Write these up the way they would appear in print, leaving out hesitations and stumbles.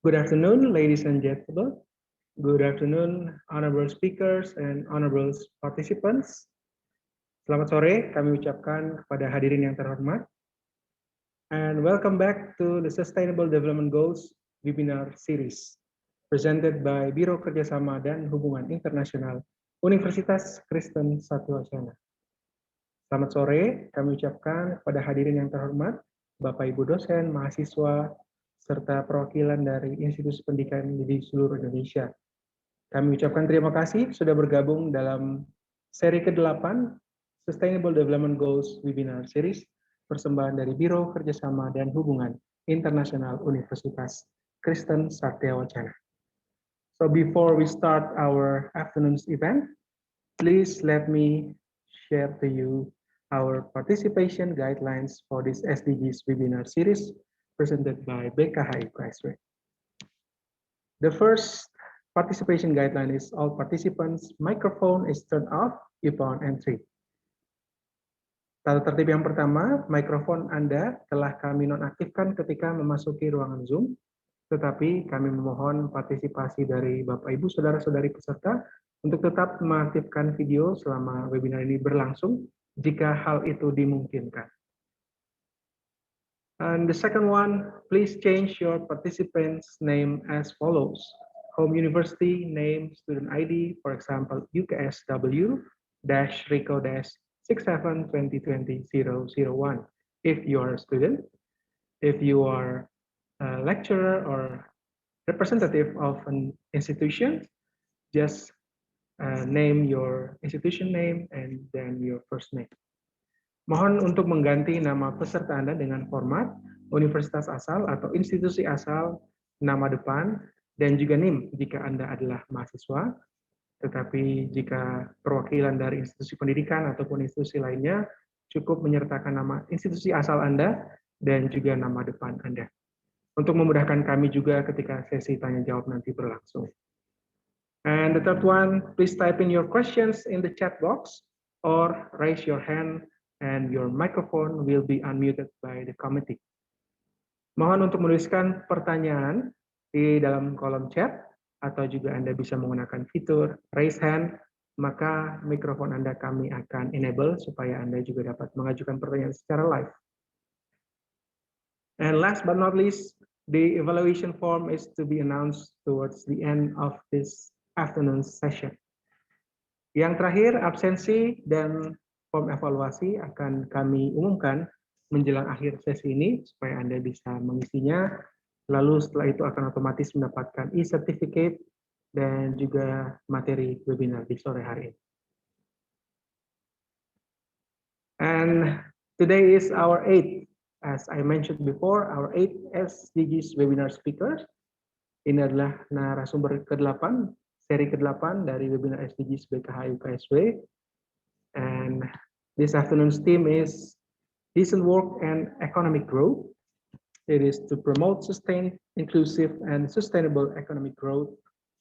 Good afternoon, ladies and gentlemen. Good afternoon, honorable speakers and honorable participants. Selamat sore, kami ucapkan kepada hadirin yang terhormat. And welcome back to the Sustainable Development Goals webinar series presented by Biro Kerjasama dan Hubungan Internasional Universitas Kristen Satya-Wacana. Selamat sore, kami ucapkan kepada hadirin yang terhormat, Bapak Ibu dosen, mahasiswa, serta perwakilan dari institusi pendidikan di seluruh Indonesia. Kami ucapkan terima kasih sudah bergabung dalam seri ke-8 Sustainable Development Goals Webinar Series persembahan dari Biro Kerjasama dan Hubungan Internasional Universitas Kristen Satya-Wacana. So before we start our afternoon's event, please let me share to you our participation guidelines for this SDGs webinar series presented by BKHI UKSW. The first participation guideline is all participants' microphone is turned off upon entry. Tata tertib yang pertama, mikrofon Anda telah kami nonaktifkan ketika memasuki ruangan Zoom, tetapi kami memohon partisipasi dari Bapak Ibu saudara-saudari peserta untuk tetap mengaktifkan video selama webinar ini berlangsung jika hal itu dimungkinkan. And the second one, please change your participant's name as follows. Home University name, student ID, for example, UKSW-RICO-672020-001. If you are a student, if you are a lecturer or representative of an institution, just name your institution name and then your first name. Mohon untuk mengganti nama peserta Anda dengan format universitas asal atau institusi asal, nama depan, dan juga NIM jika Anda adalah mahasiswa. Tetapi jika perwakilan dari institusi pendidikan ataupun institusi lainnya, cukup menyertakan nama institusi asal Anda dan juga nama depan Anda. Untuk memudahkan kami juga ketika sesi tanya jawab nanti berlangsung. And the third one, please type in your questions in the chat box or raise your hand and your microphone will be unmuted by the committee. Mohon untuk menuliskan pertanyaan di dalam kolom chat atau juga Anda bisa menggunakan fitur raise hand, maka mikrofon Anda kami akan enable supaya Anda juga dapat mengajukan pertanyaan secara live. And last but not least, the evaluation form is to be announced towards the end of this afternoon session. Yang terakhir, absensi dan form evaluasi akan kami umumkan menjelang akhir sesi ini supaya Anda bisa mengisinya. Lalu setelah itu akan otomatis mendapatkan e-certificate dan juga materi webinar di sore hari ini. And today is our 8th, as I mentioned before, our 8th SDGs webinar speakers. Ini adalah narasumber ke-8, seri ke-8 dari webinar SDGs BKHI UKSW. And this afternoon's theme is decent work and economic growth. It is to promote sustained, inclusive, and sustainable economic growth,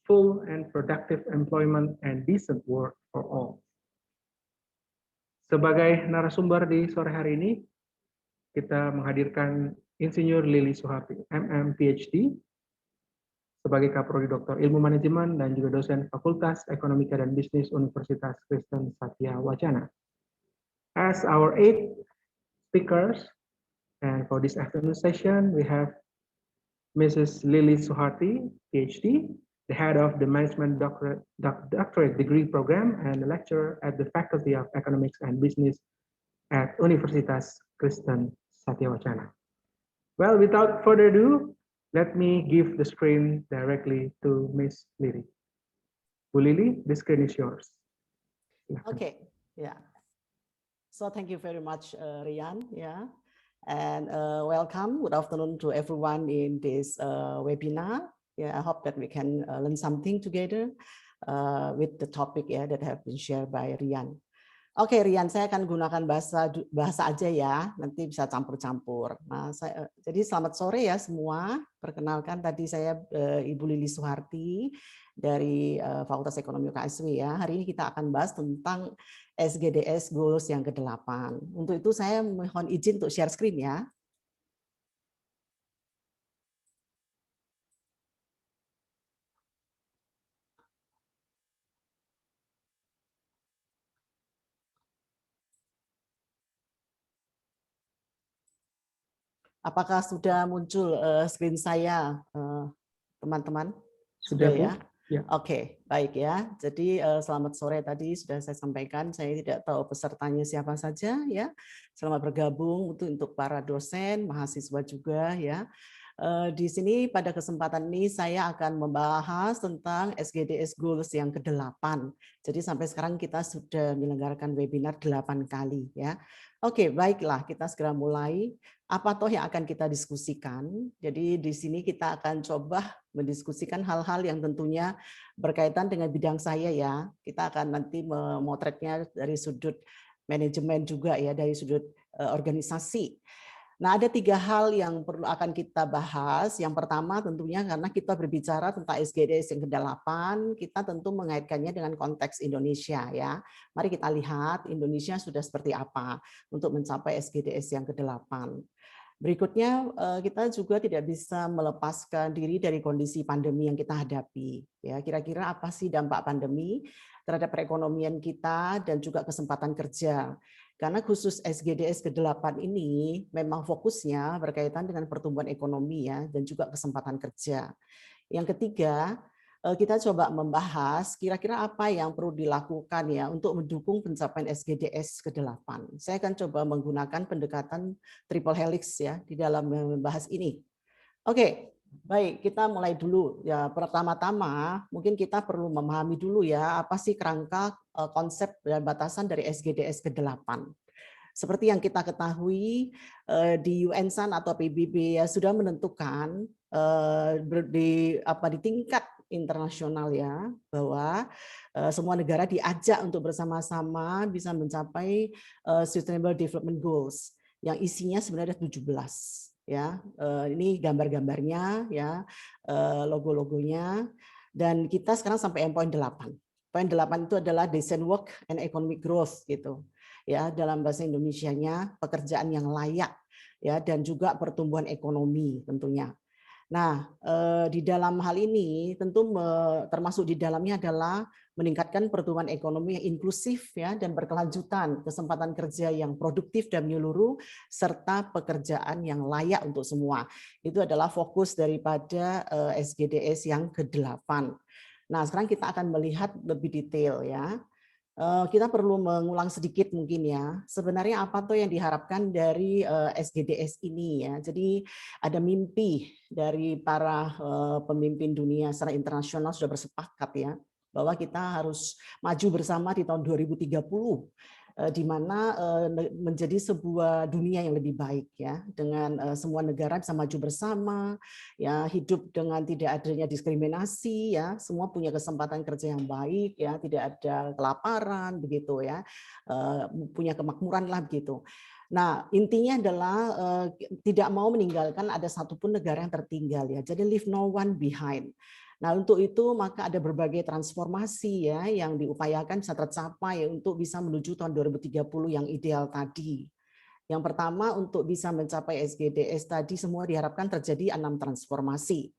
full and productive employment, and decent work for all. Sebagai narasumber di sore hari ini, kita menghadirkan Insinyur Lili Suharti, MM, PhD, sebagai Kaprodi Doktor Ilmu Manajemen dan juga dosen Fakultas Ekonomika dan Bisnis Universitas Kristen Satya-Wacana. As our 8 speakers, and for this afternoon session, we have Mrs. Lili Suharti, PhD, the head of the Management Doctorate Degree Program and a lecturer at the Faculty of Economics and Business at Universitas Kristen Satya-Wacana. Well, without further ado, let me give the screen directly to Ms. Lili. Bu Lili, the screen is yours. Okay, yeah. So thank you very much, Rian. Yeah, and welcome. Good afternoon to everyone in this webinar. Yeah, I hope that we can learn something together with the topic that have been shared by Rian. Oke, Rian, saya akan gunakan bahasa aja ya, nanti bisa campur-campur. Nah, jadi selamat sore ya semua. Perkenalkan tadi saya Ibu Lili Suharti dari Fakultas Ekonomi UKSW ya. Hari ini kita akan bahas tentang SGDS Goals yang ke-8. Untuk itu saya mohon izin untuk share screen ya. Apakah sudah muncul screen saya, teman-teman? Sudah, Bu. ya? Ya. Oke, baik ya. Jadi selamat sore, tadi sudah saya sampaikan, saya tidak tahu pesertanya siapa saja ya. Selamat bergabung untuk para dosen, mahasiswa juga ya. Di sini pada kesempatan ini saya akan membahas tentang SGDS Goals yang ke-8. Jadi sampai sekarang kita sudah menyelenggarakan webinar 8 kali ya. Oke, baiklah, kita segera mulai. Apa toh yang akan kita diskusikan? Jadi di sini kita akan coba mendiskusikan hal-hal yang tentunya berkaitan dengan bidang saya ya. Kita akan nanti memotretnya dari sudut manajemen juga ya, dari sudut organisasi. Nah, ada 3 hal yang perlu akan kita bahas. Yang pertama tentunya karena kita berbicara tentang SGDS yang ke-8, kita tentu mengaitkannya dengan konteks Indonesia ya. Mari kita lihat Indonesia sudah seperti apa untuk mencapai SGDS yang ke-8. Berikutnya kita juga tidak bisa melepaskan diri dari kondisi pandemi yang kita hadapi. Ya, kira-kira apa sih dampak pandemi terhadap perekonomian kita dan juga kesempatan kerja? Karena khusus SGDS ke-8 ini memang fokusnya berkaitan dengan pertumbuhan ekonomi ya dan juga kesempatan kerja. Yang ketiga, kita coba membahas kira-kira apa yang perlu dilakukan ya untuk mendukung pencapaian SGDS ke-8. Saya akan coba menggunakan pendekatan triple helix ya di dalam membahas ini. Oke, baik, kita mulai dulu ya. Pertama-tama mungkin kita perlu memahami dulu ya apa sih kerangka konsep dan batasan dari SGDS ke-8. Seperti yang kita ketahui di UNSAN atau PBB ya sudah menentukan di tingkat internasional ya bahwa semua negara diajak untuk bersama-sama bisa mencapai Sustainable Development Goals yang isinya sebenarnya 17 ya. Ini gambar-gambarnya ya, logo-logonya, dan kita sekarang sampai poin 8. Poin 8 itu adalah decent work and economic growth gitu. Ya, dalam bahasa Indonesianya pekerjaan yang layak ya dan juga pertumbuhan ekonomi tentunya. Nah, di dalam hal ini tentu termasuk di dalamnya adalah meningkatkan pertumbuhan ekonomi yang inklusif ya dan berkelanjutan, kesempatan kerja yang produktif dan menyeluruh serta pekerjaan yang layak untuk semua. Itu adalah fokus daripada SGDS yang ke-8. Nah, sekarang kita akan melihat lebih detail ya. Kita perlu mengulang sedikit mungkin ya. Sebenarnya apa tuh yang diharapkan dari SGDS ini ya. Jadi ada mimpi dari para pemimpin dunia secara internasional sudah bersepakat ya bahwa kita harus maju bersama di tahun 2030 di mana menjadi sebuah dunia yang lebih baik ya dengan semua negara bisa maju bersama ya, hidup dengan tidak adanya diskriminasi ya, semua punya kesempatan kerja yang baik ya, tidak ada kelaparan begitu ya, punya kemakmuran lah begitu. Nah, intinya adalah tidak mau meninggalkan ada satupun negara yang tertinggal ya. Jadi leave no one behind. Nah, untuk itu maka ada berbagai transformasi ya yang diupayakan bisa tercapai untuk bisa menuju tahun 2030 yang ideal tadi. Yang pertama untuk bisa mencapai SGDS tadi semua diharapkan terjadi 6 transformasi.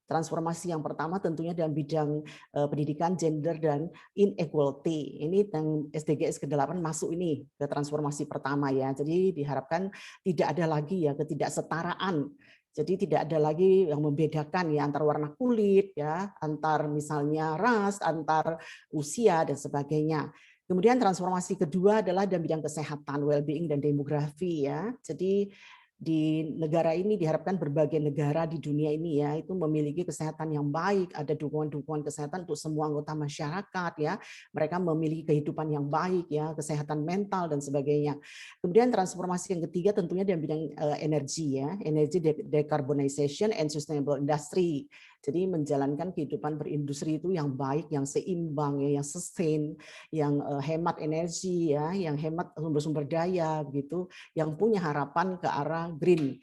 Transformasi yang pertama tentunya dalam bidang pendidikan, gender, dan inequality. Ini yang SDGs ke-8 masuk ini ke transformasi pertama ya. Jadi diharapkan tidak ada lagi ya ketidaksetaraan. Jadi tidak ada lagi yang membedakan ya antar warna kulit ya, antar misalnya ras, antar usia dan sebagainya. Kemudian transformasi kedua adalah dalam bidang kesehatan, well-being dan demografi ya. Jadi di negara ini diharapkan berbagai negara di dunia ini ya itu memiliki kesehatan yang baik, ada dukungan-dukungan kesehatan untuk semua anggota masyarakat ya. Mereka memiliki kehidupan yang baik ya, kesehatan mental dan sebagainya. Kemudian transformasi yang ketiga tentunya dalam bidang energi ya, energy decarbonization and sustainable industry. Jadi menjalankan kehidupan berindustri itu yang baik, yang seimbang ya, yang sustain, yang hemat energi ya, yang hemat sumber-sumber daya begitu, yang punya harapan ke arah green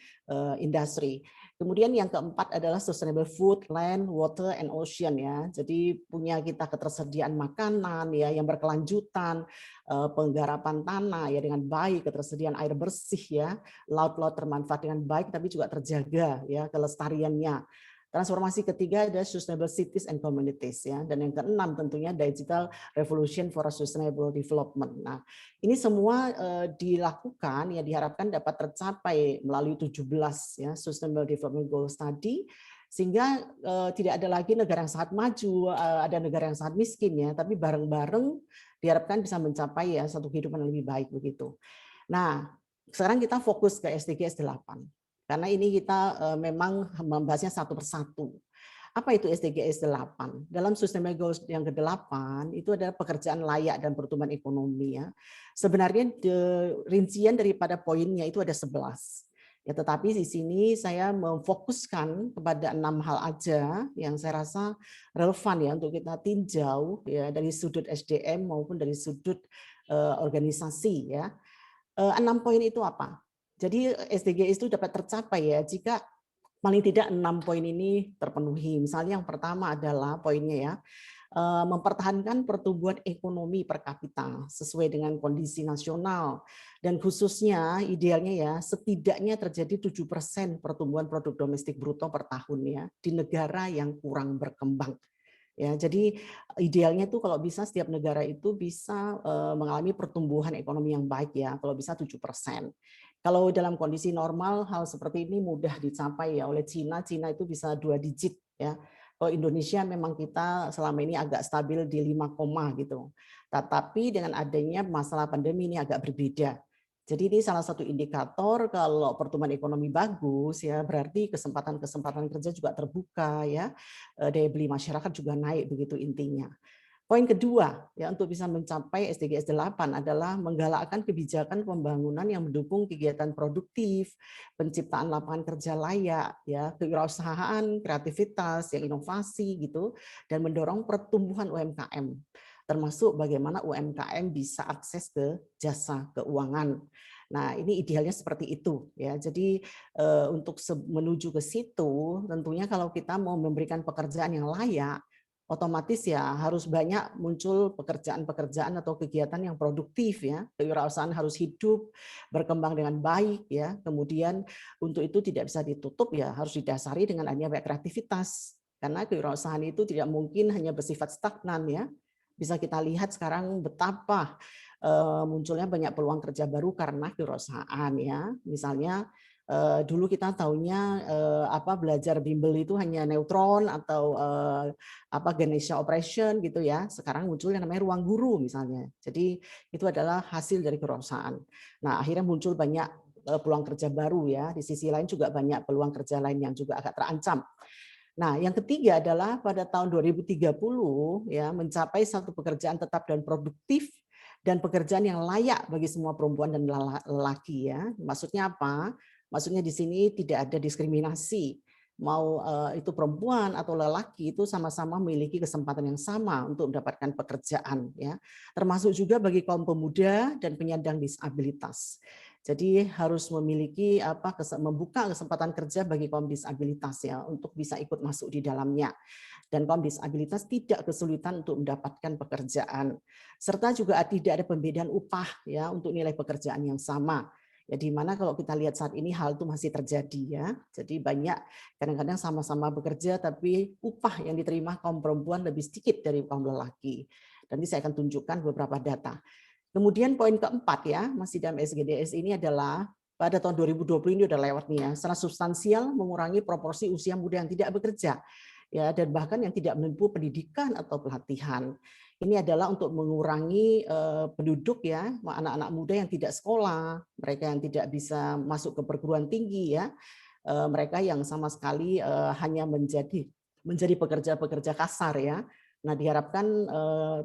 industry. Kemudian yang keempat adalah sustainable food, land, water, and ocean ya. Jadi punya kita ketersediaan makanan ya yang berkelanjutan, penggarapan tanah ya dengan baik, ketersediaan air bersih ya, laut-laut termanfaat dengan baik tapi juga terjaga ya kelestariannya. Transformasi ketiga adalah sustainable cities and communities ya, dan yang keenam tentunya digital revolution for a sustainable development. Nah, ini semua dilakukan ya diharapkan dapat tercapai melalui 17 ya Sustainable Development Goals tadi, sehingga tidak ada lagi negara yang sangat maju, ada negara yang sangat miskin ya, tapi bareng-bareng diharapkan bisa mencapai ya satu kehidupan yang lebih baik begitu. Nah, sekarang kita fokus ke SDGs 8. Karena ini kita memang membahasnya satu persatu. Apa itu SDGs 8? Dalam Sustainable Goals yang ke-8 itu adalah pekerjaan layak dan pertumbuhan ekonomi ya. Sebenarnya rincian daripada poinnya itu ada 11. Ya, tetapi di sini saya memfokuskan kepada 6 hal aja yang saya rasa relevan ya untuk kita tinjau ya dari sudut SDM maupun dari sudut organisasi ya. 6 poin itu apa? Jadi SDGs itu dapat tercapai ya jika paling tidak 6 poin ini terpenuhi. Misalnya yang pertama adalah poinnya ya, mempertahankan pertumbuhan ekonomi per kapita sesuai dengan kondisi nasional dan khususnya idealnya ya setidaknya terjadi 7% pertumbuhan produk domestik bruto per tahun ya di negara yang kurang berkembang. Ya, jadi idealnya tuh kalau bisa setiap negara itu bisa mengalami pertumbuhan ekonomi yang baik ya, kalau bisa 7%. Kalau dalam kondisi normal hal seperti ini mudah dicapai ya oleh Cina. Cina itu bisa 2 digit ya. Kalau Indonesia memang kita selama ini agak stabil di 5, gitu. Tetapi dengan adanya masalah pandemi ini agak berbeda. Jadi ini salah satu indikator kalau pertumbuhan ekonomi bagus ya berarti kesempatan-kesempatan kerja juga terbuka ya. Daya beli masyarakat juga naik begitu intinya. Poin kedua ya untuk bisa mencapai SDGs 8 adalah menggalakkan kebijakan pembangunan yang mendukung kegiatan produktif, penciptaan lapangan kerja layak ya, kewirausahaan, kreativitas, yang inovasi gitu dan mendorong pertumbuhan UMKM. Termasuk bagaimana UMKM bisa akses ke jasa keuangan. Nah, ini idealnya seperti itu ya. Jadi untuk menuju ke situ tentunya kalau kita mau memberikan pekerjaan yang layak otomatis ya harus banyak muncul pekerjaan-pekerjaan atau kegiatan yang produktif ya. Kewirausahaan harus hidup, berkembang dengan baik ya. Kemudian untuk itu tidak bisa ditutup ya harus didasari dengan adanya kreativitas. Karena kewirausahaan itu tidak mungkin hanya bersifat stagnan ya. Bisa kita lihat sekarang betapa munculnya banyak peluang kerja baru karena kewirausahaan ya. Misalnya dulu kita taunya belajar bimbel itu hanya neutron atau Ganesha Operation gitu ya. Sekarang muncul yang namanya ruang guru misalnya. Jadi itu adalah hasil dari kewirausahaan. Nah, akhirnya muncul banyak peluang kerja baru ya. Di sisi lain juga banyak peluang kerja lain yang juga agak terancam. Nah, yang ketiga adalah pada tahun 2030 ya mencapai satu pekerjaan tetap dan produktif dan pekerjaan yang layak bagi semua perempuan dan lelaki ya. Maksudnya apa? Maksudnya di sini tidak ada diskriminasi. Mau itu perempuan atau lelaki itu sama-sama memiliki kesempatan yang sama untuk mendapatkan pekerjaan ya. Termasuk juga bagi kaum pemuda dan penyandang disabilitas. Jadi harus memiliki membuka kesempatan kerja bagi kaum disabilitas ya untuk bisa ikut masuk di dalamnya. Dan kaum disabilitas tidak kesulitan untuk mendapatkan pekerjaan. Serta juga tidak ada pembedaan upah ya untuk nilai pekerjaan yang sama. Ya di mana kalau kita lihat saat ini hal itu masih terjadi ya. Jadi banyak kadang-kadang sama-sama bekerja tapi upah yang diterima kaum perempuan lebih sedikit dari kaum lelaki. Nanti saya akan tunjukkan beberapa data. Kemudian poin keempat ya, masih dalam SDGs ini adalah pada tahun 2020 ini udah lewat nih ya, secara substansial mengurangi proporsi usia muda yang tidak bekerja ya dan bahkan yang tidak menempuh pendidikan atau pelatihan. Ini adalah untuk mengurangi penduduk ya, anak-anak muda yang tidak sekolah, mereka yang tidak bisa masuk ke perguruan tinggi ya, mereka yang sama sekali hanya menjadi pekerja-pekerja kasar ya. Nah, diharapkan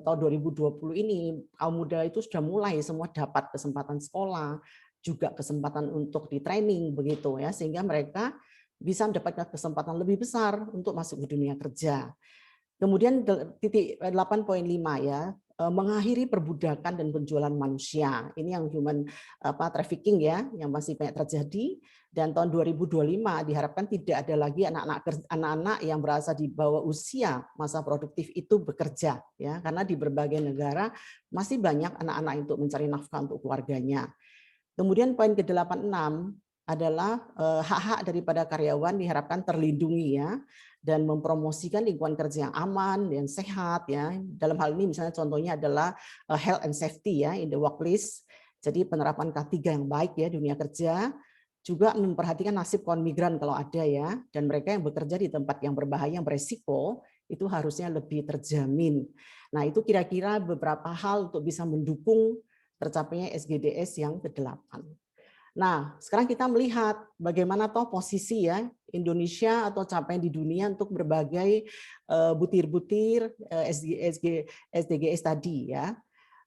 tahun 2020 ini kaum muda itu sudah mulai semua dapat kesempatan sekolah, juga kesempatan untuk di training begitu ya, sehingga mereka bisa mendapatkan kesempatan lebih besar untuk masuk ke dunia kerja. Kemudian titik 8.5 ya, mengakhiri perbudakan dan penjualan manusia. Ini yang human trafficking ya, yang masih banyak terjadi. Dan tahun 2025 diharapkan tidak ada lagi anak-anak yang berasal di bawah usia masa produktif itu bekerja ya, karena di berbagai negara masih banyak anak-anak untuk mencari nafkah untuk keluarganya. Kemudian poin ke-86 adalah hak-hak daripada karyawan diharapkan terlindungi ya, dan mempromosikan lingkungan kerja yang aman dan sehat ya. Dalam hal ini misalnya contohnya adalah health and safety ya in the workplace. Jadi penerapan K3 yang baik ya dunia kerja, juga memperhatikan nasib kaum migran kalau ada ya, dan mereka yang bekerja di tempat yang berbahaya, yang beresiko, itu harusnya lebih terjamin. Nah, itu kira-kira beberapa hal untuk bisa mendukung tercapainya SDGs yang ke-8. Nah, sekarang kita melihat bagaimana toh posisi ya Indonesia atau capaian di dunia untuk berbagai butir-butir SDGs tadi ya.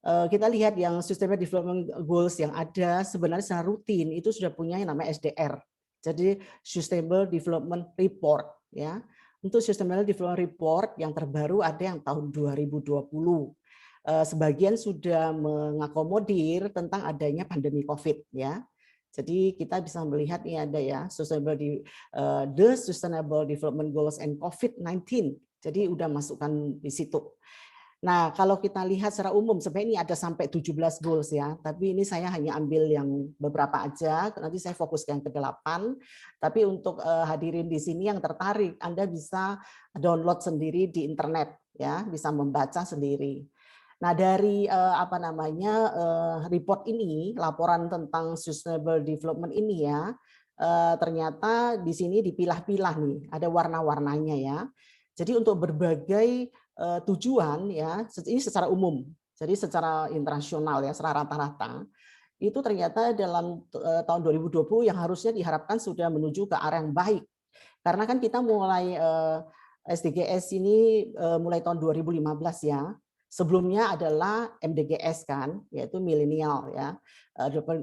Kita lihat yang Sustainable Development Goals yang ada sebenarnya secara rutin itu sudah punya yang namanya SDR. Jadi Sustainable Development Report ya. Untuk Sustainable Development Report yang terbaru ada yang tahun 2020. Sebagian sudah mengakomodir tentang adanya pandemi COVID ya. Jadi kita bisa melihat ini ada ya the Sustainable Development Goals and COVID-19. Jadi udah masukkan di situ. Nah, kalau kita lihat secara umum, sebenarnya ini ada sampai 17 goals ya, tapi ini saya hanya ambil yang beberapa aja, nanti saya fokus yang ke-8. Tapi untuk hadirin di sini yang tertarik, Anda bisa download sendiri di internet ya, bisa membaca sendiri. Nah, dari report ini, laporan tentang sustainable development ini ya, ternyata di sini dipilah-pilah nih, ada warna-warnanya ya. Jadi untuk berbagai tujuan ya, ini secara umum, jadi secara internasional ya, secara rata-rata, itu ternyata dalam tahun 2020 yang harusnya diharapkan sudah menuju ke arah yang baik. Karena kan kita mulai SDGs ini mulai tahun 2015 ya. Sebelumnya adalah MDGs kan, yaitu milenial ya,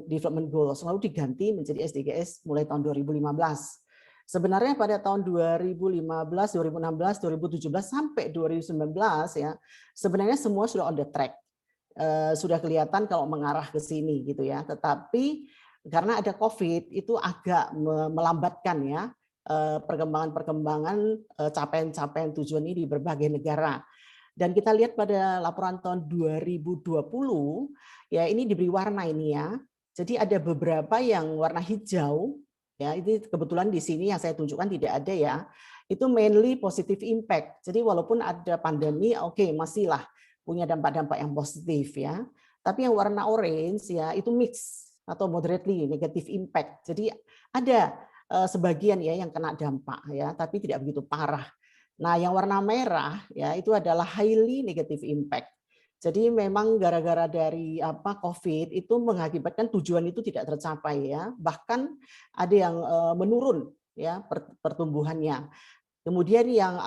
development goals, lalu diganti menjadi SDGs mulai tahun 2015. Sebenarnya pada tahun 2015, 2016, 2017 sampai 2019 ya, sebenarnya semua sudah on the track. Sudah kelihatan kalau mengarah ke sini gitu ya. Tetapi karena ada COVID itu agak melambatkan ya perkembangan capaian-capaian tujuan ini di berbagai negara. Dan kita lihat pada laporan tahun 2020 ya ini diberi warna ini ya. Jadi ada beberapa yang warna hijau. Ya, ini kebetulan di sini yang saya tunjukkan tidak ada ya. Itu mainly positive impact. Jadi walaupun ada pandemi, oke, masihlah punya dampak-dampak yang positif ya. Tapi yang warna orange ya itu mix atau moderately negative impact. Jadi ada sebagian ya yang kena dampak ya, tapi tidak begitu parah. Nah, yang warna merah ya itu adalah highly negative impact. Jadi memang gara-gara dari COVID itu mengakibatkan tujuan itu tidak tercapai ya. Bahkan ada yang menurun ya pertumbuhannya. Kemudian yang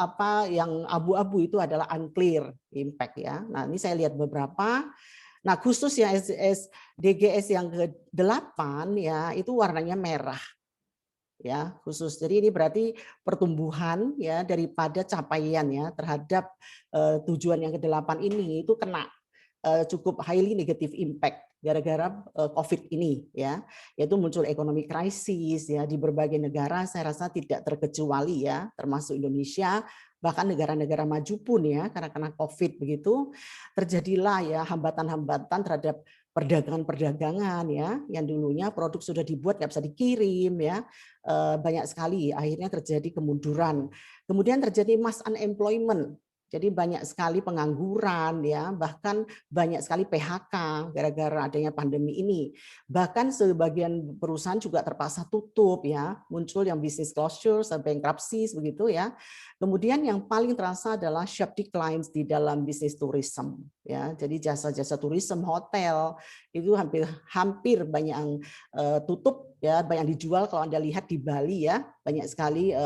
yang abu-abu itu adalah unclear impact ya. Nah, ini saya lihat beberapa. Nah, khusus yang SDGs yang ke-8 ya itu warnanya merah. Ya, khusus. Jadi ini berarti pertumbuhan ya daripada capaian ya terhadap tujuan yang ke-8 ini itu kena cukup highly negative impact gara-gara COVID ini ya, yaitu muncul ekonomi krisis ya di berbagai negara. Saya rasa tidak terkecuali ya, termasuk Indonesia, bahkan negara-negara maju pun ya karena kena COVID begitu terjadilah ya hambatan-hambatan terhadap perdagangan-perdagangan ya, yang dulunya produk sudah dibuat nggak bisa dikirim ya, banyak sekali akhirnya terjadi kemunduran. Kemudian terjadi mass unemployment. Jadi banyak sekali pengangguran ya, bahkan banyak sekali PHK gara-gara adanya pandemi ini. Bahkan sebagian perusahaan juga terpaksa tutup ya, muncul yang business closures, bankruptcies begitu ya. Kemudian yang paling terasa adalah sharp declines di dalam bisnis tourism ya. Jadi jasa-jasa tourism, hotel itu hampir banyak yang tutup ya, banyak dijual. Kalau Anda lihat di Bali ya, banyak sekali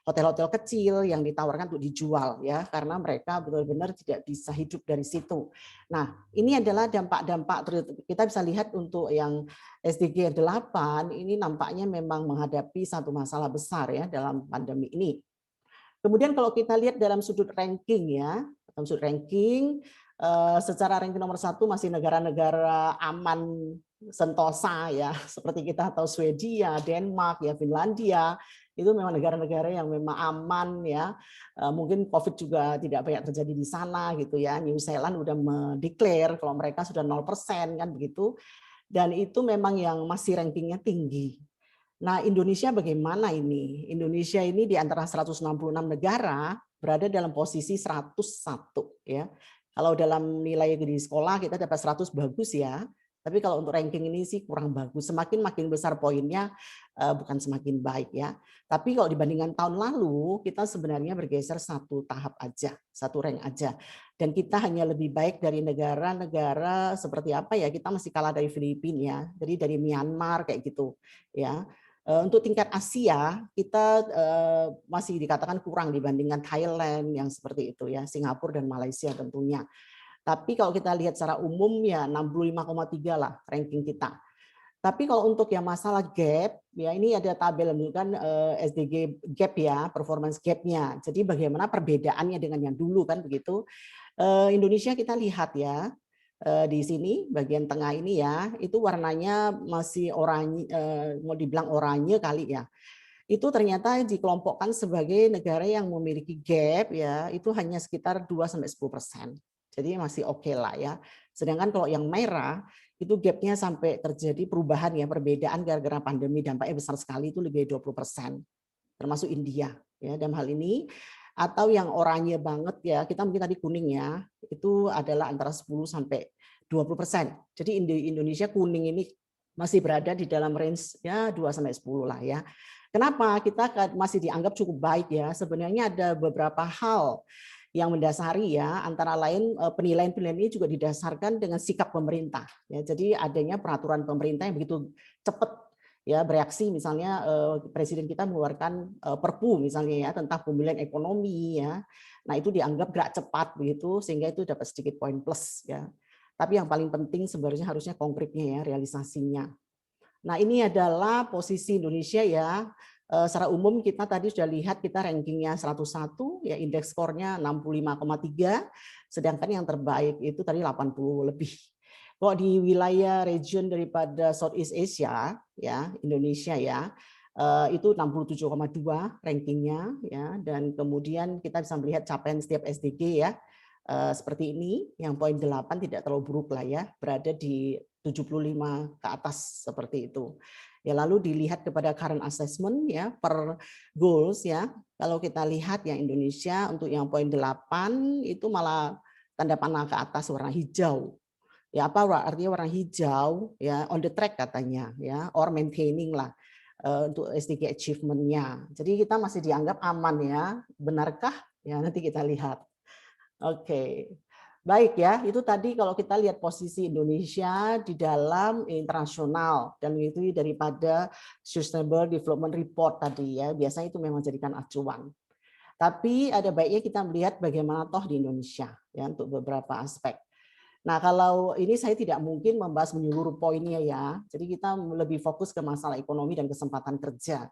hotel-hotel kecil yang ditawarkan untuk dijual ya, karena mereka benar-benar tidak bisa hidup dari situ. Nah, ini adalah dampak-dampak kita bisa lihat untuk yang SDG 8 ini nampaknya memang menghadapi satu masalah besar ya dalam pandemi ini. Kemudian kalau kita lihat dalam sudut ranking ya, dalam sudut ranking secara ranking nomor 1 masih negara-negara aman sentosa ya, seperti kita tahu Swedia, Denmark, ya Finlandia, itu memang negara-negara yang memang aman ya. Mungkin COVID juga tidak banyak terjadi di sana gitu ya. New Zealand udah mendeklar kalau mereka sudah 0% kan begitu. Dan itu memang yang masih rankingnya tinggi. Nah, Indonesia bagaimana ini? Indonesia ini di antara 166 negara berada dalam posisi 101 ya. Kalau dalam nilai di sekolah kita dapat 100 bagus ya. Tapi kalau untuk ranking ini sih kurang bagus. Semakin makin besar poinnya bukan semakin baik ya. Tapi kalau dibandingkan tahun lalu kita sebenarnya bergeser satu tahap aja, satu rank aja. Dan kita hanya lebih baik dari negara-negara seperti apa ya? Kita masih kalah dari Filipina ya. Jadi dari Myanmar kayak gitu ya. Untuk tingkat Asia kita masih dikatakan kurang dibandingkan Thailand yang seperti itu ya, Singapura dan Malaysia tentunya. Tapi kalau kita lihat secara umum ya 65,3 lah ranking kita. Tapi kalau untuk yang masalah gap, ya ini ada tabel menunjukkan SDG gap ya, performance gap-nya. Jadi bagaimana perbedaannya dengan yang dulu kan begitu. Indonesia kita lihat ya, di sini bagian tengah ini ya, itu warnanya masih oranye, mau dibilang oranye kali ya. Itu ternyata dikelompokkan sebagai negara yang memiliki gap ya, itu hanya sekitar 2-10%. Jadi masih oke lah ya. Sedangkan kalau yang merah itu gapnya sampai terjadi perubahan ya, perbedaan gara-gara pandemi dampaknya besar sekali, itu lebih dari 20%, termasuk India ya dalam hal ini. Atau yang oranye banget ya, kita mungkin tadi kuning ya, itu adalah antara 10 sampai 20%. Jadi Indonesia kuning ini masih berada di dalam range ya 2-10 lah ya. Kenapa kita masih dianggap cukup baik ya? Sebenarnya ada beberapa hal yang mendasari ya, antara lain penilaian-penilaian ini juga didasarkan dengan sikap pemerintah. Ya, jadi adanya peraturan pemerintah yang begitu cepat ya bereaksi, misalnya presiden kita mengeluarkan perpu misalnya ya tentang pemulihan ekonomi ya. Nah, itu dianggap gerak cepat begitu sehingga itu dapat sedikit poin plus ya. Tapi yang paling penting sebenarnya harusnya konkretnya ya, realisasinya. Nah, ini adalah posisi Indonesia ya. Secara umum kita tadi sudah lihat kita rankingnya 101 ya, indeks skornya 65,3, sedangkan yang terbaik itu tadi 80 lebih. Kok di wilayah region daripada Southeast Asia ya, Indonesia ya, itu 67,2 rankingnya ya, dan kemudian kita bisa melihat capaian setiap SDG ya, seperti ini, yang poin 8 tidak terlalu buruk lah ya, berada di 75 ke atas seperti itu. Ya, lalu dilihat kepada current assessment ya per goals ya. Kalau kita lihat yang Indonesia untuk yang poin 8 itu malah tanda panah ke atas warna hijau. Ya, apa artinya warna hijau ya, on the track katanya ya, or maintaining lah untuk SDG achievement-nya. Jadi kita masih dianggap aman ya. Benarkah? Ya, nanti kita lihat. Oke. Baik ya, itu tadi kalau kita lihat posisi Indonesia di dalam internasional dan itu daripada Sustainable Development Report tadi ya, biasanya itu memang jadikan acuan. Tapi ada baiknya kita melihat bagaimana toh di Indonesia ya untuk beberapa aspek. Nah, kalau ini saya tidak mungkin membahas menyeluruh poinnya ya. Jadi kita lebih fokus ke masalah ekonomi dan kesempatan kerja.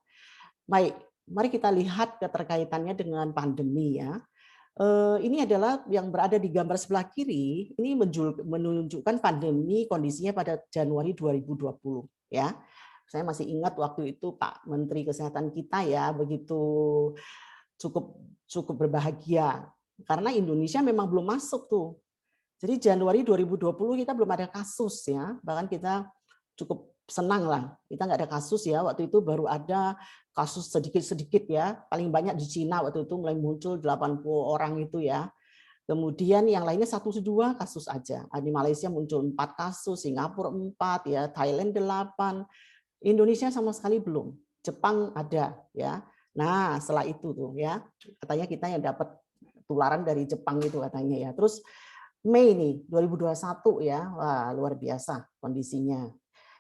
Baik, mari kita lihat keterkaitannya dengan pandemi ya. Ini adalah yang berada di gambar sebelah kiri, ini menunjukkan pandemi kondisinya pada Januari 2020 ya. Saya masih ingat waktu itu Pak Menteri Kesehatan kita ya begitu cukup berbahagia karena Indonesia memang belum masuk tuh. Jadi Januari 2020 kita belum ada kasus ya, bahkan kita cukup senang lah, kita nggak ada kasus ya, waktu itu baru ada kasus sedikit-sedikit ya, paling banyak di Cina waktu itu mulai muncul 80 orang itu ya. Kemudian yang lainnya 1-2 kasus aja. Di Malaysia muncul 4 kasus, Singapura 4 ya, Thailand 8, Indonesia sama sekali belum. Jepang ada ya. Nah, setelah itu tuh ya, katanya kita yang dapat tularan dari Jepang itu katanya ya. Terus Mei nih 2021 ya, wah luar biasa kondisinya.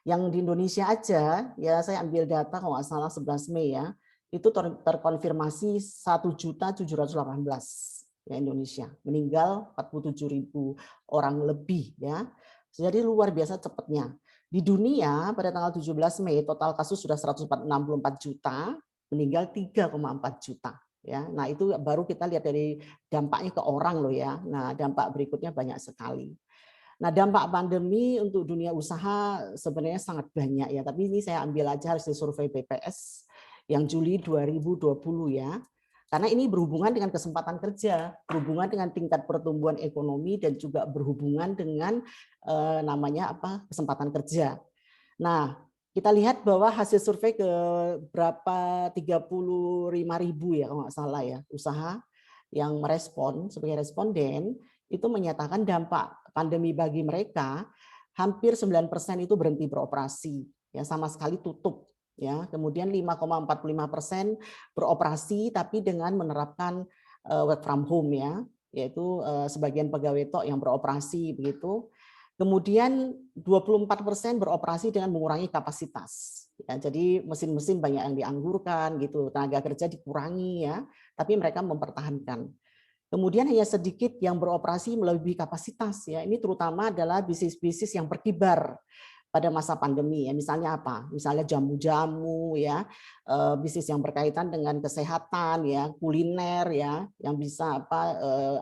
Yang di Indonesia aja, ya saya ambil data kalau nggak salah 11 Mei ya, itu terkonfirmasi 1.718 ya Indonesia, meninggal 47.000 orang lebih ya. Jadi luar biasa cepatnya. Di dunia pada tanggal 17 Mei total kasus sudah 164 juta, meninggal 3,4 juta. Ya, nah itu baru kita lihat dari dampaknya ke orang loh ya. Nah dampak berikutnya banyak sekali. Nah, dampak pandemi untuk dunia usaha sebenarnya sangat banyak ya, tapi ini saya ambil aja hasil survei BPS yang Juli 2020 ya. Karena ini berhubungan dengan kesempatan kerja, berhubungan dengan tingkat pertumbuhan ekonomi dan juga berhubungan dengan namanya apa? Kesempatan kerja. Nah, kita lihat bahwa hasil survei ke berapa 35.000 ya kalau nggak salah ya usaha yang merespon sebagai responden itu menyatakan dampak pandemi bagi mereka hampir 9% itu berhenti beroperasi ya sama sekali tutup ya. Kemudian 5,45% beroperasi tapi dengan menerapkan work from home ya, yaitu sebagian pegawai tok yang beroperasi begitu. Kemudian 24% beroperasi dengan mengurangi kapasitas. Ya, jadi mesin-mesin banyak yang dianggurkan gitu, tenaga kerja dikurangi ya, tapi mereka mempertahankan. Kemudian hanya sedikit yang beroperasi melebihi kapasitas ya. Ini terutama adalah bisnis-bisnis yang berkibar pada masa pandemi ya. Misalnya apa? Misalnya jamu-jamu ya, bisnis yang berkaitan dengan kesehatan ya, kuliner ya, yang bisa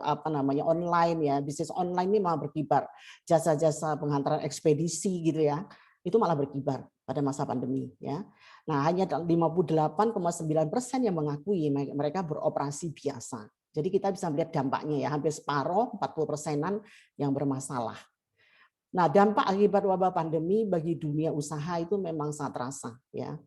apa namanya online ya. Bisnis online ini malah berkibar. Jasa-jasa pengantaran ekspedisi gitu ya. Itu malah berkibar pada masa pandemi ya. Nah, hanya 58,9% yang mengakui mereka beroperasi biasa. Jadi kita bisa melihat dampaknya ya, hampir separuh 40%-an yang bermasalah. Nah, dampak akibat wabah pandemi bagi dunia usaha itu memang sangat terasa ya.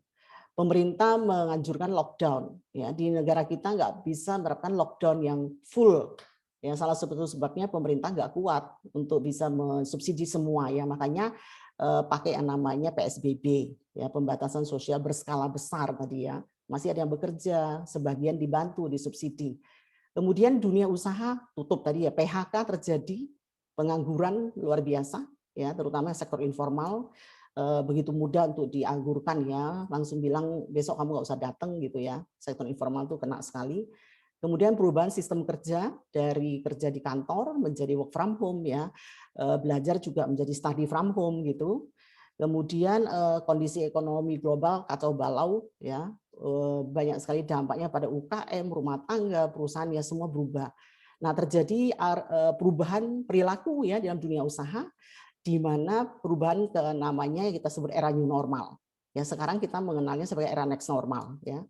Pemerintah menganjurkan lockdown ya, di negara kita nggak bisa menerapkan lockdown yang full. Ya, salah satu sebabnya pemerintah nggak kuat untuk bisa mensubsidi semua ya, makanya pakai yang namanya PSBB ya, pembatasan sosial berskala besar tadi ya. Masih ada yang bekerja, sebagian dibantu disubsidi. Kemudian dunia usaha tutup tadi ya, PHK terjadi, pengangguran luar biasa ya, terutama sektor informal begitu mudah untuk dianggurkan ya, langsung bilang besok kamu nggak usah datang gitu ya. Sektor informal itu kena sekali. Kemudian perubahan sistem kerja dari kerja di kantor menjadi work from home ya, belajar juga menjadi study from home gitu. Kemudian kondisi ekonomi global kacau balau ya, banyak sekali dampaknya pada UKM, rumah tangga, perusahaan ya semua berubah. Nah, terjadi perubahan perilaku ya dalam dunia usaha, di mana perubahan ke namanya yang kita sebut era new normal. Ya, sekarang kita mengenalnya sebagai era next normal ya.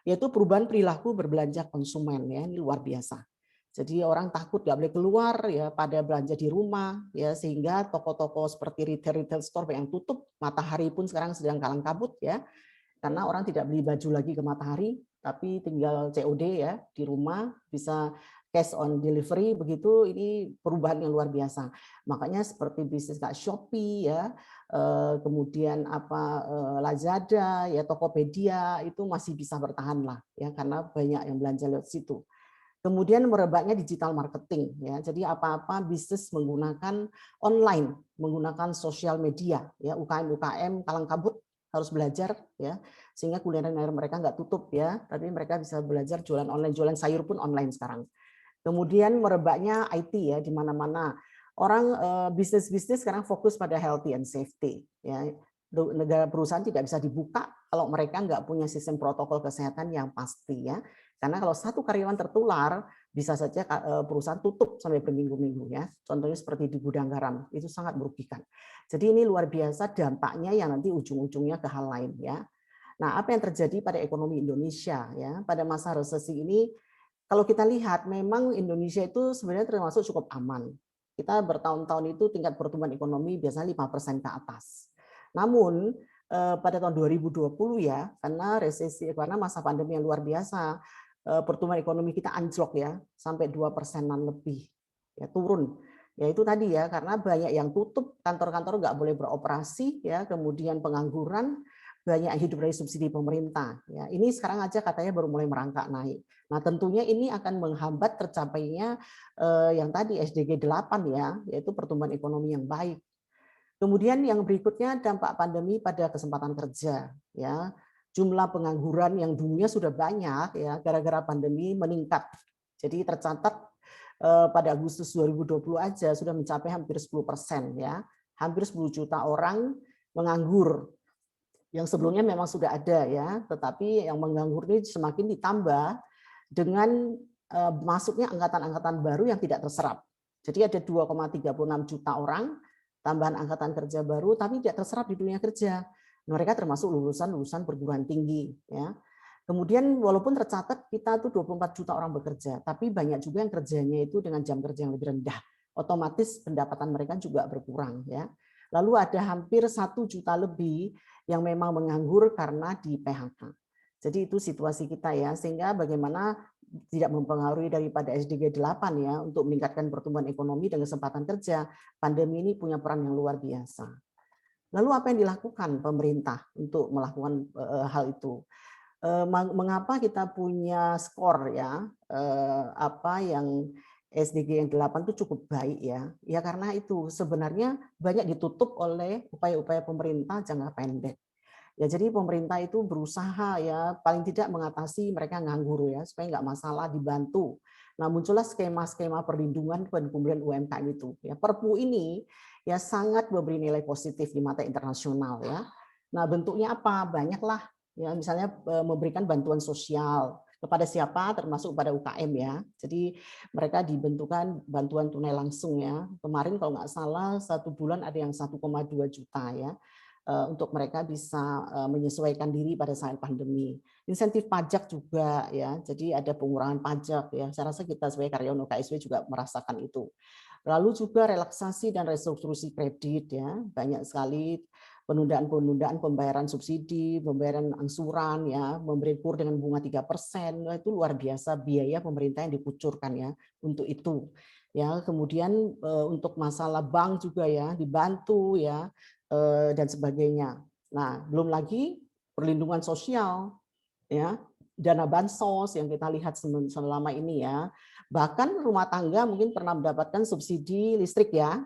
Yaitu perubahan perilaku berbelanja konsumen ya, ini luar biasa. Jadi orang takut nggak boleh keluar ya, pada belanja di rumah ya, sehingga toko-toko seperti retail store yang tutup, Matahari pun sekarang sedang kalang kabut ya, karena orang tidak beli baju lagi ke Matahari, tapi tinggal COD ya di rumah, bisa cash on delivery begitu. Ini perubahan yang luar biasa. Makanya seperti bisnis kayak Shopee ya, kemudian Lazada ya, Tokopedia itu masih bisa bertahan lah ya, karena banyak yang belanja lewat situ. Kemudian merebaknya digital marketing ya. Jadi apa-apa bisnis menggunakan online, menggunakan sosial media ya, UKM kalang kabut harus belajar ya, sehingga kuliner mereka nggak tutup ya, tapi mereka bisa belajar jualan online, jualan sayur pun online sekarang. Kemudian merebaknya IT ya, di mana-mana orang bisnis-bisnis sekarang fokus pada healthy and safety ya. Negara perusahaan tidak bisa dibuka kalau mereka nggak punya sistem protokol kesehatan yang pasti ya. Karena kalau satu karyawan tertular, bisa saja perusahaan tutup sampai berminggu-minggu ya. Contohnya seperti di gudang garam, itu sangat merugikan. Jadi ini luar biasa dampaknya yang nanti ujung-ujungnya ke hal lain ya. Nah, apa yang terjadi pada ekonomi Indonesia ya pada masa resesi ini? Kalau kita lihat, memang Indonesia itu sebenarnya termasuk cukup aman. Kita bertahun-tahun itu tingkat pertumbuhan ekonomi biasanya 5% ke atas. Namun pada tahun 2020 ya, karena resesi, karena masa pandemi yang luar biasa, pertumbuhan ekonomi kita anjlok ya, sampai 2%-an lebih, ya turun. Ya itu tadi ya, karena banyak yang tutup, kantor-kantor nggak boleh beroperasi, ya, kemudian pengangguran, banyak yang hidup dari subsidi pemerintah. Ya, ini sekarang aja katanya baru mulai merangkak naik. Nah, tentunya ini akan menghambat tercapainya yang tadi SDG 8 ya, yaitu pertumbuhan ekonomi yang baik. Kemudian yang berikutnya dampak pandemi pada kesempatan kerja ya. Jumlah pengangguran yang dulunya sudah banyak ya, gara-gara pandemi meningkat. Jadi tercatat pada Agustus 2020 aja sudah mencapai hampir 10% ya. Hampir 10 juta orang menganggur. Yang sebelumnya memang sudah ada ya, tetapi yang menganggur ini semakin ditambah dengan masuknya angkatan-angkatan baru yang tidak terserap. Jadi ada 2,36 juta orang tambahan angkatan kerja baru tapi tidak terserap di dunia kerja. Mereka termasuk lulusan perguruan tinggi ya. Kemudian walaupun tercatat kita tuh 24 juta orang bekerja, tapi banyak juga yang kerjanya itu dengan jam kerja yang lebih rendah. Otomatis pendapatan mereka juga berkurang ya. Lalu ada hampir 1 juta lebih yang memang menganggur karena di PHK. Jadi itu situasi kita ya, sehingga bagaimana tidak mempengaruhi daripada SDG 8 ya untuk meningkatkan pertumbuhan ekonomi dan kesempatan kerja. Pandemi ini punya peran yang luar biasa. Lalu apa yang dilakukan pemerintah untuk melakukan hal itu? Mengapa kita punya skor ya apa yang SDG yang 8 itu cukup baik ya? Ya karena itu sebenarnya banyak ditutup oleh upaya-upaya pemerintah jangka pendek. Ya jadi pemerintah itu berusaha ya paling tidak mengatasi mereka nganggur ya supaya nggak masalah dibantu. Nah muncullah skema-skema perlindungan dan pemberian UMKM itu. Ya Perpu ini ya sangat memberi nilai positif di mata internasional ya. Nah bentuknya apa? Banyaklah ya misalnya memberikan bantuan sosial kepada siapa termasuk pada UKM ya. Jadi mereka dibentukkan bantuan tunai langsung ya. Kemarin kalau nggak salah 1 bulan ada yang 1,2 juta ya untuk mereka bisa menyesuaikan diri pada saat pandemi. Insentif pajak juga ya, jadi ada pengurangan pajak ya. Saya rasa kita sebagai karyawan UKSW juga merasakan itu. Lalu juga relaksasi dan restrukturisasi kredit ya, banyak sekali penundaan-penundaan pembayaran subsidi, pembayaran angsuran ya, memberi kur dengan bunga 3%, itu luar biasa biaya pemerintah yang dikucurkan ya untuk itu. Ya, kemudian untuk masalah bank juga ya dibantu ya dan sebagainya. Nah, belum lagi perlindungan sosial, ya, dana bansos yang kita lihat selama ini ya. Bahkan rumah tangga mungkin pernah mendapatkan subsidi listrik ya,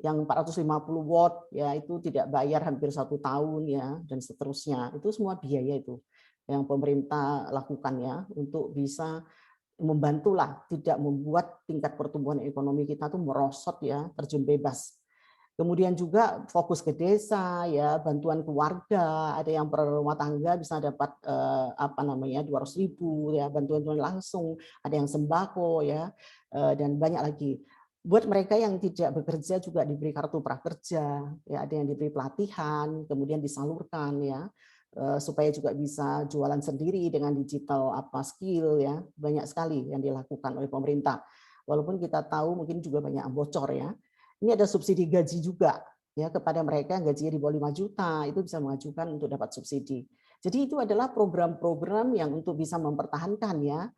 yang 450 watt ya itu tidak bayar hampir 1 tahun ya dan seterusnya. Itu semua biaya itu yang pemerintah lakukan ya untuk bisa membantulah tidak membuat tingkat pertumbuhan ekonomi kita tuh merosot ya, terjun bebas. Kemudian juga fokus ke desa ya, bantuan keluarga, ada yang per rumah tangga bisa dapat apa namanya 200.000 ya, bantuan langsung, ada yang sembako ya, dan banyak lagi. Buat mereka yang tidak bekerja juga diberi kartu prakerja, ya ada yang diberi pelatihan, kemudian disalurkan ya, supaya juga bisa jualan sendiri dengan digital apa skill ya, banyak sekali yang dilakukan oleh pemerintah. Walaupun kita tahu mungkin juga banyak yang bocor ya. Ini ada subsidi gaji juga ya kepada mereka yang gajinya di bawah 5 juta itu bisa mengajukan untuk dapat subsidi. Jadi itu adalah program-program yang untuk bisa mempertahankan ya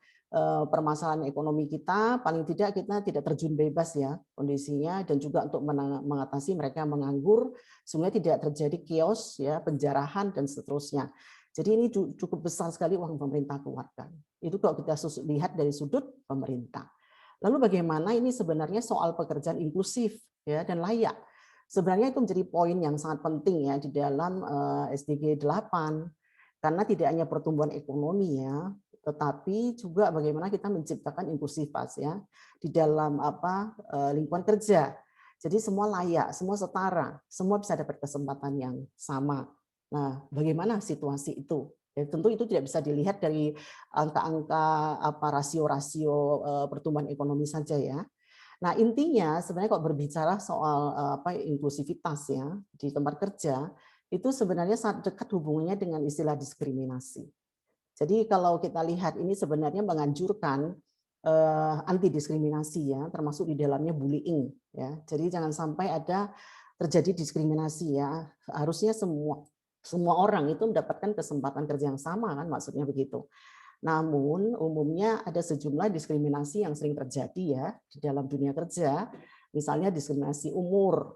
permasalahan ekonomi kita, paling tidak kita tidak terjun bebas ya kondisinya dan juga untuk mengatasi mereka yang menganggur sehingga tidak terjadi chaos ya, penjarahan dan seterusnya. Jadi ini cukup besar sekali uang pemerintah keluarkan. Itu kalau kita lihat dari sudut pemerintah. Lalu bagaimana ini sebenarnya soal pekerjaan inklusif ya dan layak. Sebenarnya itu menjadi poin yang sangat penting ya di dalam SDG 8 karena tidak hanya pertumbuhan ekonomi ya, tetapi juga bagaimana kita menciptakan inklusivitas ya di dalam apa lingkungan kerja. Jadi semua layak, semua setara, semua bisa dapat kesempatan yang sama. Nah, bagaimana situasi itu? Ya, tentu itu tidak bisa dilihat dari angka-angka apa rasio-rasio pertumbuhan ekonomi saja ya. Nah, intinya sebenarnya kalau berbicara soal apa inklusivitas ya di tempat kerja, itu sebenarnya sangat dekat hubungannya dengan istilah diskriminasi. Jadi kalau kita lihat ini sebenarnya menganjurkan anti diskriminasi ya, termasuk di dalamnya bullying ya. Jadi jangan sampai ada terjadi diskriminasi ya. Harusnya semua orang itu mendapatkan kesempatan kerja yang sama kan maksudnya begitu. Namun umumnya ada sejumlah diskriminasi yang sering terjadi ya di dalam dunia kerja, misalnya diskriminasi umur.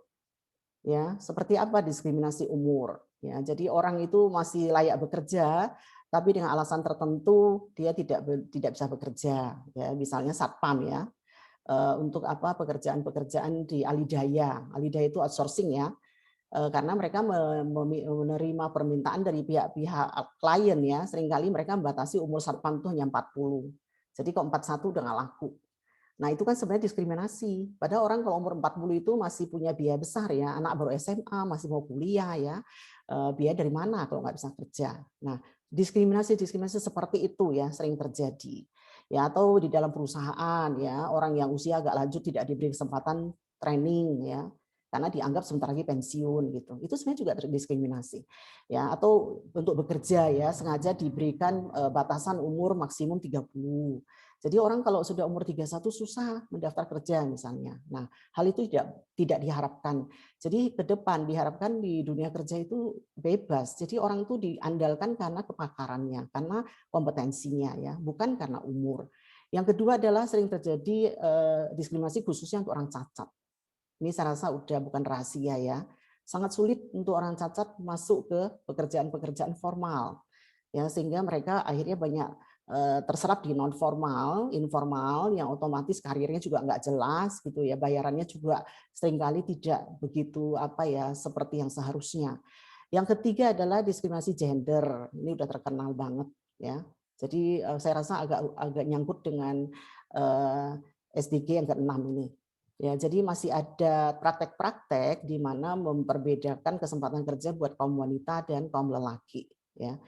Ya, seperti apa diskriminasi umur? Ya, jadi orang itu masih layak bekerja tapi dengan alasan tertentu dia tidak bisa bekerja ya, misalnya satpam ya. Untuk apa pekerjaan-pekerjaan di Alidaya. Alidaya itu outsourcing ya. Karena mereka menerima permintaan dari pihak-pihak klien ya, seringkali mereka membatasi umur satpam itu hanya 40. Jadi kok 41 udah nggak laku. Nah itu kan sebenarnya diskriminasi. Padahal orang kalau umur 40 itu masih punya biaya besar ya, anak baru SMA, masih mau kuliah ya, biaya dari mana kalau nggak bisa kerja. Nah diskriminasi seperti itu ya sering terjadi. Ya atau di dalam perusahaan ya, orang yang usia agak lanjut tidak diberi kesempatan training ya, karena dianggap sebentar lagi pensiun gitu. Itu sebenarnya juga diskriminasi. Ya, atau untuk bekerja ya sengaja diberikan batasan umur maksimum 30. Jadi orang kalau sudah umur 31 susah mendaftar kerja misalnya. Nah, hal itu tidak diharapkan. Jadi ke depan diharapkan di dunia kerja itu bebas. Jadi orang itu diandalkan karena kepakarannya, karena kompetensinya ya, bukan karena umur. Yang kedua adalah sering terjadi diskriminasi khususnya untuk orang cacat. Ini saya rasa udah bukan rahasia ya. Sangat sulit untuk orang cacat masuk ke pekerjaan-pekerjaan formal. Ya, sehingga mereka akhirnya banyak terserap di non formal, informal yang otomatis karirnya juga nggak jelas gitu ya, bayarannya juga seringkali tidak begitu apa ya seperti yang seharusnya. Yang ketiga adalah diskriminasi gender. Ini udah terkenal banget ya. Jadi saya rasa agak nyangkut dengan SDG yang ke-6 ini. Ya, jadi masih ada praktek-praktek di mana memperbedakan kesempatan kerja buat kaum wanita dan kaum lelaki ya.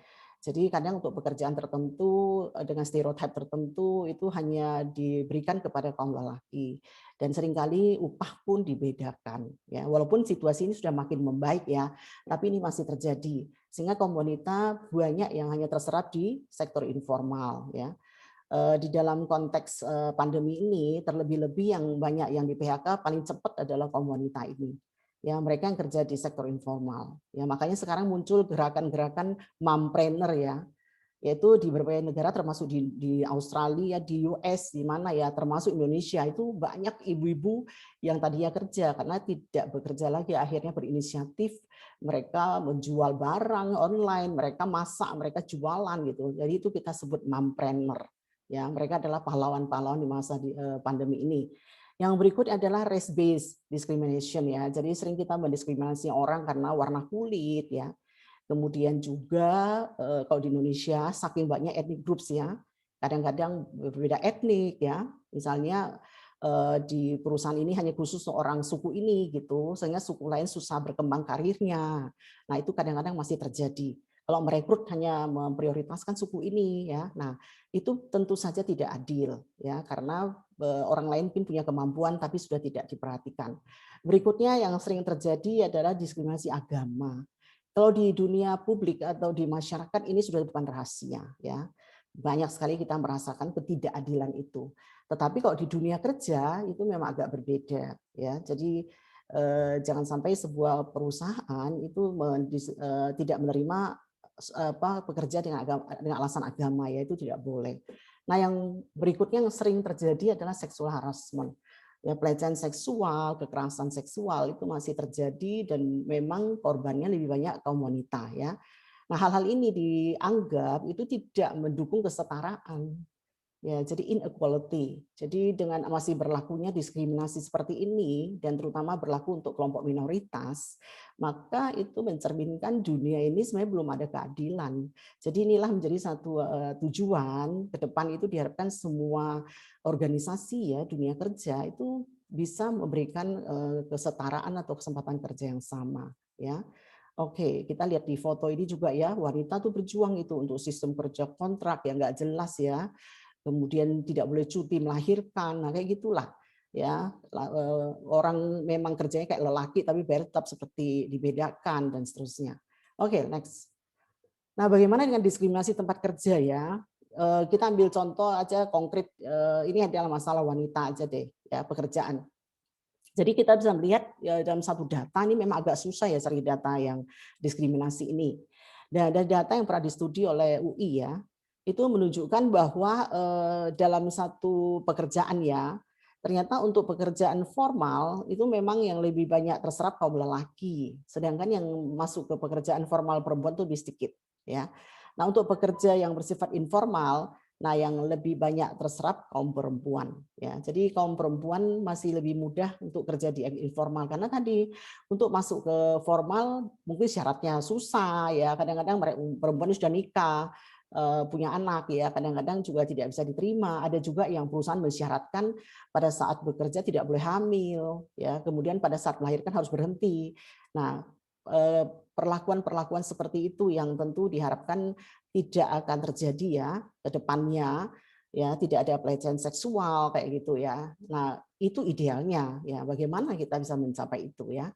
Jadi kadang untuk pekerjaan tertentu dengan stereotip tertentu itu hanya diberikan kepada kaum lelaki dan seringkali upah pun dibedakan ya. Walaupun situasi ini sudah makin membaik ya, tapi ini masih terjadi sehingga kaum wanita banyak yang hanya terserap di sektor informal ya. Di dalam konteks pandemi ini terlebih-lebih yang banyak yang di PHK paling cepat adalah kaum wanita ini. Ya, mereka yang kerja di sektor informal. Ya, makanya sekarang muncul gerakan-gerakan mompreneur ya, yaitu di berbagai negara termasuk di Australia, di US, di mana ya termasuk Indonesia itu banyak ibu-ibu yang tadinya kerja karena tidak bekerja lagi akhirnya berinisiatif mereka menjual barang online, mereka masak, mereka jualan gitu. Jadi itu kita sebut mompreneur. Ya, mereka adalah pahlawan-pahlawan di masa pandemi ini. Yang berikut adalah race based discrimination ya. Jadi sering kita mendiskriminasi orang karena warna kulit ya. Kemudian juga kalau di Indonesia saking banyak ethnic groups ya. Kadang-kadang berbeda etnik ya. Misalnya di perusahaan ini hanya khusus seorang suku ini gitu, sehingga suku lain susah berkembang karirnya. Nah, itu kadang-kadang masih terjadi. Kalau merekrut hanya memprioritaskan suku ini ya. Nah, itu tentu saja tidak adil ya karena orang lain pun punya kemampuan tapi sudah tidak diperhatikan. Berikutnya yang sering terjadi adalah diskriminasi agama. Kalau di dunia publik atau di masyarakat ini sudah bukan rahasia ya. Banyak sekali kita merasakan ketidakadilan itu. Tetapi kalau di dunia kerja itu memang agak berbeda ya. Jadi jangan sampai sebuah perusahaan itu tidak menerima pekerja dengan alasan agama ya, itu tidak boleh. Nah, yang berikutnya yang sering terjadi adalah sexual harassment. Ya, pelecehan seksual, kekerasan seksual itu masih terjadi dan memang korbannya lebih banyak kaum wanita ya. Nah, hal-hal ini dianggap itu tidak mendukung kesetaraan. Ya, jadi inequality. Jadi dengan masih berlakunya diskriminasi seperti ini dan terutama berlaku untuk kelompok minoritas, maka itu mencerminkan dunia ini sebenarnya belum ada keadilan. Jadi inilah menjadi satu tujuan ke depan itu diharapkan semua organisasi ya dunia kerja itu bisa memberikan kesetaraan atau kesempatan kerja yang sama ya. Oke, kita lihat di foto ini juga ya, wanita tuh berjuang itu untuk sistem kerja kontrak yang nggak jelas ya, kemudian tidak boleh cuti melahirkan, nah kayak gitulah ya. Orang memang kerjanya kayak lelaki tapi bayar tetap seperti dibedakan dan seterusnya. Oke, next. Nah, bagaimana dengan diskriminasi tempat kerja ya? Kita ambil contoh aja konkret, ini adalah masalah wanita aja deh ya, pekerjaan. Jadi kita bisa melihat ya, dalam satu data ini memang agak susah ya cari data yang diskriminasi ini. Dan ada data yang pernah studi oleh UI ya, itu menunjukkan bahwa dalam satu pekerjaan ya, ternyata untuk pekerjaan formal itu memang yang lebih banyak terserap kaum lelaki, sedangkan yang masuk ke pekerjaan formal perempuan itu lebih sedikit ya. Nah, untuk pekerja yang bersifat informal, nah yang lebih banyak terserap kaum perempuan ya. Jadi kaum perempuan masih lebih mudah untuk kerja di informal karena tadi untuk masuk ke formal mungkin syaratnya susah ya. Kadang-kadang perempuan sudah nikah, punya anak ya, kadang-kadang juga tidak bisa diterima. Ada juga yang perusahaan mensyaratkan pada saat bekerja tidak boleh hamil ya. Kemudian pada saat melahirkan harus berhenti. Nah, perlakuan-perlakuan seperti itu yang tentu diharapkan tidak akan terjadi ya ke depannya ya, tidak ada pelecehan seksual kayak gitu ya. Nah, itu idealnya ya, bagaimana kita bisa mencapai itu ya.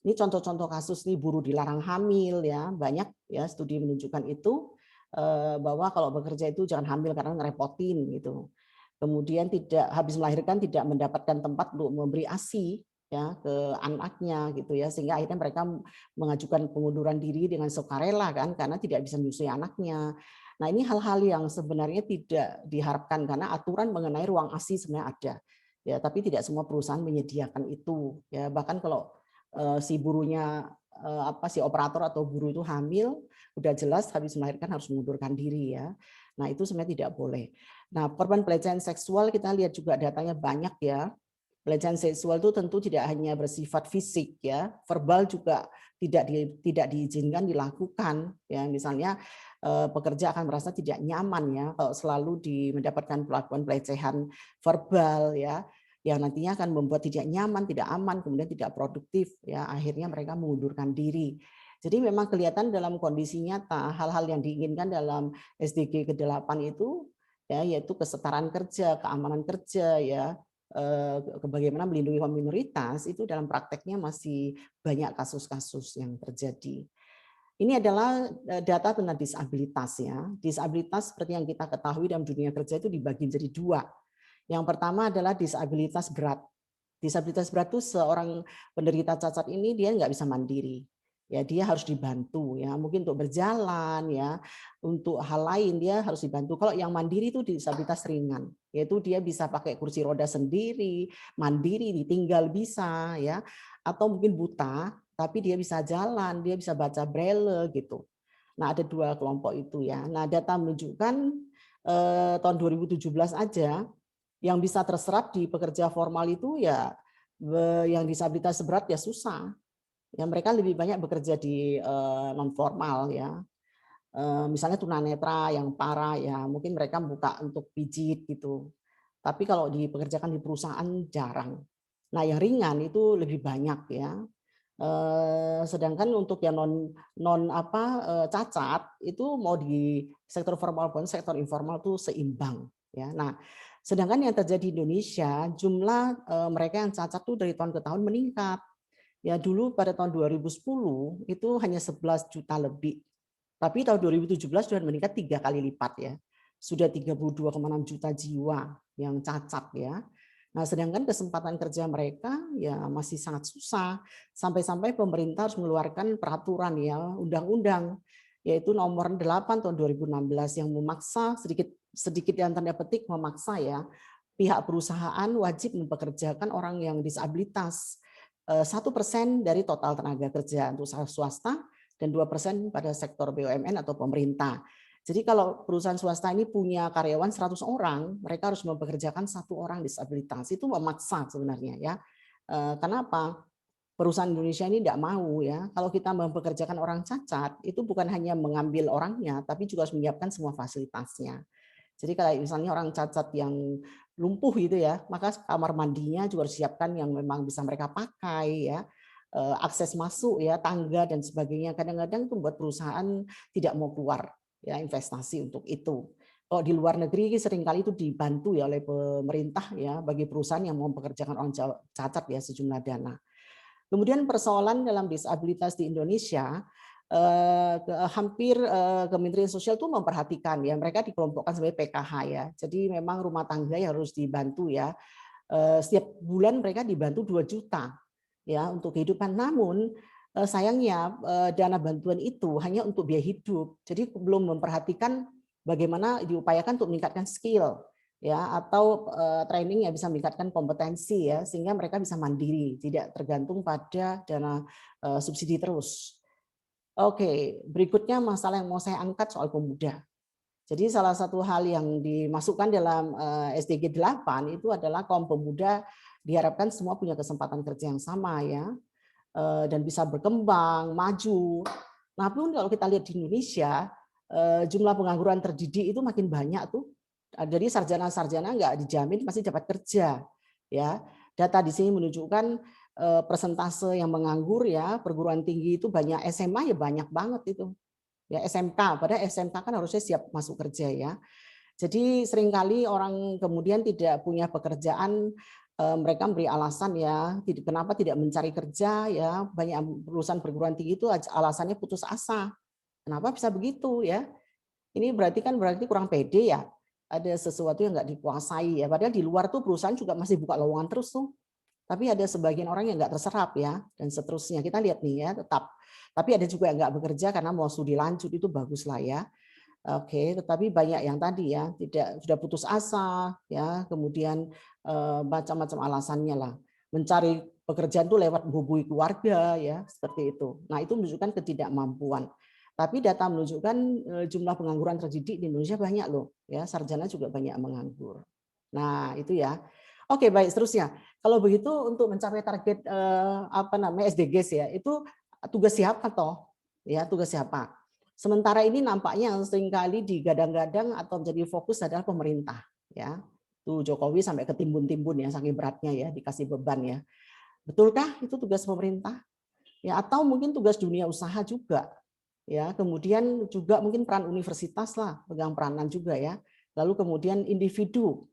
Ini contoh-contoh kasus nih, buruh dilarang hamil ya, banyak ya studi menunjukkan itu bahwa kalau bekerja itu jangan hamil karena ngerepotin gitu. kemudian tidak habis melahirkan tidak mendapatkan tempat untuk memberi ASI ya ke anaknya gitu ya, sehingga akhirnya mereka mengajukan pengunduran diri dengan sukarela kan, karena tidak bisa menyusui anaknya. Nah, ini hal-hal yang sebenarnya tidak diharapkan karena aturan mengenai ruang ASI sebenarnya ada. Ya, tapi tidak semua perusahaan menyediakan itu. Ya, bahkan kalau si burunya si operator atau buruh itu hamil, udah jelas habis melahirkan harus mengundurkan diri ya. Nah, itu sebenarnya tidak boleh. Nah, korban pelecehan seksual kita lihat juga datanya banyak ya. Pelecehan seksual itu tentu tidak hanya bersifat fisik ya, verbal juga tidak diizinkan dilakukan ya. Misalnya pekerja akan merasa tidak nyaman ya kalau selalu mendapatkan perlakuan pelecehan verbal ya, yang nantinya akan membuat tidak nyaman, tidak aman, kemudian tidak produktif ya, akhirnya mereka mengundurkan diri. Jadi memang kelihatan dalam kondisi nyata hal-hal yang diinginkan dalam SDG ke-8 itu ya, yaitu kesetaraan kerja, keamanan kerja ya, bagaimana melindungi kaum minoritas, itu dalam prakteknya masih banyak kasus-kasus yang terjadi. Ini adalah data tentang disabilitas ya. Disabilitas seperti yang kita ketahui dalam dunia kerja itu dibagi menjadi dua. Yang pertama adalah disabilitas berat. Disabilitas berat itu seorang penderita cacat ini dia nggak bisa mandiri. Ya, dia harus dibantu ya, mungkin untuk berjalan ya, untuk hal lain dia harus dibantu. Kalau yang mandiri itu disabilitas ringan, yaitu dia bisa pakai kursi roda sendiri, mandiri, ditinggal bisa ya, atau mungkin buta tapi dia bisa jalan, dia bisa baca braille gitu. Nah, ada dua kelompok itu ya. Nah, data menunjukkan tahun 2017 aja yang bisa terserap di pekerja formal itu ya yang disabilitas berat ya susah. Ya, mereka lebih banyak bekerja di non formal ya. Misalnya tunanetra yang parah ya, mungkin mereka buka untuk pijit gitu. Tapi kalau dipekerjakan di perusahaan jarang. Nah, yang ringan itu lebih banyak ya. Sedangkan untuk yang cacat itu mau di sektor formal pun sektor informal itu seimbang ya. Nah, sedangkan yang terjadi di Indonesia jumlah mereka yang cacat tuh dari tahun ke tahun meningkat. Ya, dulu pada tahun 2010 itu hanya 11 juta lebih. Tapi tahun 2017 sudah meningkat 3 kali lipat ya. Sudah 32,6 juta jiwa yang cacat ya. Nah, sedangkan kesempatan kerja mereka ya masih sangat susah, sampai-sampai pemerintah harus mengeluarkan peraturan ya, undang-undang yaitu nomor 8 tahun 2016 yang memaksa sedikit yang tanda petik memaksa ya, pihak perusahaan wajib mempekerjakan orang yang disabilitas 1% dari total tenaga kerja untuk swasta dan 2% pada sektor BUMN atau pemerintah. Jadi kalau perusahaan swasta ini punya karyawan 100 orang, mereka harus mempekerjakan 1 orang disabilitas. Itu memaksa sebenarnya ya. Kenapa? Perusahaan Indonesia ini tidak mau ya. Kalau kita mempekerjakan orang cacat, itu bukan hanya mengambil orangnya, tapi juga harus menyiapkan semua fasilitasnya. Jadi kalau misalnya orang cacat yang lumpuh gitu ya, maka kamar mandinya juga harus siapkan yang memang bisa mereka pakai ya. Akses masuk ya, tangga dan sebagainya. Kadang-kadang itu membuat perusahaan tidak mau keluar ya investasi untuk itu. Kalau di luar negeri seringkali itu dibantu ya oleh pemerintah ya bagi perusahaan yang mau mempekerjakan orang cacat ya sejumlah dana. Kemudian persoalan dalam disabilitas di Indonesia hampir Kementerian Sosial itu memperhatikan ya, mereka dikelompokkan sebagai PKH ya. Jadi memang rumah tangga yang harus dibantu ya. Setiap bulan mereka dibantu 2 juta ya untuk kehidupan. Namun sayangnya dana bantuan itu hanya untuk biaya hidup. Jadi belum memperhatikan bagaimana diupayakan untuk meningkatkan skill ya atau training yang bisa meningkatkan kompetensi ya sehingga mereka bisa mandiri, tidak tergantung pada dana subsidi terus. Oke, berikutnya masalah yang mau saya angkat soal pemuda. Jadi salah satu hal yang dimasukkan dalam SDG 8 itu adalah kaum pemuda diharapkan semua punya kesempatan kerja yang sama ya dan bisa berkembang, maju. Namun kalau kita lihat di Indonesia jumlah pengangguran terdidik itu makin banyak tuh. Jadi sarjana-sarjana nggak dijamin masih dapat kerja ya. Data di sini menunjukkan persentase yang menganggur ya perguruan tinggi itu banyak, SMA ya banyak banget itu ya, SMK, padahal SMK kan harusnya siap masuk kerja ya. Jadi seringkali orang kemudian tidak punya pekerjaan, mereka memberi alasan ya kenapa tidak mencari kerja ya, banyak lulusan perguruan tinggi itu alasannya putus asa. Kenapa bisa begitu ya? Ini berarti kurang pede ya. ada sesuatu yang nggak dikuasai ya. Padahal di luar tuh perusahaan juga masih buka lowongan terus tuh. Tapi ada sebagian orang yang nggak terserap ya, dan seterusnya. Kita lihat nih ya, tetap. Tapi ada juga yang nggak bekerja karena mau studi lanjut, itu bagus lah ya. Oke, tetapi banyak yang tadi ya, tidak sudah putus asa ya, kemudian macam-macam alasannya lah. Mencari pekerjaan itu lewat menghubungi keluarga ya, seperti itu. Nah, itu menunjukkan ketidakmampuan. Tapi data menunjukkan jumlah pengangguran terdidik di Indonesia banyak loh, ya, sarjana juga banyak menganggur. Nah, itu ya. Oke, baik, seterusnya. Kalau begitu untuk mencapai target SDGs ya, itu tugas siapa toh? Ya, tugas siapa? Sementara ini nampaknya yang seringkali digadang-gadang atau menjadi fokus adalah pemerintah, ya. Tuh Jokowi sampai ketimbun-timbun ya, saking beratnya ya, dikasih beban ya. Betulkah itu tugas pemerintah? Ya, atau mungkin tugas dunia usaha juga. Ya, kemudian juga mungkin peran universitas lah, pegang peranan juga ya. Lalu kemudian individu.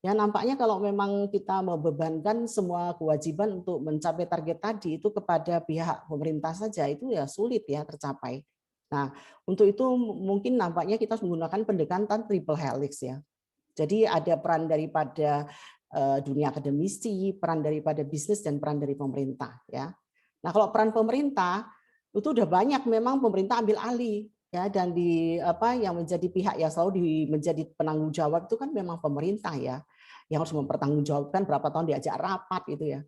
Ya, nampaknya kalau memang kita membebankan semua kewajiban untuk mencapai target tadi itu kepada pihak pemerintah saja, itu ya sulit ya tercapai. Nah, untuk itu mungkin nampaknya kita harus menggunakan pendekatan triple helix ya. Jadi ada peran daripada dunia akademisi, peran daripada bisnis, dan peran dari pemerintah ya. Nah, kalau peran pemerintah itu udah banyak memang pemerintah ambil alih ya, dan yang menjadi pihak yang selalu menjadi penanggung jawab itu kan memang pemerintah ya, yang harus mempertanggungjawabkan berapa tahun diajak rapat gitu ya.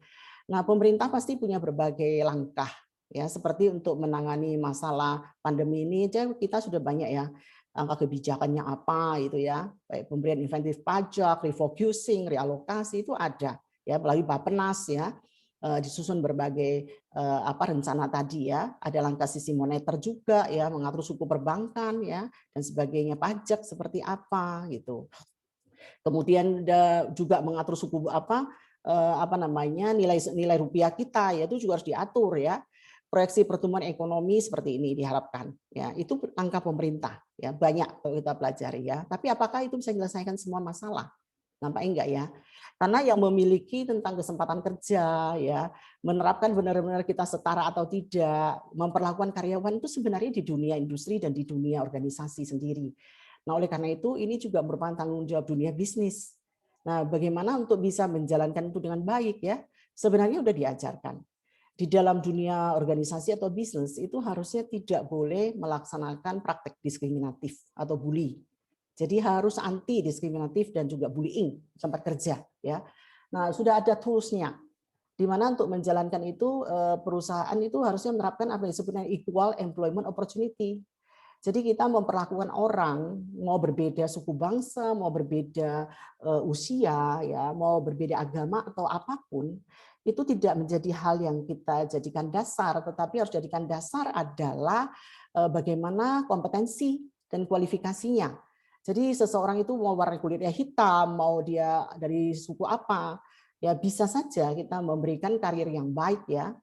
Nah, pemerintah pasti punya berbagai langkah ya, seperti untuk menangani masalah pandemi ini aja kita sudah banyak ya langkah kebijakannya apa gitu ya, baik pemberian insentif pajak, refocusing, realokasi itu ada ya melalui Bappenas ya, disusun berbagai rencana tadi ya, ada langkah sisi moneter juga ya, mengatur suku perbankan ya dan sebagainya, pajak seperti apa gitu. Kemudian juga mengatur suku nilai rupiah kita ya, itu juga harus diatur ya. Proyeksi pertumbuhan ekonomi seperti ini diharapkan ya, itu langkah pemerintah ya, banyak kalau kita pelajari ya. Tapi apakah itu bisa menyelesaikan semua masalah? Nampaknya enggak ya. Karena yang memiliki tentang kesempatan kerja ya, menerapkan benar-benar kita setara atau tidak, memperlakukan karyawan itu sebenarnya di dunia industri dan di dunia organisasi sendiri. Nah, oleh karena itu ini juga merupakan tanggung jawab dunia bisnis. Nah, bagaimana untuk bisa menjalankan itu dengan baik ya? Sebenarnya sudah diajarkan. Di dalam dunia organisasi atau bisnis itu harusnya tidak boleh melaksanakan praktek diskriminatif atau bully. Jadi harus anti diskriminatif dan juga bullying di tempat kerja ya. Nah, sudah ada tools-nya. Di mana untuk menjalankan itu perusahaan itu harusnya menerapkan apa yang disebutnya equal employment opportunity. Jadi kita memperlakukan orang mau berbeda suku bangsa, mau berbeda usia ya, mau berbeda agama atau apapun, itu tidak menjadi hal yang kita jadikan dasar, tetapi harus jadikan dasar adalah bagaimana kompetensi dan kualifikasinya. Jadi seseorang itu mau warna kulitnya hitam, mau dia dari suku apa, ya bisa saja kita memberikan karir yang baik ya,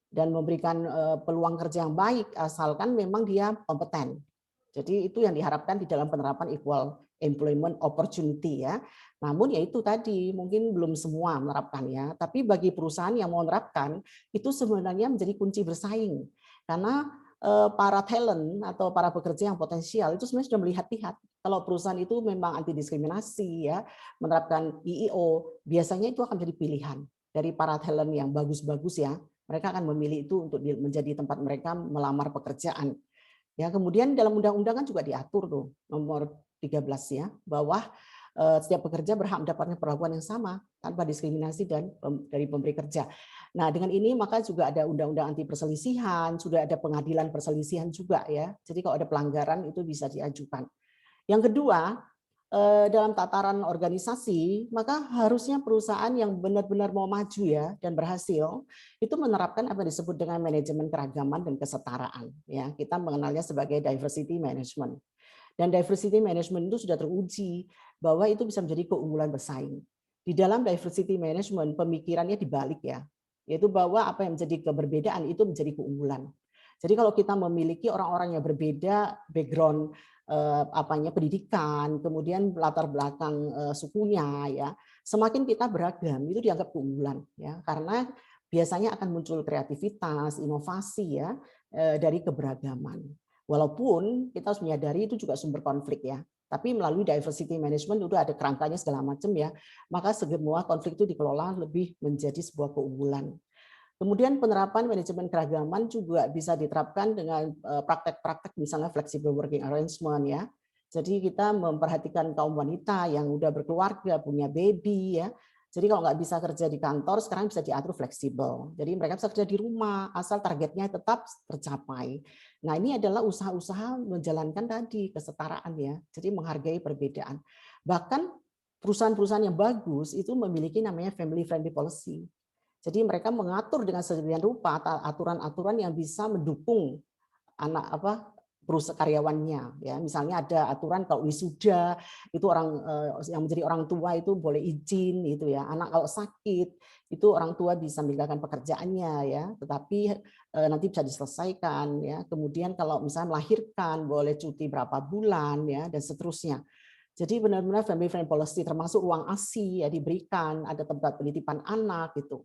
dan memberikan peluang kerja yang baik asalkan memang dia kompeten. Jadi itu yang diharapkan di dalam penerapan equal employment opportunity ya. Namun ya itu tadi mungkin belum semua menerapkannya, tapi bagi perusahaan yang mau menerapkan itu sebenarnya menjadi kunci bersaing. Karena para talent atau para pekerja yang potensial itu sebenarnya sudah melihat-lihat kalau perusahaan itu memang anti diskriminasi ya, menerapkan EEO, biasanya itu akan menjadi pilihan dari para talent yang bagus-bagus ya. Mereka akan memilih itu untuk menjadi tempat mereka melamar pekerjaan. Ya, kemudian dalam undang-undang kan juga diatur tuh nomor 13 ya, bahwa setiap pekerja berhak mendapatkan perlakuan yang sama tanpa diskriminasi dan dari pemberi kerja. Nah, dengan ini maka juga ada undang-undang anti perselisihan, sudah ada pengadilan perselisihan juga ya. Jadi kalau ada pelanggaran itu bisa diajukan. Yang kedua, dalam tataran organisasi, maka harusnya perusahaan yang benar-benar mau maju ya dan berhasil itu menerapkan apa yang disebut dengan manajemen keragaman dan kesetaraan. Ya, kita mengenalnya sebagai diversity management. Dan diversity management itu sudah teruji bahwa itu bisa menjadi keunggulan bersaing. Di dalam diversity management pemikirannya dibalik ya, yaitu bahwa apa yang menjadi keberbedaan itu menjadi keunggulan. Jadi kalau kita memiliki orang-orang yang berbeda background pendidikan, kemudian latar belakang sukunya ya, semakin kita beragam itu dianggap keunggulan ya, karena biasanya akan muncul kreativitas, inovasi dari keberagaman. Walaupun kita harus menyadari itu juga sumber konflik ya, Tapi melalui diversity management udah ada kerangkanya segala macam ya, maka semua konflik itu dikelola lebih menjadi sebuah keunggulan. Kemudian penerapan manajemen keragaman juga bisa diterapkan dengan praktek-praktek misalnya flexible working arrangement ya. Jadi kita memperhatikan kaum wanita yang udah berkeluarga, punya baby ya. Jadi kalau nggak bisa kerja di kantor, sekarang bisa diatur fleksibel. Jadi mereka bisa kerja di rumah, asal targetnya tetap tercapai. Nah ini adalah usaha-usaha menjalankan tadi kesetaraan ya. Jadi menghargai perbedaan. Bahkan perusahaan-perusahaan yang bagus itu memiliki namanya family friendly policy. Jadi mereka mengatur dengan sedemikian rupa aturan-aturan yang bisa mendukung anak perusahaan karyawannya ya. Misalnya ada aturan kalau wisuda itu orang yang menjadi orang tua itu boleh izin itu ya. Anak kalau sakit itu orang tua bisa meninggalkan pekerjaannya ya, tetapi nanti bisa diselesaikan ya. Kemudian kalau misalnya melahirkan boleh cuti berapa bulan ya dan seterusnya. Jadi benar-benar family friendly policy termasuk ruang ASI ya diberikan, ada tempat penitipan anak gitu.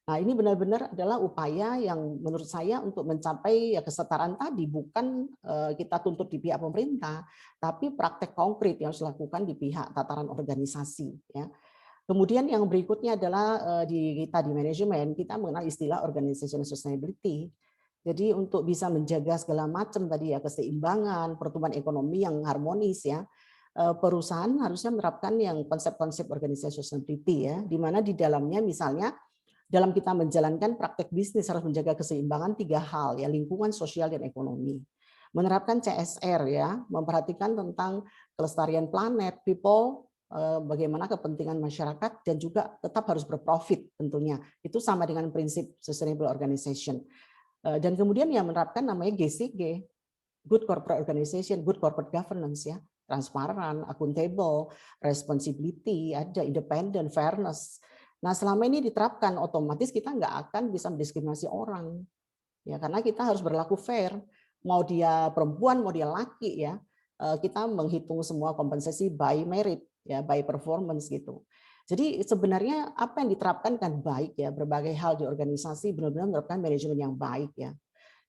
Nah, ini benar-benar adalah upaya yang menurut saya untuk mencapai ya kesetaraan tadi, bukan kita tuntut di pihak pemerintah, tapi praktek konkret yang harus dilakukan di pihak tataran organisasi. Ya. Kemudian yang berikutnya adalah di manajemen, kita mengenal istilah organization sustainability. Jadi untuk bisa menjaga segala macam tadi ya keseimbangan, pertumbuhan ekonomi yang harmonis ya, perusahaan harusnya menerapkan yang konsep-konsep organisasi sustainability ya, di mana di dalamnya misalnya dalam kita menjalankan praktek bisnis harus menjaga keseimbangan 3 hal ya, lingkungan, sosial, dan ekonomi. Menerapkan CSR ya, memperhatikan tentang kelestarian planet, people, bagaimana kepentingan masyarakat, dan juga tetap harus berprofit tentunya. Itu sama dengan prinsip sustainable organization. Dan kemudian yang menerapkan namanya GCG, good corporate organization, good corporate governance ya, transparan, accountable, responsibility, ada independent, fairness. Nah, selama ini diterapkan, otomatis kita nggak akan bisa mendiskriminasi orang. Ya, karena kita harus berlaku fair. Mau dia perempuan, mau dia laki ya. Kita menghitung semua kompensasi by merit, ya, by performance gitu. Jadi sebenarnya apa yang diterapkan kan baik ya, berbagai hal di organisasi benar-benar menerapkan manajemen yang baik ya.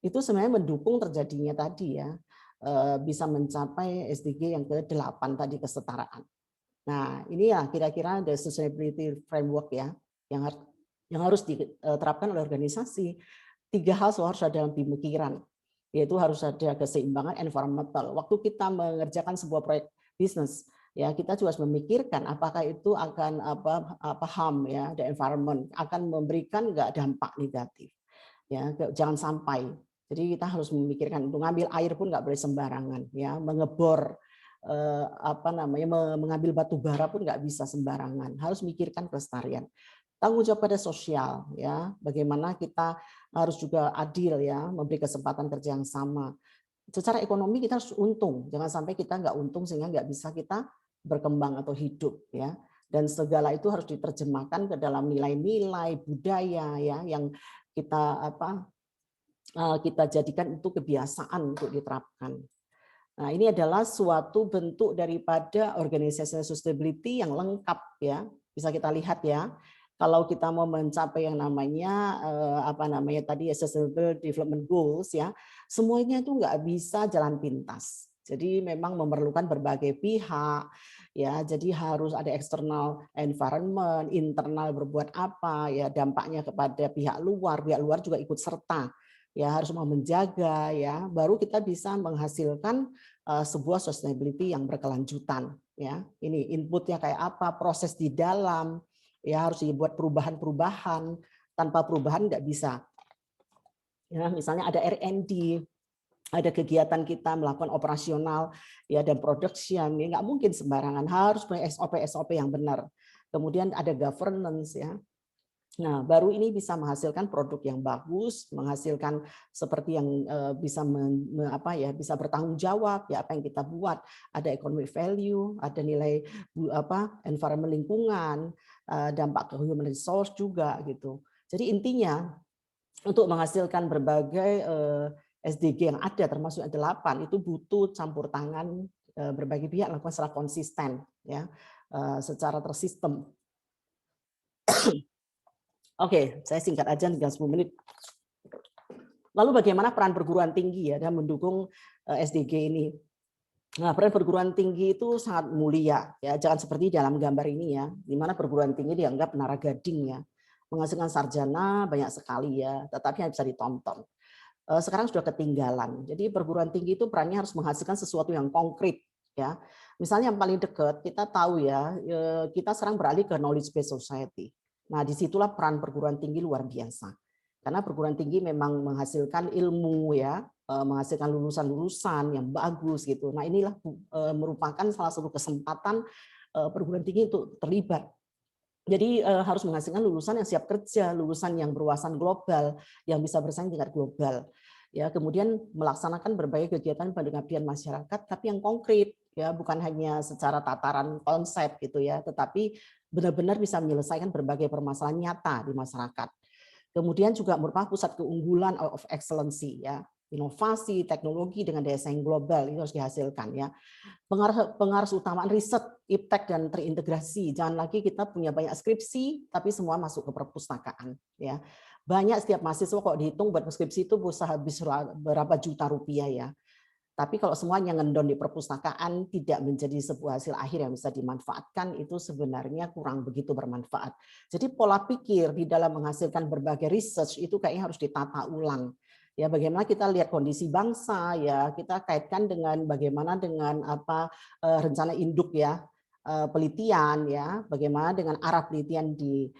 Itu sebenarnya mendukung terjadinya tadi ya, bisa mencapai SDG yang ke-8 tadi kesetaraan. Nah, ini ya kira-kira ada sustainability framework ya yang harus diterapkan oleh organisasi. 3 hal harus ada dalam pemikiran, yaitu harus ada keseimbangan environmental. Waktu kita mengerjakan sebuah proyek bisnis, ya kita juga harus memikirkan apakah itu akan harm ya the environment, akan memberikan enggak dampak negatif. Ya, jangan sampai. Jadi kita harus memikirkan untuk ngambil air pun nggak boleh sembarangan ya, mengebor mengambil batu bara pun nggak bisa sembarangan, harus mikirkan kelestarian. Tanggung jawab pada sosial ya, bagaimana kita harus juga adil ya, memberi kesempatan kerja yang sama. Secara ekonomi kita harus untung, jangan sampai kita nggak untung sehingga nggak bisa kita berkembang atau hidup ya. Dan segala itu harus diterjemahkan ke dalam nilai-nilai budaya ya yang kita jadikan itu kebiasaan untuk diterapkan. Nah, ini adalah suatu bentuk daripada organisasi sustainability yang lengkap ya. Bisa kita lihat ya. Kalau kita mau mencapai yang namanya tadi Sustainable Development Goals ya, semuanya itu nggak bisa jalan pintas. Jadi memang memerlukan berbagai pihak ya. Jadi harus ada external environment, internal berbuat apa ya, dampaknya kepada pihak luar juga ikut serta. Ya harus mau menjaga ya, baru kita bisa menghasilkan sebuah sustainability yang berkelanjutan ya. Ini inputnya kayak apa, proses di dalam ya harus dibuat perubahan-perubahan, tanpa perubahan nggak bisa. Ya, misalnya ada R&D, ada kegiatan kita melakukan operasional ya dan production ya nggak mungkin sembarangan, harus punya SOP yang benar. Kemudian ada governance ya. Nah, baru ini bisa menghasilkan produk yang bagus, menghasilkan seperti yang bisa bisa bertanggung jawab ya apa yang kita buat, ada economic value, ada nilai environment lingkungan, dampak ke human resource juga gitu. Jadi intinya untuk menghasilkan berbagai SDG yang ada termasuk 8 itu butuh campur tangan berbagai pihak lakukan secara konsisten ya, secara tersistem. Oke, saya singkat aja tinggal 10 menit. Lalu bagaimana peran perguruan tinggi ya dalam mendukung SDG ini? Nah, peran perguruan tinggi itu sangat mulia, ya. Jangan seperti dalam gambar ini ya, di mana perguruan tinggi dianggap menara gading ya, menghasilkan sarjana banyak sekali ya, tetapi hanya bisa ditonton. Sekarang sudah ketinggalan. Jadi perguruan tinggi itu perannya harus menghasilkan sesuatu yang konkret ya. Misalnya yang paling dekat kita tahu ya, kita sekarang beralih ke knowledge based society. Nah, disitulah peran perguruan tinggi luar biasa. Karena perguruan tinggi memang menghasilkan ilmu ya, menghasilkan lulusan-lulusan yang bagus gitu. Nah, inilah merupakan salah satu kesempatan perguruan tinggi untuk terlibat. Jadi harus menghasilkan lulusan yang siap kerja, lulusan yang berwawasan global, yang bisa bersaing tingkat global. Ya, kemudian melaksanakan berbagai kegiatan pengabdian masyarakat, tapi yang konkret, ya, bukan hanya secara tataran konsep gitu ya, tetapi benar-benar bisa menyelesaikan berbagai permasalahan nyata di masyarakat. Kemudian juga merupakan pusat keunggulan of excellency ya, inovasi, teknologi dengan daya saing global itu harus dihasilkan ya. Pengaruh utamaan riset, iptek dan terintegrasi. Jangan lagi kita punya banyak skripsi tapi semua masuk ke perpustakaan ya. Banyak setiap mahasiswa kok dihitung buat skripsi itu bisa habis berapa juta rupiah ya. Tapi kalau semuanya ngendon di perpustakaan tidak menjadi sebuah hasil akhir yang bisa dimanfaatkan, itu sebenarnya kurang begitu bermanfaat. Jadi pola pikir di dalam menghasilkan berbagai research itu kayaknya harus ditata ulang. Ya, bagaimana kita lihat kondisi bangsa ya, kita kaitkan dengan bagaimana dengan rencana induk ya, penelitian ya, bagaimana dengan arah penelitian di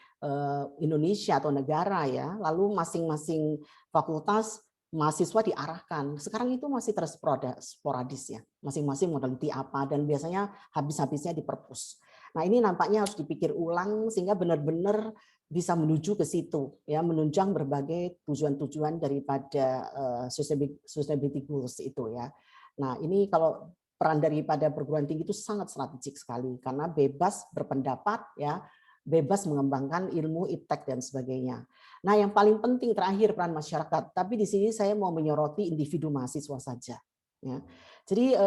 Indonesia atau negara ya, lalu masing-masing fakultas mahasiswa diarahkan. Sekarang itu masih terus sporadis ya, masing-masing meneliti apa dan biasanya habis-habisnya di perpus. Nah, ini nampaknya harus dipikir ulang sehingga benar-benar bisa menuju ke situ ya, menunjang berbagai tujuan-tujuan daripada sustainability goals itu ya. Nah, ini kalau peran daripada perguruan tinggi itu sangat strategik sekali karena bebas berpendapat ya, bebas mengembangkan ilmu, iptek dan sebagainya. Nah, yang paling penting terakhir peran masyarakat. Tapi di sini saya mau menyoroti individu mahasiswa saja. Ya. Jadi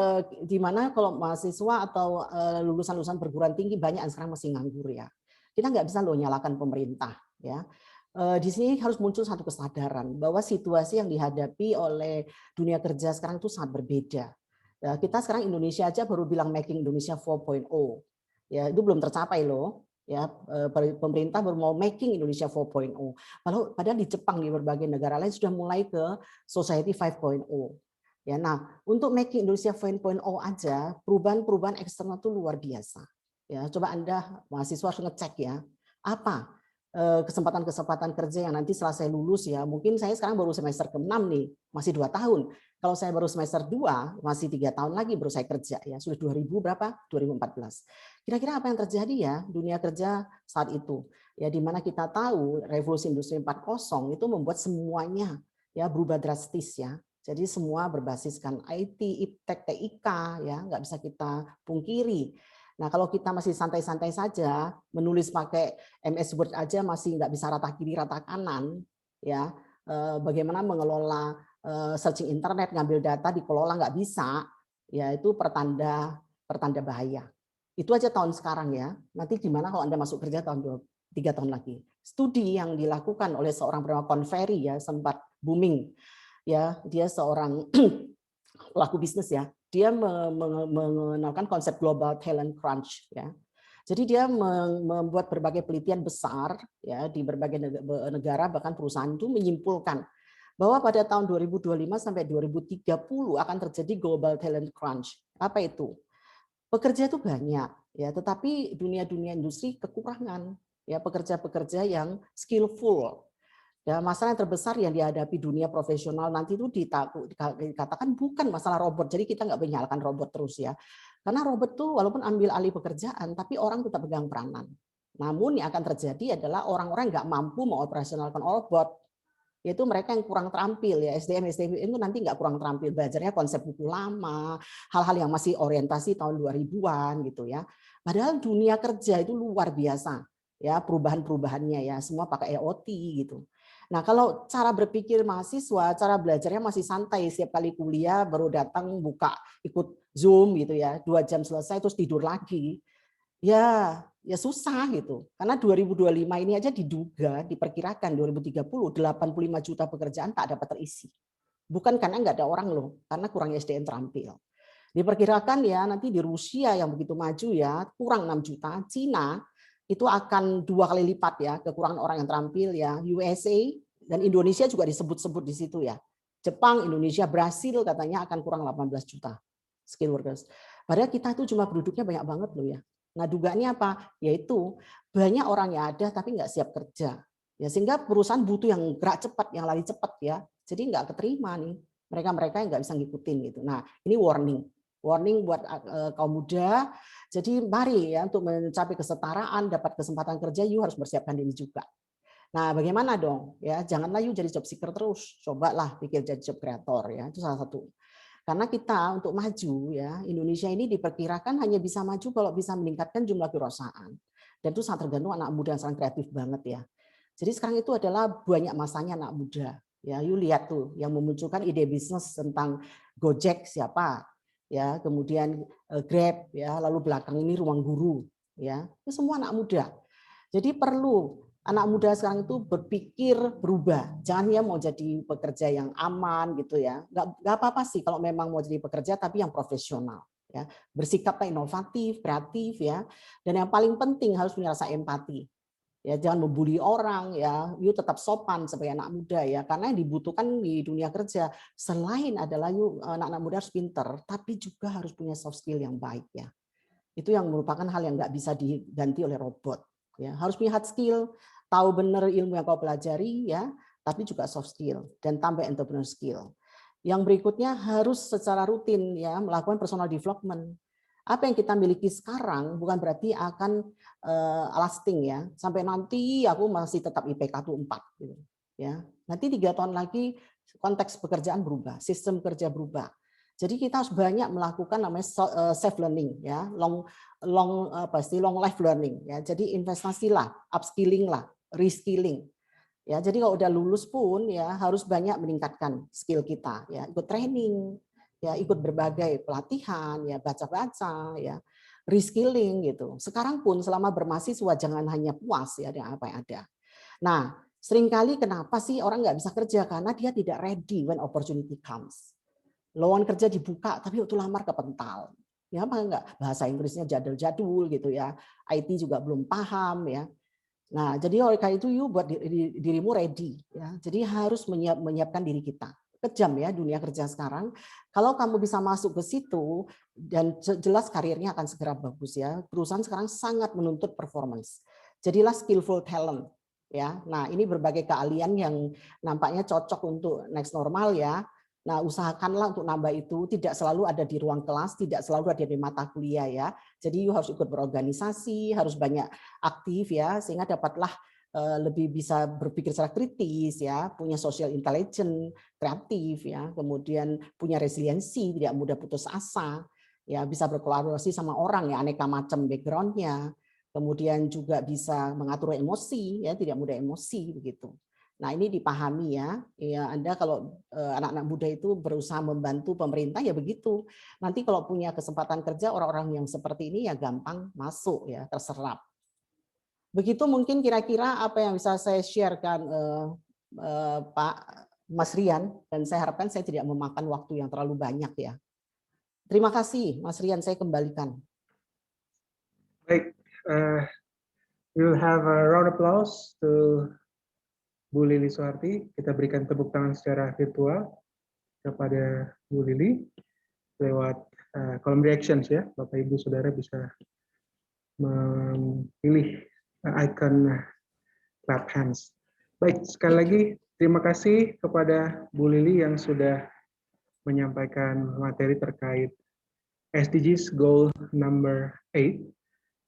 di mana kalau mahasiswa atau lulusan-lulusan perguruan tinggi banyak yang sekarang masih nganggur ya. Kita nggak bisa loh nyalakan pemerintah ya. Di sini harus muncul satu kesadaran bahwa situasi yang dihadapi oleh dunia kerja sekarang itu sangat berbeda. Ya, kita sekarang Indonesia aja baru bilang making Indonesia 4.0. Ya, itu belum tercapai loh. Ya, pemerintah baru mau making Indonesia 4.0. Padahal di Jepang di berbagai negara lain sudah mulai ke society 5.0. Ya, nah untuk making Indonesia 5.0 aja perubahan-perubahan eksternal itu luar biasa. Ya, coba Anda mahasiswa harus ngecek ya apa kesempatan-kesempatan kerja yang nanti setelah saya lulus ya, mungkin saya sekarang baru semester ke-6 nih, masih 2 tahun. Kalau saya baru semester 2, masih 3 tahun lagi baru saya kerja ya, sudah 2000 berapa? 2014. Kira-kira apa yang terjadi ya dunia kerja saat itu? Ya, di mana kita tahu revolusi industri 4.0 itu membuat semuanya ya berubah drastis ya. Jadi semua berbasiskan IT, iptek, TIK ya, nggak bisa kita pungkiri. Nah, kalau kita masih santai-santai saja, menulis pakai MS Word aja masih nggak bisa rata kiri, rata kanan, ya. Bagaimana mengelola searching internet, ngambil data, dikelola nggak bisa, ya itu pertanda bahaya. Itu aja tahun sekarang ya. Nanti gimana kalau Anda masuk kerja tahun 3 tahun lagi. Studi yang dilakukan oleh seorang bernama Conferry ya sempat booming. Ya, dia seorang pelaku bisnis ya, dia mengenalkan konsep global talent crunch ya. Jadi dia membuat berbagai penelitian besar ya di berbagai negara bahkan perusahaan itu menyimpulkan bahwa pada tahun 2025 sampai 2030 akan terjadi global talent crunch. Apa itu? Pekerja itu banyak ya, tetapi dunia industri kekurangan ya pekerja-pekerja yang skillful. Ya, masalah yang terbesar yang dihadapi dunia profesional nanti itu dikatakan bukan masalah robot. Jadi kita nggak menyalahkan robot terus ya. Karena robot tuh walaupun ambil alih pekerjaan, tapi orang tetap pegang peranan. Namun yang akan terjadi adalah orang-orang nggak mampu mengoperasionalkan robot. Yaitu mereka yang kurang terampil ya. SDM itu nanti nggak kurang terampil. Belajarnya konsep buku lama, hal-hal yang masih orientasi tahun 2000-an gitu ya. Padahal dunia kerja itu luar biasa. Ya, perubahan-perubahannya ya, semua pakai IoT gitu. Nah, kalau cara berpikir mahasiswa, cara belajarnya masih santai, setiap kali kuliah baru datang buka ikut Zoom gitu ya, 2 jam selesai terus tidur lagi. Ya susah gitu. Karena 2025 ini aja diduga, diperkirakan 2030 85 juta pekerjaan tak dapat terisi. Bukan karena nggak ada orang loh, karena kurangnya SDM terampil. Diperkirakan ya nanti di Rusia yang begitu maju ya kurang 6 juta, Cina itu akan 2 kali lipat ya kekurangan orang yang terampil ya, USA dan Indonesia juga disebut-sebut di situ ya. Jepang, Indonesia, Brasil katanya akan kurang 18 juta skill workers. Padahal kita itu cuma penduduknya banyak banget loh ya. Nah dugaannya apa? Yaitu banyak orang yang ada tapi nggak siap kerja. Ya, sehingga perusahaan butuh yang gerak cepat, yang lari cepat ya. Jadi nggak keterima nih mereka-mereka yang nggak bisa ngikutin gitu. Nah ini warning buat kaum muda. Jadi mari ya untuk mencapai kesetaraan, dapat kesempatan kerja, you harus bersiapkan diri juga. Nah, bagaimana dong? Ya, janganlah you jadi job seeker terus. Cobalah pikir jadi job creator ya. Itu salah satu. Karena kita untuk maju ya, Indonesia ini diperkirakan hanya bisa maju kalau bisa meningkatkan jumlah perusahaan. Dan itu sangat tergantung anak muda yang sangat kreatif banget ya. Jadi sekarang itu adalah banyak masanya anak muda. Ya, you lihat tuh yang memunculkan ide bisnis tentang Gojek siapa? Ya, kemudian Grab ya, lalu belakang ini Ruang Guru ya. Itu semua anak muda. Jadi perlu anak muda sekarang itu berpikir berubah. Jangan ya mau jadi pekerja yang aman gitu ya. Nggak apa-apa sih kalau memang mau jadi pekerja tapi yang profesional ya. Bersikaplah inovatif, kreatif ya. Dan yang paling penting harus punya rasa empati. Ya, jangan membuli orang ya, you tetap sopan sebagai anak muda ya, karena yang dibutuhkan di dunia kerja selain adalah you anak-anak muda harus pinter, tapi juga harus punya soft skill yang baik ya. Itu yang merupakan hal yang nggak bisa diganti oleh robot ya. Harus punya hard skill, tahu benar ilmu yang kau pelajari ya, tapi juga soft skill dan tambah entrepreneur skill. Yang berikutnya harus secara rutin ya melakukan personal development. Apa yang kita miliki sekarang bukan berarti akan lasting ya. Sampai nanti aku masih tetap IPK tuh 4 gitu. Ya. Nanti 3 tahun lagi konteks pekerjaan berubah, sistem kerja berubah. Jadi kita harus banyak melakukan namanya self learning ya, long life learning ya. Jadi investasilah, upskilling lah, reskilling. Ya, jadi kalau udah lulus pun ya harus banyak meningkatkan skill kita ya, ikut training, ya ikut berbagai pelatihan, ya baca-baca, ya reskilling gitu. Sekarang pun selama bermahasiswa jangan hanya puas ya dengan apa yang ada. Nah, seringkali kenapa sih orang nggak bisa kerja karena dia tidak ready when opportunity comes. Lowongan kerja dibuka tapi waktu lamar kepental. Ya apa enggak bahasa Inggrisnya jadul-jadul gitu ya. IT juga belum paham ya. Nah, jadi oleh karena itu you buat dirimu ready ya. Jadi harus menyiapkan diri kita. Kejam ya dunia kerja sekarang. Kalau kamu bisa masuk ke situ dan jelas karirnya akan segera bagus ya. Perusahaan sekarang sangat menuntut performance. Jadilah skillful talent ya. Nah, ini berbagai keahlian yang nampaknya cocok untuk next normal ya. Nah, usahakanlah untuk nambah itu, tidak selalu ada di ruang kelas, tidak selalu ada di mata kuliah ya. Jadi you harus ikut berorganisasi, harus banyak aktif ya, sehingga dapatlah lebih bisa berpikir secara kritis ya, punya social intelligence, kreatif ya, kemudian punya resiliensi, tidak mudah putus asa, ya bisa berkolaborasi sama orang ya, aneka macam background-nya, kemudian juga bisa mengatur emosi ya, tidak mudah emosi begitu. Nah ini dipahami ya, ya Anda kalau anak-anak muda itu berusaha membantu pemerintah ya begitu. Nanti kalau punya kesempatan kerja orang-orang yang seperti ini ya gampang masuk ya, terserap. Begitu mungkin kira-kira apa yang bisa saya sharekan Pak Mas Rian, dan saya harapkan saya tidak memakan waktu yang terlalu banyak ya. Terima kasih Mas Rian, saya kembalikan. Baik, we'll have a round of applause to Bu Lili Soeharti. Kita berikan tepuk tangan secara virtual kepada Bu Lili lewat kolom reactions ya. Bapak Ibu Saudara bisa memilih icon clap hands. Baik, sekali lagi terima kasih kepada Bu Lili yang sudah menyampaikan materi terkait SDGs Goal number 8,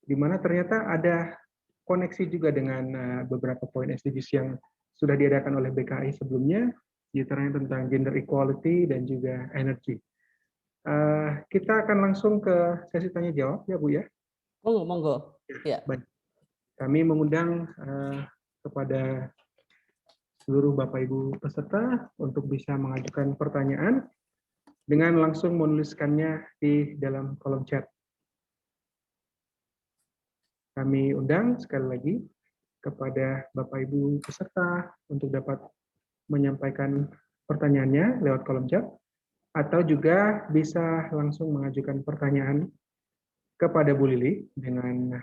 di mana ternyata ada koneksi juga dengan beberapa poin SDGs yang sudah diadakan oleh BKI sebelumnya, diantaranya tentang gender equality dan juga energy. Kita akan langsung ke sesi tanya jawab ya Bu ya. Monggo. Ya. Baik. Kami mengundang kepada seluruh Bapak Ibu peserta untuk bisa mengajukan pertanyaan dengan langsung menuliskannya di dalam kolom chat. Kami undang sekali lagi kepada Bapak Ibu peserta untuk dapat menyampaikan pertanyaannya lewat kolom chat. atau juga bisa langsung mengajukan pertanyaan kepada Bu Lili dengan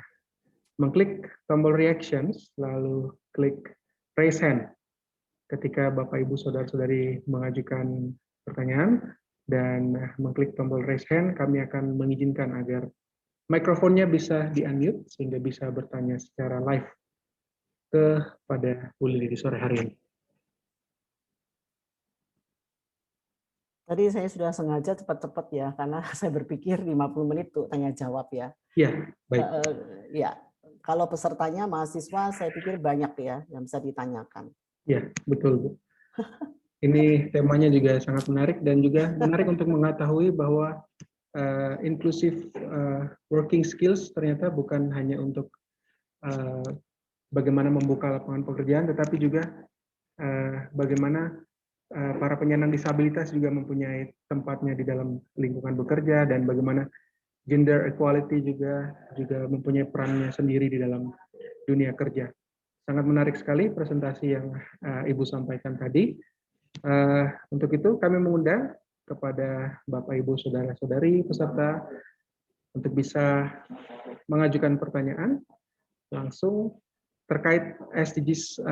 mengklik tombol reactions, lalu klik raise hand. Ketika Bapak, Ibu, Saudara-saudari mengajukan pertanyaan dan mengklik tombol raise hand, kami akan mengizinkan agar mikrofonnya bisa di-unmute sehingga bisa bertanya secara live kepada Bu Lili di sore hari ini. Tadi saya sudah sengaja cepat-cepat ya, karena saya berpikir 50 menit tuh tanya jawab ya. Ya, baik. Ya, kalau pesertanya mahasiswa, saya pikir banyak ya yang bisa ditanyakan. Ya, betul, Bu. Ini temanya juga sangat menarik dan juga menarik untuk mengetahui bahwa inclusive working skills ternyata bukan hanya untuk bagaimana membuka lapangan pekerjaan, tetapi juga bagaimana para penyandang disabilitas juga mempunyai tempatnya di dalam lingkungan bekerja, dan bagaimana gender equality juga mempunyai perannya sendiri di dalam dunia kerja. Sangat menarik sekali presentasi yang Ibu sampaikan tadi. Untuk itu kami mengundang kepada Bapak, Ibu, Saudara-saudari peserta untuk bisa mengajukan pertanyaan langsung terkait SDGs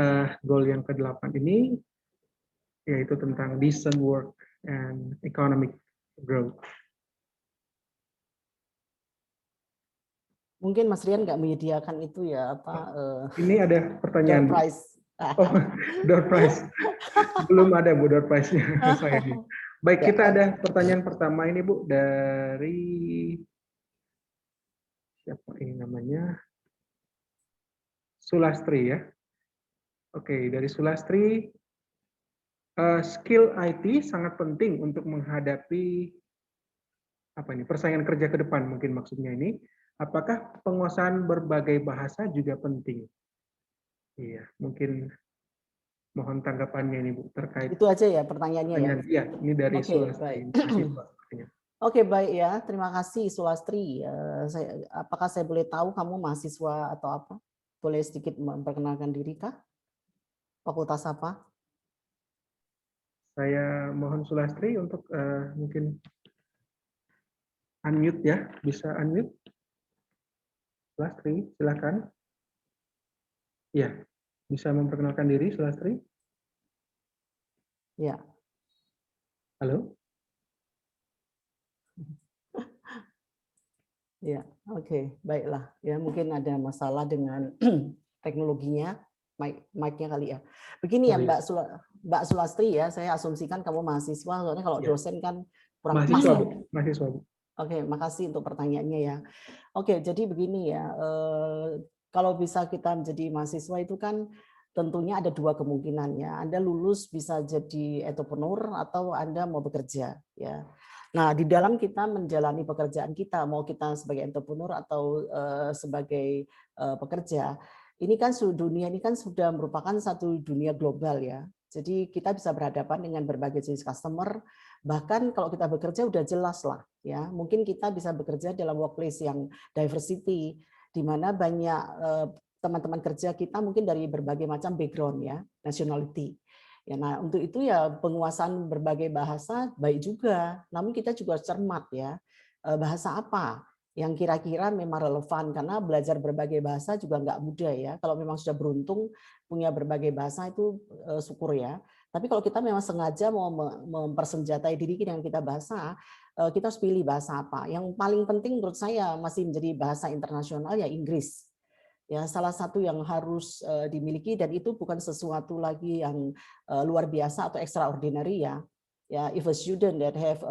goal yang ke-8 ini, yaitu tentang decent work and economic growth. Mungkin Mas Rian nggak menyediakan itu ya, apa? Ini ada pertanyaan. Door prize. Oh, door prize. Belum ada, Bu, door prize-nya. Sayangnya. Baik, kita ada pertanyaan pertama ini, Bu, dari siapa ini namanya? Sulastri ya. Oke, dari Sulastri, skill IT sangat penting untuk menghadapi apa ini, persaingan kerja ke depan, mungkin maksudnya ini. Apakah penguasaan berbagai bahasa juga penting? Iya, mungkin mohon tanggapannya ini, Bu, terkait Itu aja ya pertanyaannya ya. Iya, ini dari Oke, Sulastri. baik. Oke, baik ya. Terima kasih Sulastri. Apakah saya boleh tahu kamu mahasiswa atau apa? Boleh sedikit memperkenalkan diri kah? Fakultas apa? Saya mohon Sulastri untuk mungkin unmute ya, bisa unmute. Sulastri, silakan. Ya, bisa memperkenalkan diri, Sulastri? Ya. Halo? Ya, oke, baiklah. Ya, mungkin ada masalah dengan teknologinya, mic-nya kali ya. Begini ya, Mbak Sulastri ya, saya asumsikan kamu mahasiswa, soalnya kalau dosen kan kurang mahasiswa, pas. Bu. Mahasiswa, Bu. Oke, makasih untuk pertanyaannya ya. Oke, jadi begini ya, kalau bisa kita menjadi mahasiswa itu kan tentunya ada dua kemungkinan ya. Anda lulus bisa jadi entrepreneur atau Anda mau bekerja ya. Nah, di dalam kita menjalani pekerjaan kita, mau kita sebagai entrepreneur atau sebagai pekerja, ini kan dunia ini kan sudah merupakan satu dunia global ya. Jadi kita bisa berhadapan dengan berbagai jenis customer, bahkan kalau kita bekerja udah jelas lah ya. Mungkin kita bisa bekerja dalam workplace yang diversity, di mana banyak teman-teman kerja kita mungkin dari berbagai macam background ya, nationality. Ya, nah untuk itu ya penguasaan berbagai bahasa baik juga, namun kita juga cermat ya, bahasa apa yang kira-kira memang relevan, karena belajar berbagai bahasa juga nggak mudah ya. Kalau memang sudah beruntung punya berbagai bahasa itu syukur ya. Tapi kalau kita memang sengaja mau mempersenjatai diri dengan kita bahasa, kita harus pilih bahasa apa. Yang paling penting menurut saya masih menjadi bahasa internasional ya Inggris. Ya, salah satu yang harus dimiliki, dan itu bukan sesuatu lagi yang luar biasa atau extraordinary ya. Ya, if a student that have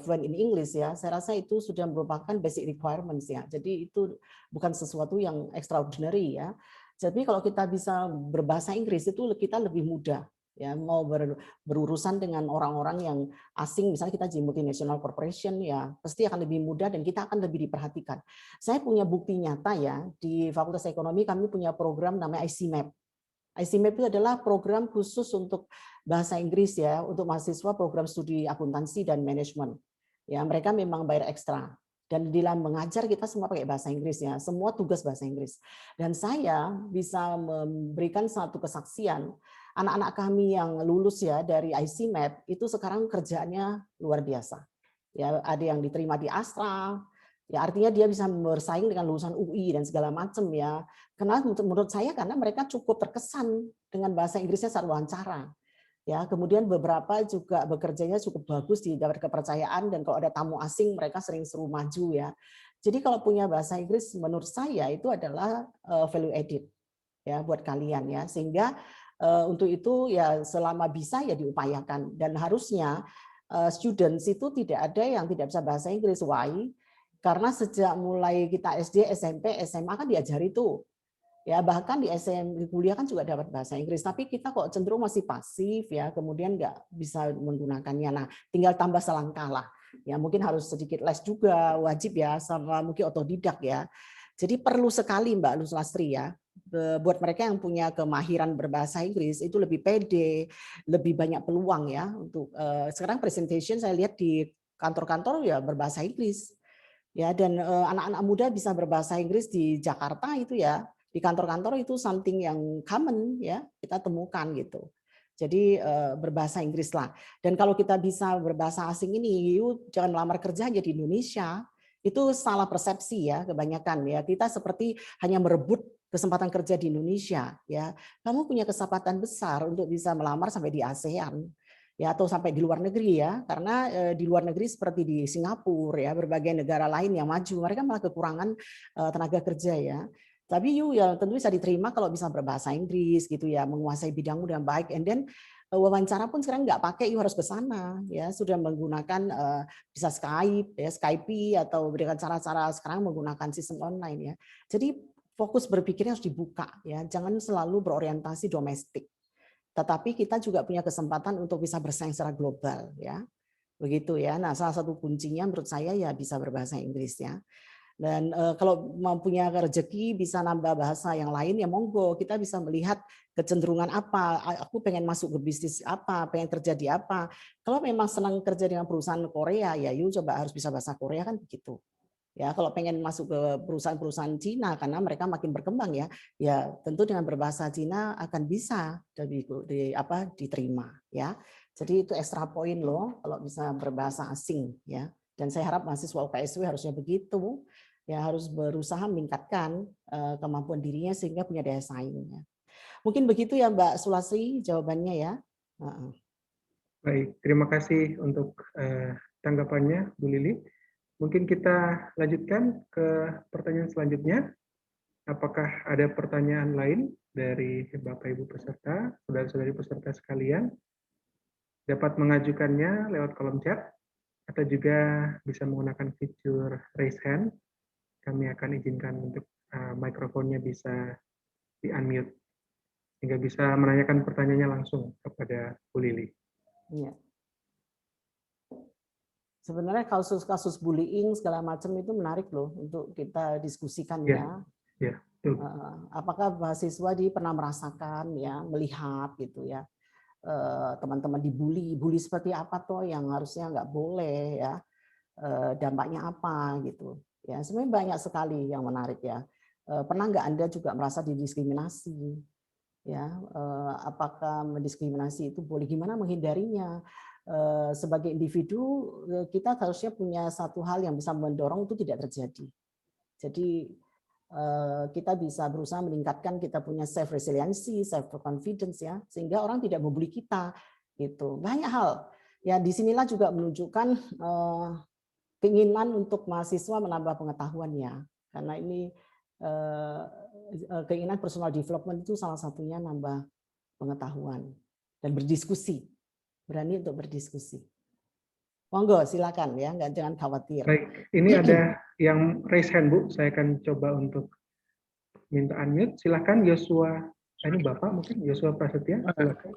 fluent in English ya, saya rasa itu sudah merupakan basic requirements ya. Jadi itu bukan sesuatu yang extraordinary ya. Jadi kalau kita bisa berbahasa Inggris itu kita lebih mudah ya, mau berurusan dengan orang-orang yang asing, misalnya kita di multinational corporation ya, pasti akan lebih mudah dan kita akan lebih diperhatikan. Saya punya bukti nyata ya, di Fakultas Ekonomi kami punya program namanya ICMAP. ICMAP itu adalah program khusus untuk bahasa Inggris ya, untuk mahasiswa program studi akuntansi dan manajemen. Ya, mereka memang bayar ekstra. Dan di dalam mengajar kita semua pakai bahasa Inggris ya, semua tugas bahasa Inggris. Dan saya bisa memberikan satu kesaksian, anak-anak kami yang lulus ya dari ICMAP itu sekarang kerjaannya luar biasa. Ya, ada yang diterima di Astra, ya artinya dia bisa bersaing dengan lulusan UI dan segala macam ya. Karena menurut saya karena mereka cukup terkesan dengan bahasa Inggrisnya saat wawancara. Ya, kemudian beberapa juga bekerjanya cukup bagus di dapat kepercayaan dan kalau ada tamu asing mereka sering seru maju ya. Jadi kalau punya bahasa Inggris menurut saya itu adalah value added ya buat kalian ya. Sehingga untuk itu ya selama bisa ya diupayakan dan harusnya students itu tidak ada yang tidak bisa bahasa Inggris. Why? Karena sejak mulai kita SD, SMP, SMA kan diajari tuh. Ya bahkan di di kuliah kan juga dapat bahasa Inggris, tapi kita kok cenderung masih pasif ya, kemudian nggak bisa menggunakannya. Nah, tinggal tambah selangkah lah. Ya mungkin harus sedikit les juga, wajib ya, sama mungkin otodidak ya. Jadi perlu sekali Mbak Luslastri ya, buat mereka yang punya kemahiran berbahasa Inggris itu lebih pede, lebih banyak peluang ya untuk sekarang presentation saya lihat di kantor-kantor ya berbahasa Inggris. Ya dan anak-anak muda bisa berbahasa Inggris di Jakarta itu ya di kantor-kantor itu something yang common ya kita temukan gitu. Jadi berbahasa Inggris lah. Dan kalau kita bisa berbahasa asing ini, jangan melamar kerja aja di Indonesia. Itu salah persepsi ya kebanyakan ya. Kita seperti hanya merebut kesempatan kerja di Indonesia ya. Kamu punya kesempatan besar untuk bisa melamar sampai di ASEAN ya atau sampai di luar negeri ya. Karena di luar negeri seperti di Singapura ya, berbagai negara lain yang maju, mereka malah kekurangan tenaga kerja ya. Tapi ya tentu bisa diterima kalau bisa berbahasa Inggris gitu ya, menguasai bidangmu dengan baik. And then wawancara pun sekarang nggak pakai harus ke sana ya, sudah menggunakan bisa Skype ya, Skype atau dengan cara-cara sekarang menggunakan sistem online ya. Jadi fokus berpikirnya harus dibuka ya, jangan selalu berorientasi domestik. Tetapi kita juga punya kesempatan untuk bisa bersaing secara global ya. Begitu ya. Nah, salah satu kuncinya menurut saya ya bisa berbahasa Inggris ya. Dan kalau mempunyai rezeki bisa nambah bahasa yang lain ya monggo, kita bisa melihat kecenderungan apa, aku pengen masuk ke bisnis apa, pengen kerja di apa. Kalau memang senang kerja dengan perusahaan Korea ya yuk coba harus bisa bahasa Korea kan begitu. Ya, kalau pengen masuk ke perusahaan-perusahaan Cina karena mereka makin berkembang ya, ya tentu dengan berbahasa Cina akan bisa diterima ya. Jadi itu ekstra poin loh kalau bisa berbahasa asing ya. Dan saya harap mahasiswa UKSW harusnya begitu. Ya harus berusaha meningkatkan kemampuan dirinya sehingga punya daya saingnya. Mungkin begitu ya Mbak Sulastri jawabannya ya. Baik, terima kasih untuk tanggapannya Bu Lili. Mungkin kita lanjutkan ke pertanyaan selanjutnya. Apakah ada pertanyaan lain dari Bapak Ibu peserta, saudara-saudari peserta sekalian? Dapat mengajukannya lewat kolom chat atau juga bisa menggunakan fitur raise hand. Kami akan izinkan untuk mikrofonnya bisa di-unmute sehingga bisa menanyakan pertanyaannya langsung kepada Bu Lili. Iya. Sebenarnya kasus-kasus bullying segala macam itu menarik loh untuk kita diskusikan ya. Ya, betul. Apakah mahasiswa pernah merasakan ya, melihat gitu ya, teman-teman dibully seperti apa toh yang harusnya nggak boleh ya, dampaknya apa gitu. Ya sebenarnya banyak sekali yang menarik ya. Pernah nggak Anda juga merasa didiskriminasi? Ya, apakah mendiskriminasi itu boleh? Gimana menghindarinya? Sebagai individu kita harusnya punya satu hal yang bisa mendorong itu tidak terjadi. Jadi kita bisa berusaha meningkatkan kita punya self resiliency, self confidence ya, sehingga orang tidak membuli kita gitu. Banyak hal. Ya disinilah juga menunjukkan keinginan untuk mahasiswa menambah pengetahuannya. Karena ini keinginan personal development itu salah satunya nambah pengetahuan dan berdiskusi, berani untuk berdiskusi. Monggo silakan ya, jangan khawatir. Baik, ini ada yang raise hand Bu, saya akan coba untuk minta unmute. Silakan Yosua, ini Bapak mungkin Yosua Prasetya. Silakan.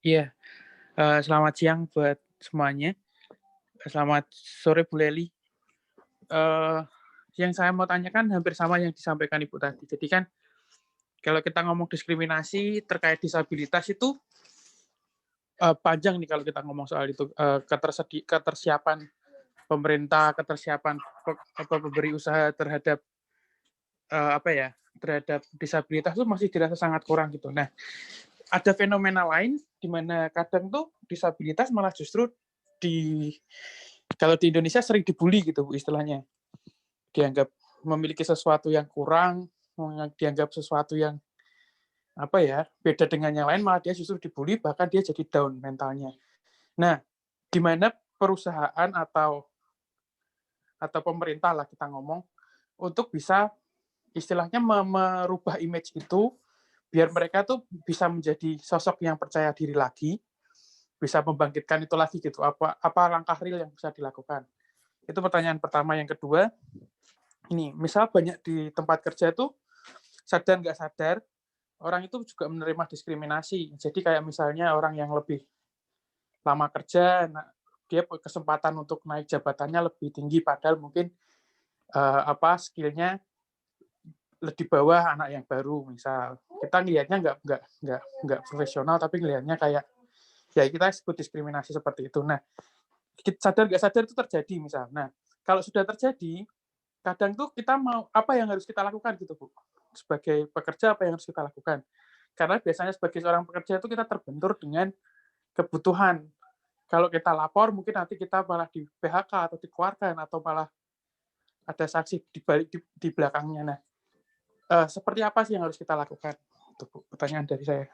Iya, selamat siang buat semuanya. Selamat sore Bu Leli. Yang saya mau tanyakan hampir sama yang disampaikan Ibu tadi. Jadi kan kalau kita ngomong diskriminasi terkait disabilitas itu panjang nih kalau kita ngomong soal itu, ketersiapan pemerintah, ketersiapan pemberi usaha terhadap terhadap disabilitas itu masih dirasa sangat kurang gitu. Nah, ada fenomena lain di mana kadang tuh disabilitas malah justru kalau di Indonesia sering dibully gitu Bu istilahnya. Dianggap memiliki sesuatu yang kurang, dianggap sesuatu yang beda dengan yang lain, malah dia justru dibully, bahkan dia jadi down mentalnya. Nah, gimana perusahaan atau pemerintah lah kita ngomong untuk bisa istilahnya merubah image itu biar mereka tuh bisa menjadi sosok yang percaya diri lagi, bisa membangkitkan itu lagi gitu. Apa langkah real yang bisa dilakukan? Itu pertanyaan pertama. Yang kedua, ini misal banyak di tempat kerja itu sadar nggak sadar orang itu juga menerima diskriminasi. Jadi kayak misalnya orang yang lebih lama kerja, dia kesempatan untuk naik jabatannya lebih tinggi, padahal mungkin skillnya di bawah anak yang baru. Misal kita ngelihatnya nggak profesional, tapi ngelihatnya kayak ya kita sebut diskriminasi seperti itu. Nah, sadar nggak sadar itu terjadi misal. Nah, kalau sudah terjadi, kadang tuh kita mau apa yang harus kita lakukan gitu Bu? Sebagai pekerja apa yang harus kita lakukan? Karena biasanya sebagai seorang pekerja itu kita terbentur dengan kebutuhan. Kalau kita lapor mungkin nanti kita malah di PHK atau dikeluarkan atau malah ada sanksi di belakangnya. Nah, seperti apa sih yang harus kita lakukan? Itu Bu, pertanyaan dari saya.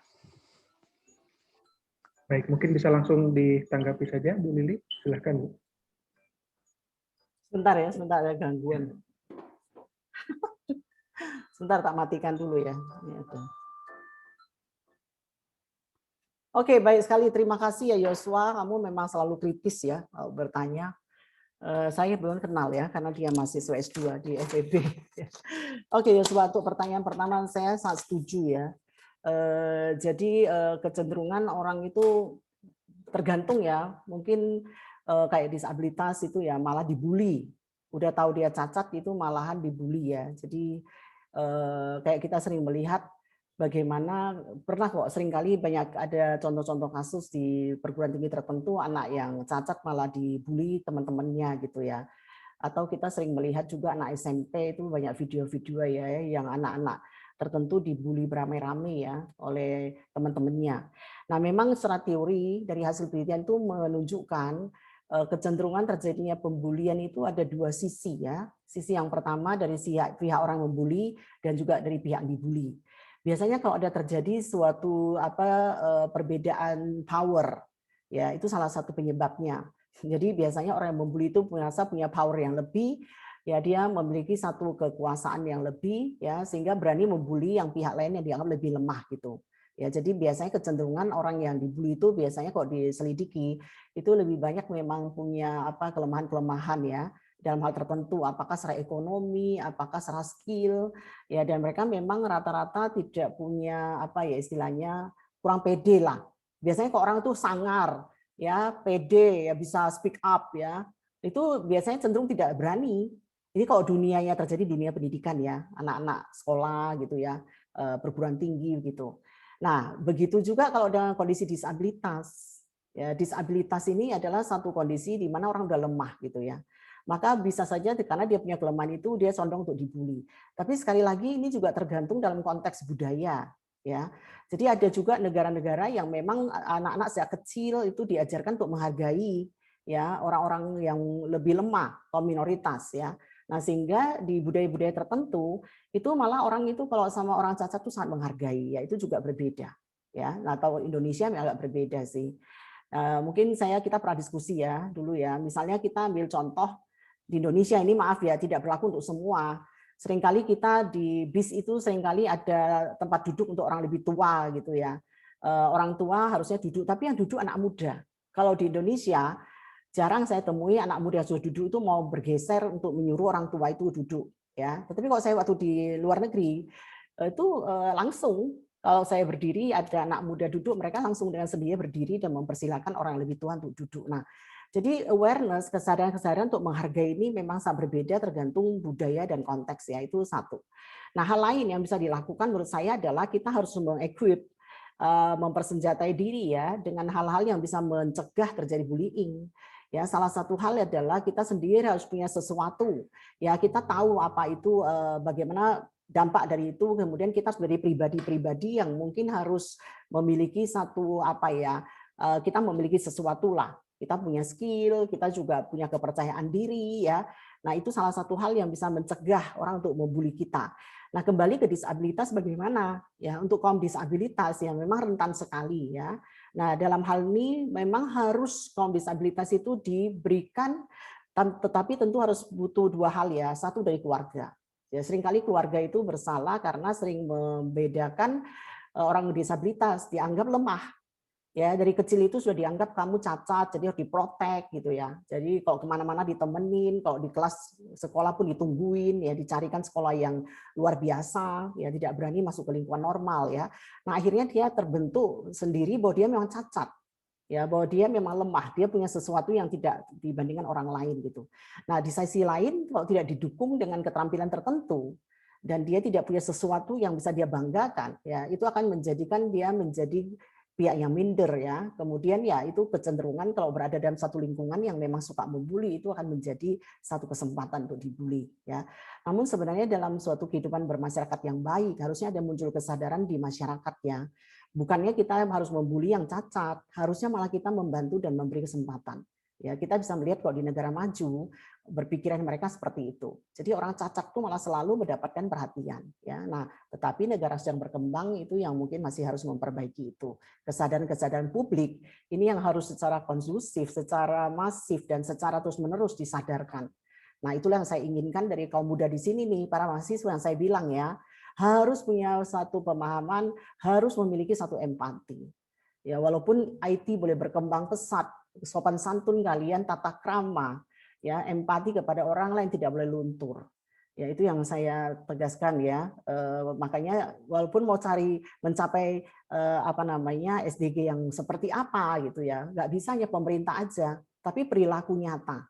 Baik, mungkin bisa langsung ditanggapi saja Bu Lili. Silahkan Bu. Sebentar ada gangguan. Sebentar tak matikan dulu ya. Oke, baik sekali. Terima kasih ya Yosua. Kamu memang selalu kritis ya bertanya. Saya belum kenal ya, karena dia mahasiswa S2 di FEB. Oke Yosua, untuk pertanyaan pertama saya sangat setuju ya. Jadi kecenderungan orang itu tergantung ya. Mungkin kayak disabilitas itu ya malah dibully. Udah tahu dia cacat itu malahan dibully ya. Jadi kayak kita sering melihat bagaimana pernah kok seringkali banyak ada contoh-contoh kasus di perguruan tinggi tertentu anak yang cacat malah dibully teman-temannya gitu ya. Atau kita sering melihat juga anak SMP itu banyak video-video ya yang anak-anak tertentu dibully beramai-ramai ya oleh teman-temannya. Nah, memang secara teori dari hasil penelitian itu menunjukkan kecenderungan terjadinya pembulian itu ada dua sisi ya. Sisi yang pertama dari pihak orang membuli dan juga dari pihak dibully. Biasanya kalau ada terjadi suatu perbedaan power ya, itu salah satu penyebabnya. Jadi biasanya orang yang membuli itu merasa punya power yang lebih, ya dia memiliki satu kekuasaan yang lebih, ya sehingga berani membuli yang pihak lain yang dianggap lebih lemah gitu. Ya jadi biasanya kecenderungan orang yang dibuli itu biasanya kok diselidiki itu lebih banyak memang punya kelemahan-kelemahan ya dalam hal tertentu, apakah secara ekonomi, apakah secara skill, ya dan mereka memang rata-rata tidak punya istilahnya kurang pede lah. Biasanya kok orang itu sangar ya pede ya bisa speak up ya itu biasanya cenderung tidak berani. Ini kalau dunianya terjadi dunia pendidikan ya anak-anak sekolah gitu ya perguruan tinggi gitu. Nah begitu juga kalau dengan kondisi disabilitas ya disabilitas ini adalah satu kondisi di mana orang udah lemah gitu ya maka bisa saja karena dia punya kelemahan itu dia condong untuk dibully. Tapi sekali lagi ini juga tergantung dalam konteks budaya ya. Jadi ada juga negara-negara yang memang anak-anak sejak kecil itu diajarkan untuk menghargai ya orang-orang yang lebih lemah atau minoritas ya. Nah, sehingga di budaya-budaya tertentu itu malah orang itu kalau sama orang cacat itu sangat menghargai ya, itu juga berbeda ya. Nah, atau Indonesia agak berbeda sih. Mungkin kita pernah diskusi ya dulu ya. Misalnya kita ambil contoh di Indonesia ini maaf ya tidak berlaku untuk semua. Seringkali kita di bis itu seringkali ada tempat duduk untuk orang lebih tua gitu ya. Orang tua harusnya duduk, tapi yang duduk anak muda. Kalau di Indonesia jarang saya temui anak muda yang sudah duduk itu mau bergeser untuk menyuruh orang tua itu duduk ya. Tetapi kalau saya waktu di luar negeri itu langsung kalau saya berdiri ada anak muda duduk mereka langsung dengan sendirinya berdiri dan mempersilahkan orang yang lebih tua untuk duduk. Nah, jadi awareness, kesadaran-kesadaran untuk menghargai ini memang sangat berbeda tergantung budaya dan konteks ya, itu satu. Nah, hal lain yang bisa dilakukan menurut saya adalah kita harus mengequip, mempersenjatai diri ya dengan hal-hal yang bisa mencegah terjadi bullying. Ya, salah satu hal adalah kita sendiri harus punya sesuatu. Ya, kita tahu apa itu bagaimana dampak dari itu kemudian kita sebagai pribadi-pribadi yang mungkin harus memiliki satu kita memiliki sesuatu lah. Kita punya skill, kita juga punya kepercayaan diri ya. Nah, itu salah satu hal yang bisa mencegah orang untuk membuli kita. Nah, kembali ke disabilitas bagaimana? Ya, untuk kaum disabilitas yang memang rentan sekali ya. Nah, dalam hal ini memang harus kaum disabilitas itu diberikan, tetapi tentu harus butuh dua hal ya. Satu dari keluarga. Ya, seringkali keluarga itu bersalah karena sering membedakan orang disabilitas, dianggap lemah. Ya, dari kecil itu sudah dianggap kamu cacat, jadi harus diprotek gitu ya. Jadi kalau kemana-mana ditemenin, kalau di kelas sekolah pun ditungguin, ya dicarikan sekolah yang luar biasa, ya tidak berani masuk ke lingkungan normal ya. Nah akhirnya dia terbentuk sendiri bahwa dia memang cacat. Ya, bahwa dia memang lemah, dia punya sesuatu yang tidak dibandingkan orang lain gitu. Nah, di sisi lain kalau tidak didukung dengan keterampilan tertentu dan dia tidak punya sesuatu yang bisa dia banggakan, ya itu akan menjadikan dia menjadi pihak yang minder ya. Kemudian ya itu kecenderungan kalau berada dalam satu lingkungan yang memang suka membuli itu akan menjadi satu kesempatan untuk dibully ya. Namun sebenarnya dalam suatu kehidupan bermasyarakat yang baik harusnya ada muncul kesadaran di masyarakat ya. Bukannya kita harus membuli yang cacat, harusnya malah kita membantu dan memberi kesempatan. Ya, kita bisa melihat kalau di negara maju berpikiran mereka seperti itu. Jadi orang cacat itu malah selalu mendapatkan perhatian. Ya, nah, tetapi negara sedang berkembang itu yang mungkin masih harus memperbaiki itu. Kesadaran-kesadaran publik ini yang harus secara konsumsif, secara masif dan secara terus-menerus disadarkan. Nah, itulah yang saya inginkan dari kaum muda di sini nih, para mahasiswa yang saya bilang ya. Harus punya satu pemahaman, harus memiliki satu empati. Ya, walaupun IT boleh berkembang pesat, sopan santun kalian, tata krama, ya, empati kepada orang lain tidak boleh luntur. Ya, itu yang saya tegaskan ya. Makanya walaupun mau mencapai SDG yang seperti apa gitu ya, nggak bisa hanya pemerintah aja, tapi perilaku nyata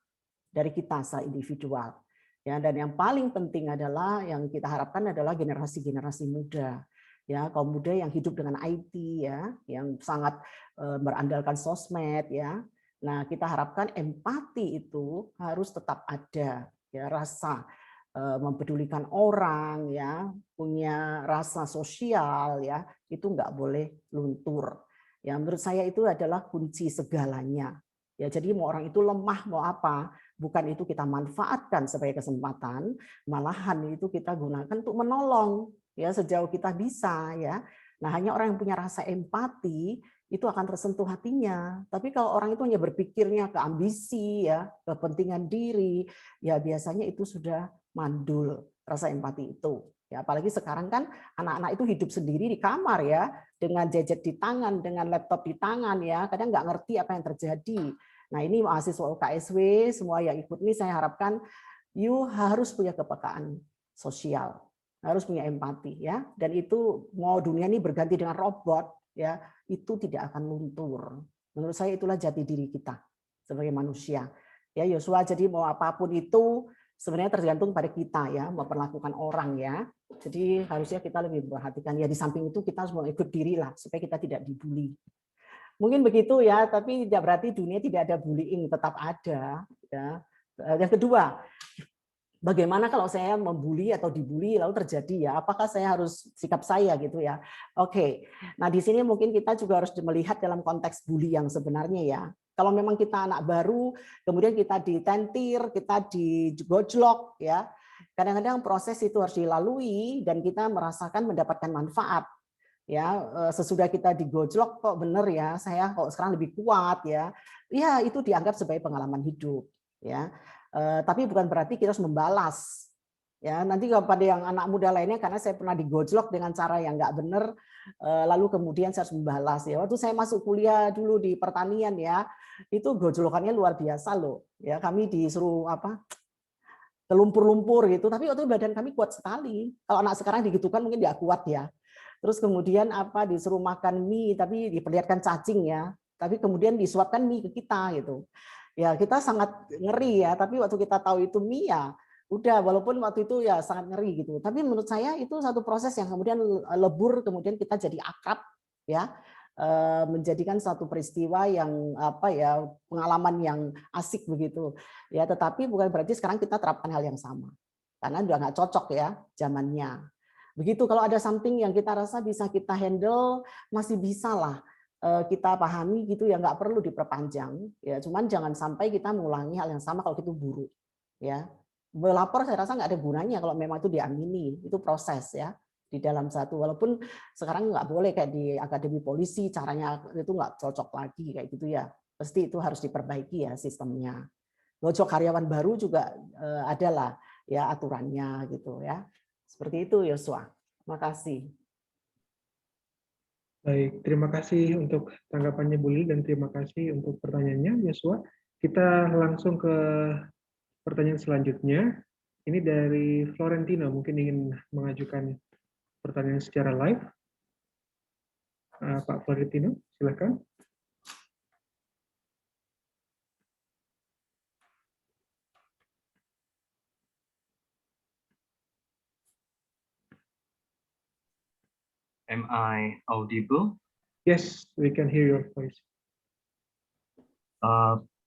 dari kita secara individual. Ya, dan yang paling penting adalah yang kita harapkan adalah generasi-generasi muda. Ya, kaum muda yang hidup dengan IT ya, yang sangat berandalkan sosmed ya. Nah, kita harapkan empati itu harus tetap ada ya, rasa mempedulikan orang ya, punya rasa sosial ya, itu nggak boleh luntur. Ya, menurut saya itu adalah kunci segalanya. Ya, jadi mau orang itu lemah mau apa, bukan itu kita manfaatkan sebagai kesempatan, malahan itu kita gunakan untuk menolong ya sejauh kita bisa ya. Nah, hanya orang yang punya rasa empati itu akan tersentuh hatinya. Tapi kalau orang itu hanya berpikirnya ke ambisi ya, kepentingan diri, ya biasanya itu sudah mandul rasa empati itu. Ya, apalagi sekarang kan anak-anak itu hidup sendiri di kamar ya, dengan gadget di tangan, dengan laptop di tangan ya, kadang nggak ngerti apa yang terjadi. Nah, ini mahasiswa UKSW semua yang ikut ini saya harapkan you harus punya kepekaan sosial, harus punya empati ya. Dan itu mau dunia ini berganti dengan robot ya, itu tidak akan luntur. Menurut saya itulah jati diri kita sebagai manusia. Ya, Yosua, jadi mau apapun itu sebenarnya tergantung pada kita ya, memperlakukan orang ya. Jadi harusnya kita lebih memperhatikan ya, di samping itu kita harus ikut diri lah supaya kita tidak dibully. Mungkin begitu ya, tapi tidak berarti dunia tidak ada bullying, tetap ada ya. Yang kedua, bagaimana kalau saya membuli atau dibully lalu terjadi ya, apakah saya harus sikap saya gitu ya. Oke. Nah, di sini mungkin kita juga harus melihat dalam konteks bully yang sebenarnya ya. Kalau memang kita anak baru, kemudian kita ditentir, kita digojlok ya. Kadang-kadang proses itu harus dilalui dan kita merasakan mendapatkan manfaat. Ya, sesudah kita digojlok kok bener ya, saya kok sekarang lebih kuat ya. Ya, itu dianggap sebagai pengalaman hidup ya. Tapi bukan berarti kita harus membalas. Ya, nanti kepada yang anak muda lainnya karena saya pernah digojlok dengan cara yang nggak bener, lalu kemudian saya harus membalas ya. Waktu saya masuk kuliah dulu di pertanian ya, itu gojlokannya luar biasa loh. Ya, kami disuruh ke lumpur-lumpur gitu, tapi waktu itu badan kami kuat sekali. Kalau anak sekarang digitukan mungkin dia kuat ya. Terus kemudian disuruh makan mie tapi diperlihatkan cacing ya. Tapi kemudian disuapkan mie ke kita gitu. Ya, kita sangat ngeri ya, tapi waktu kita tahu itu mie ya udah, walaupun waktu itu ya sangat ngeri gitu. Tapi menurut saya itu satu proses yang kemudian lebur, kemudian kita jadi akrab ya. Menjadikan satu peristiwa yang pengalaman yang asik begitu ya, tetapi bukan berarti sekarang kita terapkan hal yang sama karena udah nggak cocok ya zamannya. Begitu kalau ada something yang kita rasa bisa kita handle, masih bisa lah kita pahami gitu ya, nggak perlu diperpanjang ya. Cuman jangan sampai kita mengulangi hal yang sama kalau itu buruk ya. Melapor saya rasa nggak ada gunanya kalau memang itu diamini, itu proses ya di dalam satu. Walaupun sekarang nggak boleh kayak di akademi polisi caranya itu nggak cocok lagi kayak gitu ya. Pasti itu harus diperbaiki ya sistemnya. Ngojok karyawan baru juga adalah ya aturannya gitu ya. Seperti itu Yosua. Makasih. Baik, terima kasih untuk tanggapannya Bu Lili dan terima kasih untuk pertanyaannya Yosua. Kita langsung ke pertanyaan selanjutnya. Ini dari Florentino, mungkin ingin mengajukan pertanyaan secara live. Pak Florentino, silakan. Am I audible? Yes, we can hear your voice.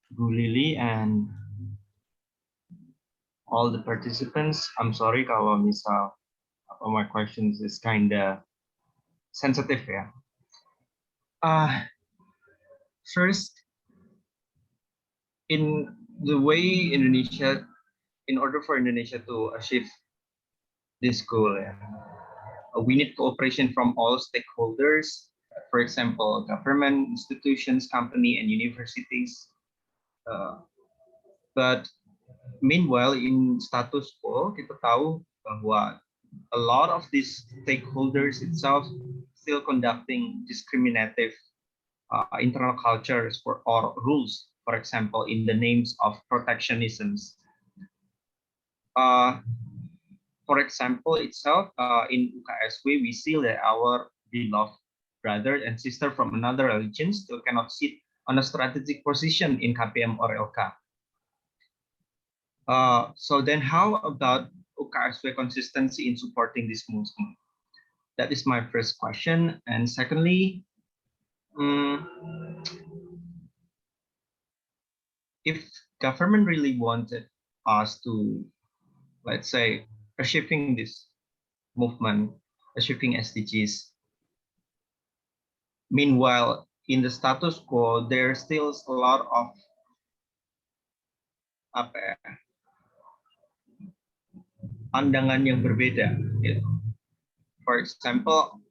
Bu Lili and all the participants, I'm sorry kalau misal my questions is kinda sensitive ya. First, in the way Indonesia, in order for Indonesia to achieve this goal, we need cooperation from all stakeholders. For example, government, institutions, company, and universities. But meanwhile, in status quo, kita tahu bahwa a lot of these stakeholders itself still conducting discriminative internal cultures or rules, for example, in the names of protectionisms. For example, itself, in UKSW, we see that our beloved brother and sister from another religion still cannot sit on a strategic position in KPM or LK. So then how about UKSW consistency in supporting this movement? That is my first question. And secondly, if government really wanted us to, let's say, achieving this movement, achieving SDGs, meanwhile, in the status quo, there's still a lot of pandangan yang berbeda. For example,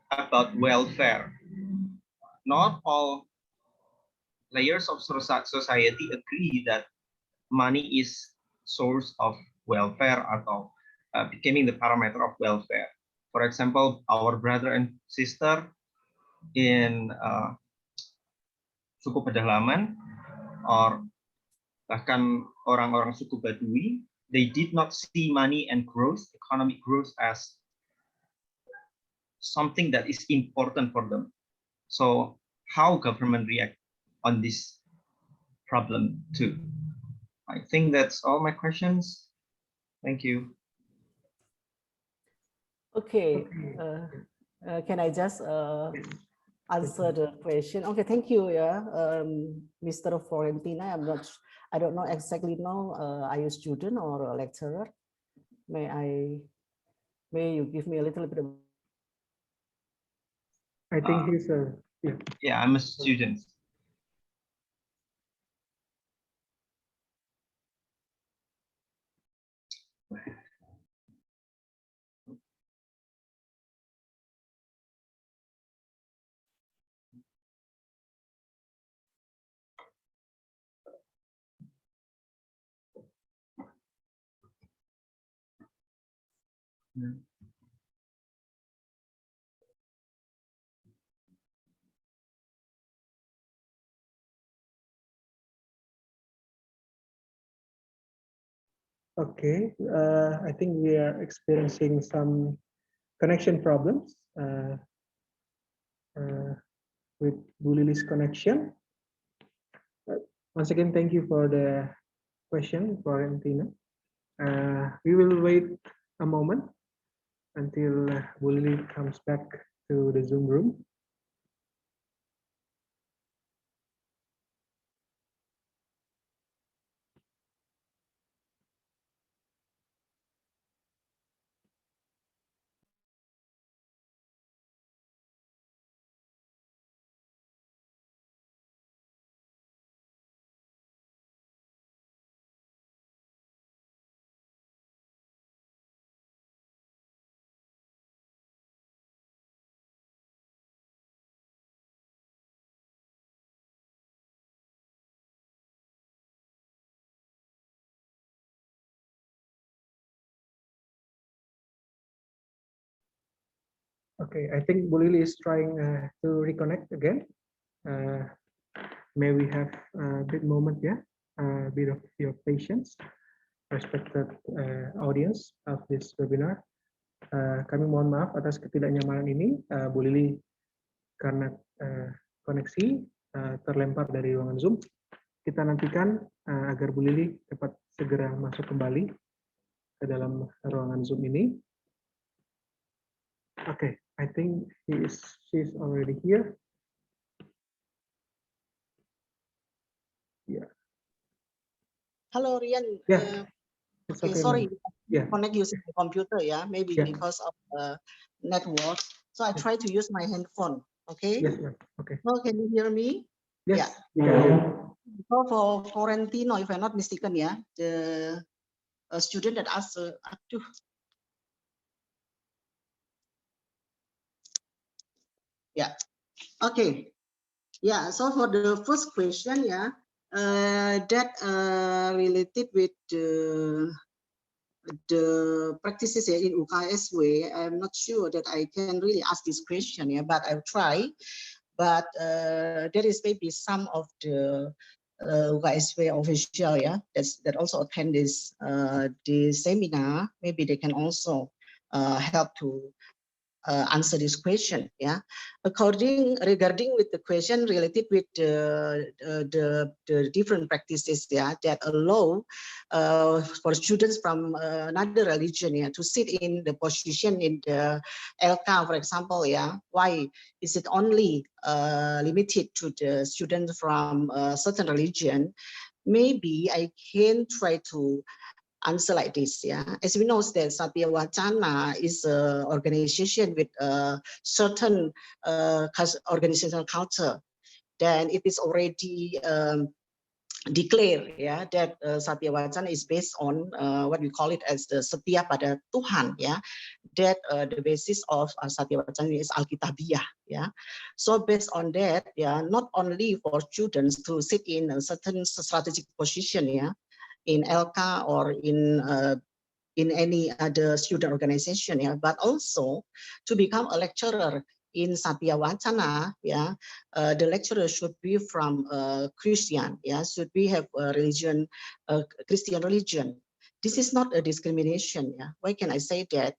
about welfare. Not all layers of society agree that money is source of welfare atau becoming the parameter of welfare. For example, our brother and sister in suku pedalaman or bahkan orang-orang suku Baduy, they did not see money and growth, economic growth as something that is important for them. So how government react on this problem too? I think that's all my questions. Thank you. Okay. Can I just answer the question? Okay, thank you. Yeah, Mr. Florentina. I don't know exactly now. Are you a student or a lecturer? May you give me a little bit of... I think he's a... Yeah, I'm a student. Okay, I think we are experiencing some connection problems with Bu Lili's connection. Once again, thank you for the question, Florentina. We will wait a moment until Bu Lili comes back to the Zoom room. Okay, I think Bu Lily is trying to reconnect again. May we have a bit moment, yeah, a bit of your patience, respected audience of this webinar. Kami mohon maaf atas ketidaknyamanan ini, Bu Lily, karena koneksi terlempar dari ruangan Zoom. Kita nantikan agar Bu Lily dapat segera masuk kembali ke dalam ruangan Zoom ini. Okay, I think she's already here. Yeah. Hello, Rian. Yeah. It's Okay, okay, sorry. Yeah. Connect using the computer, yeah, maybe Yeah. because of network. So I try to use my handphone. Okay. Yes, yes. Okay. So can you hear me? Yes, Yeah. we can hear. So for Florentino, if I'm not mistaken, yeah, the student that asked, yeah. Okay. Yeah. So for the first question, yeah, that related with the practices in UKSW, I'm not sure that I can really ask this question, yeah, but I'll try. But there is maybe some of the UKSW official, yeah, that also attend this seminar. Maybe they can also help to answer this question, yeah. Regarding with the question related with the different practices, yeah, that allow for students from another religion, yeah, to sit in the position in the LK, for example, yeah. Why is it only limited to the students from a certain religion? Maybe I can try to answer like this, yeah. As we know that Satya Wacana is an organization with a certain organizational culture. Then it is already declared, yeah, that Satya Wacana is based on what we call it as the Setia pada Tuhan, yeah. That the basis of Satya Wacana is Alkitabiah, yeah. So based on that, yeah, not only for students to sit in a certain strategic position, yeah, in LK or in any other student organization, yeah, but also to become a lecturer in Satya Wacana, yeah, the lecturer should be from Christian, yeah, should be have a religion, Christian religion. This is not a discrimination, yeah. Why can I say that?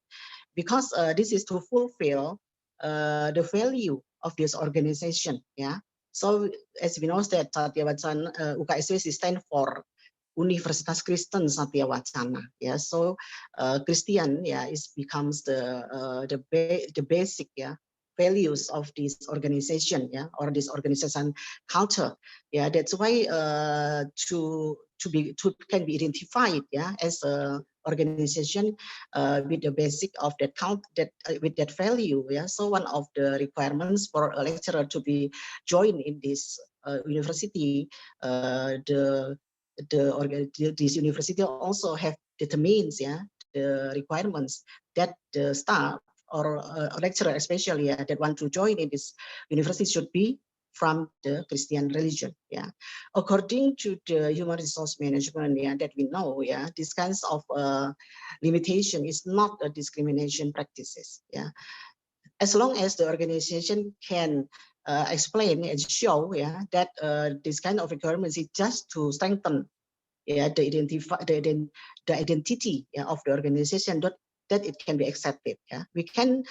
Because this is to fulfill the value of this organization, yeah. So as we know that Satya Wacana, UKSW stand for Universitas Kristen Satya Wacana, yeah. So Christian, yeah, becomes the basic, yeah, values of this organization, yeah, or this organization culture, yeah. That's why can be identified, yeah, as a organization with the basic of that with that value, yeah. So one of the requirements for a lecturer to be joined in this university, this university also have determines, yeah, the requirements that the staff or lecturer especially, yeah, that want to join in this university should be from the Christian religion, yeah. According to the human resource management, yeah, that we know, yeah, these kinds of limitation is not a discrimination practices, yeah. As long as the organization can explain and show, yeah, that this kind of requirements is just to strengthen, yeah, the identity, yeah, of the organization, that it can be accepted, yeah. We can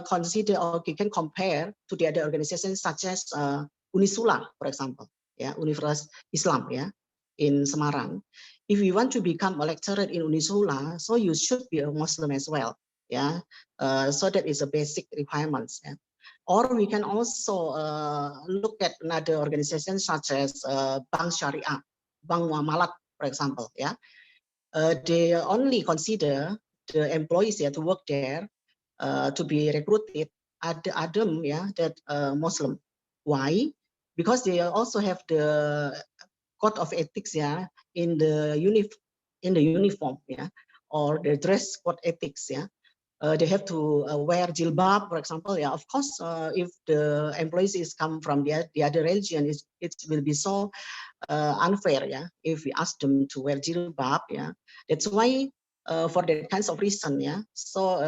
consider, or we can compare to the other organizations such as Unisula, for example, yeah, Universitas Islam, yeah, in Semarang. If you want to become a lecturer in Unisula, so you should be a Muslim as well, yeah. So that is a basic requirements, yeah. Or we can also look at another organization such as Bank Syariah, Bank Muamalat, for example, yeah. They only consider the employees, yeah, to work there, to be recruited Adam, yeah, that Muslim. Why? Because they also have the code of ethics, yeah, in the uniform, yeah, or the dress code ethics, yeah. They have to wear jilbab, for example. Yeah, of course, if the employees come from the other religion, it will be so unfair, yeah, if we ask them to wear jilbab, yeah. That's why for that kinds of reason, yeah. So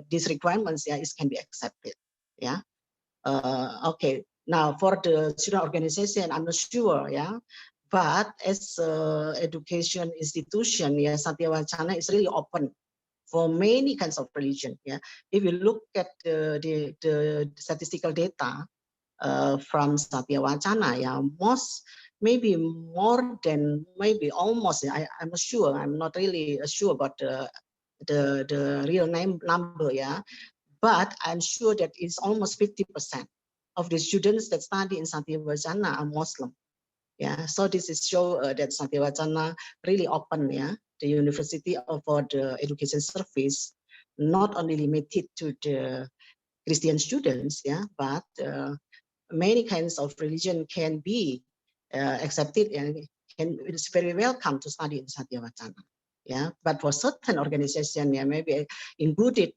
these requirements, yeah, can be accepted, yeah. Okay. Now for the student organization, I'm not sure, yeah. But as education institution, yeah, Satya Wacana is really open for many kinds of religion, yeah. If you look at the statistical data from Satya Wacana, yeah, maybe more than almost, I'm not sure, I'm not really sure about the real number, yeah, but I'm sure that it's almost 50% of the students that study in Satya Wacana are Muslim. Yeah, so this is show that Satya Wacana really open, yeah, the university for the education service, not only limited to the Christian students, yeah, but many kinds of religion can be accepted and it's very welcome to study in Satya Wacana. Yeah, but for certain organization, yeah, maybe included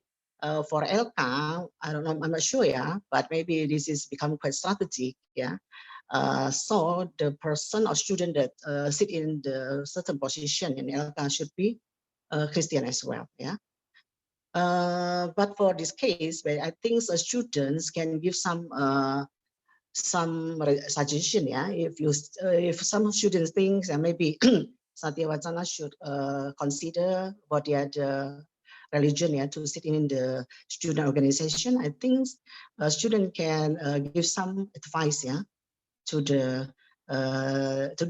for LK, I don't know, I'm not sure, yeah, but maybe this is become quite strategic, yeah. So the person or student that sit in the certain position in LK should be Christian as well, yeah. But for this case, I think the students can give some suggestion, yeah. If some students think that maybe Satya Wacana should consider what the other religion, yeah, to sit in the student organization, I think a student can give some advice, yeah, to the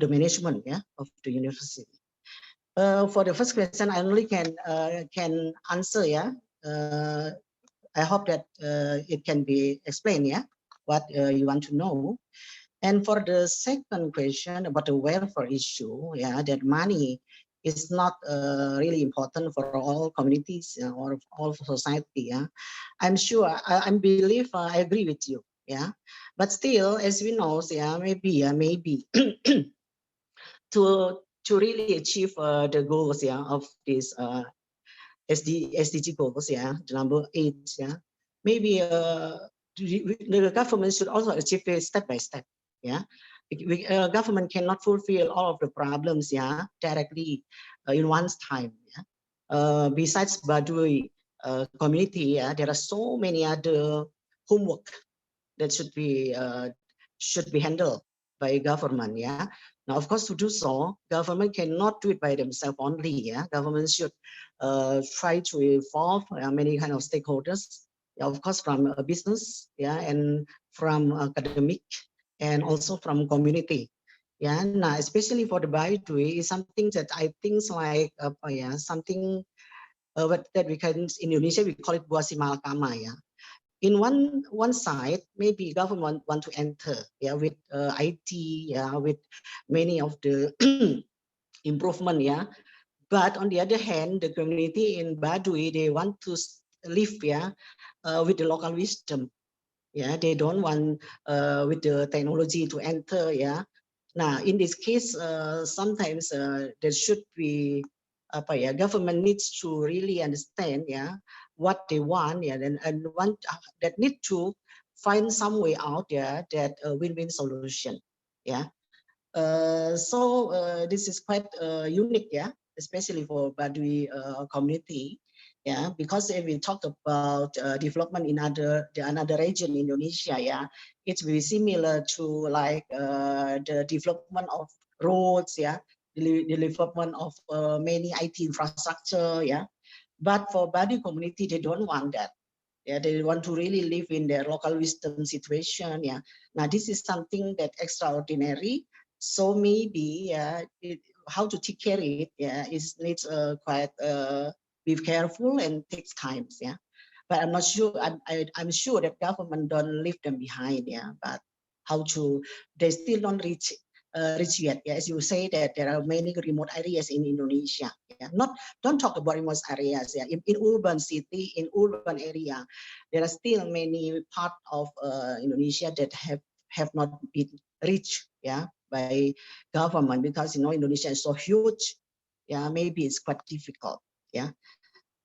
management, yeah, of the university. For the first question, I only can answer, yeah. I hope that it can be explained, yeah, what you want to know. And for the second question about the welfare issue, yeah, that money is not really important for all communities or all society. Yeah, I'm sure. I believe. I agree with you. Yeah, but still, as we know, yeah, maybe to really achieve the goals, yeah, of this SDG goals, yeah, the number 8, yeah, maybe the government should also achieve it step by step, yeah. Government cannot fulfill all of the problems, yeah, directly in one's time, yeah. Besides Baduy community, yeah, there are so many other homework that should be handled by government, yeah. Now, of course, to do so, government cannot do it by themselves only, yeah. Government should try to involve many kind of stakeholders, yeah, of course, from business, yeah, and from academic, and also from community. Yeah, now especially for the Baduy is something that I think like yeah, something that we can in Indonesia we call it buah si malakama, yeah. In one side, maybe government want to enter, yeah, with IT, yeah, with many of the improvement, yeah. But on the other hand, the community in Baduy, they want to live, yeah, with the local wisdom. Yeah, they don't want with the technology to enter, yeah. Now, in this case, sometimes there should be, government needs to really understand, yeah, what they want, yeah, and want that need to find some way out, yeah, that win-win solution, yeah. So this is quite unique, yeah, especially for Baduy community, yeah, because if we talk about development in another region in Indonesia, yeah, it's very similar to like the development of roads, yeah, the development of many IT infrastructure, yeah. But for Baduy community, they don't want that. Yeah, they want to really live in their local wisdom situation. Yeah, now this is something that extraordinary. So maybe, yeah, how to take care of it, yeah, is needs quite be careful and takes time. Yeah, but I'm not sure. I'm sure that government don't leave them behind. Yeah, but how to they still don't reach yet. Yeah, as you say that there are many remote areas in Indonesia. Yeah, don't talk about remote areas. Yeah, in urban city, in urban area, there are still many part of Indonesia that have not been reached, yeah, by government, because Indonesia is so huge. Yeah, maybe it's quite difficult. Yeah.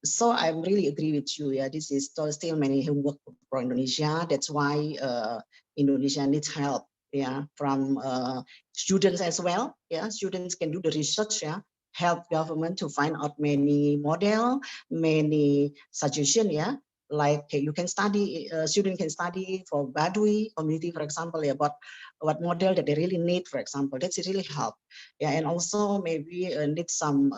So I really agree with you. Yeah, this is still many homework for Indonesia. That's why Indonesia needs help. Yeah, from students as well. Yeah, students can do the research. Yeah, help government to find out many model, many suggestion, yeah. Like you can study, student can study for Baduy community, for example, yeah, about what model that they really need, for example. That's really help. Yeah, and also maybe need some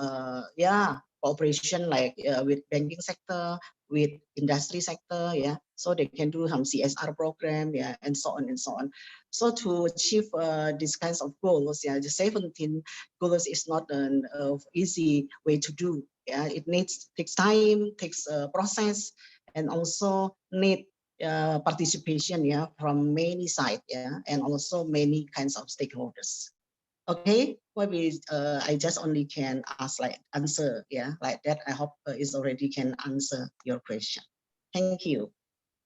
cooperation like with banking sector, with industry sector, yeah. So they can do some CSR program, yeah, and so on and so on. So to achieve these kinds of goals, yeah, the 17 goals is not an easy way to do. Yeah, it takes time, takes process, and also need participation, yeah, from many sides, yeah, and also many kinds of stakeholders. Okay, maybe I just only can answer, yeah, like that. I hope is already can answer your question. Thank you.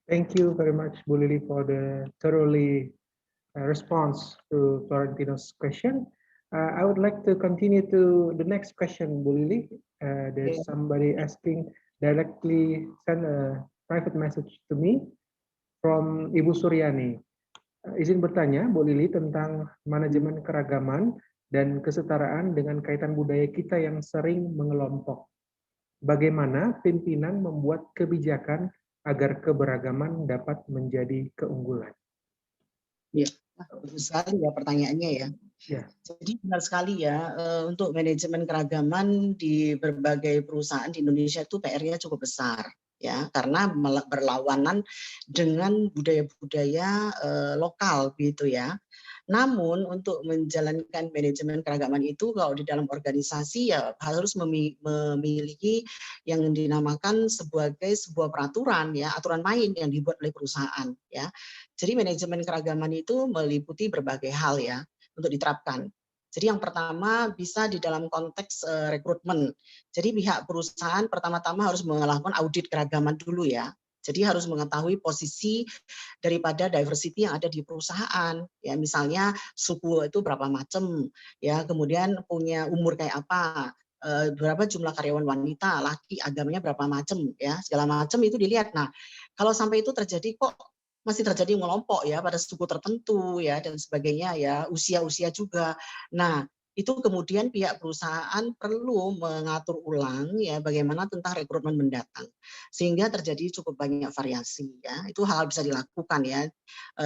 Thank you very much, Bu Lili, for the thoroughly response to Florentino's question. I would like to continue to the next question, Bu Lili. There's somebody asking directly, send a private message to me from Ibu Suryani. Izin bertanya, Bu Lili, tentang manajemen keragaman dan kesetaraan dengan kaitan budaya kita yang sering mengelompok. Bagaimana pimpinan membuat kebijakan agar keberagaman dapat menjadi keunggulan? Ya, bagus sekali ya pertanyaannya ya. Ya. Jadi benar sekali ya, untuk manajemen keragaman di berbagai perusahaan di Indonesia itu PR-nya cukup besar ya, karena berlawanan dengan budaya-budaya lokal gitu ya. Namun untuk menjalankan manajemen keragaman itu kalau di dalam organisasi ya harus memiliki yang dinamakan sebagai sebuah peraturan ya, aturan main yang dibuat oleh perusahaan ya. Jadi manajemen keragaman itu meliputi berbagai hal ya untuk diterapkan. Jadi yang pertama bisa di dalam konteks rekrutmen. Jadi pihak perusahaan pertama-tama harus melakukan audit keragaman dulu ya. Jadi harus mengetahui posisi daripada diversity yang ada di perusahaan. Ya, misalnya suku itu berapa macam, ya, kemudian punya umur kayak apa, berapa jumlah karyawan wanita, laki, agamanya berapa macam, ya, segala macam itu dilihat. Nah, kalau sampai itu terjadi kok masih terjadi mengelompok ya pada suku tertentu ya dan sebagainya ya, usia-usia juga. Nah, itu kemudian pihak perusahaan perlu mengatur ulang ya bagaimana tentang rekrutmen mendatang sehingga terjadi cukup banyak variasi ya. Itu hal bisa dilakukan ya,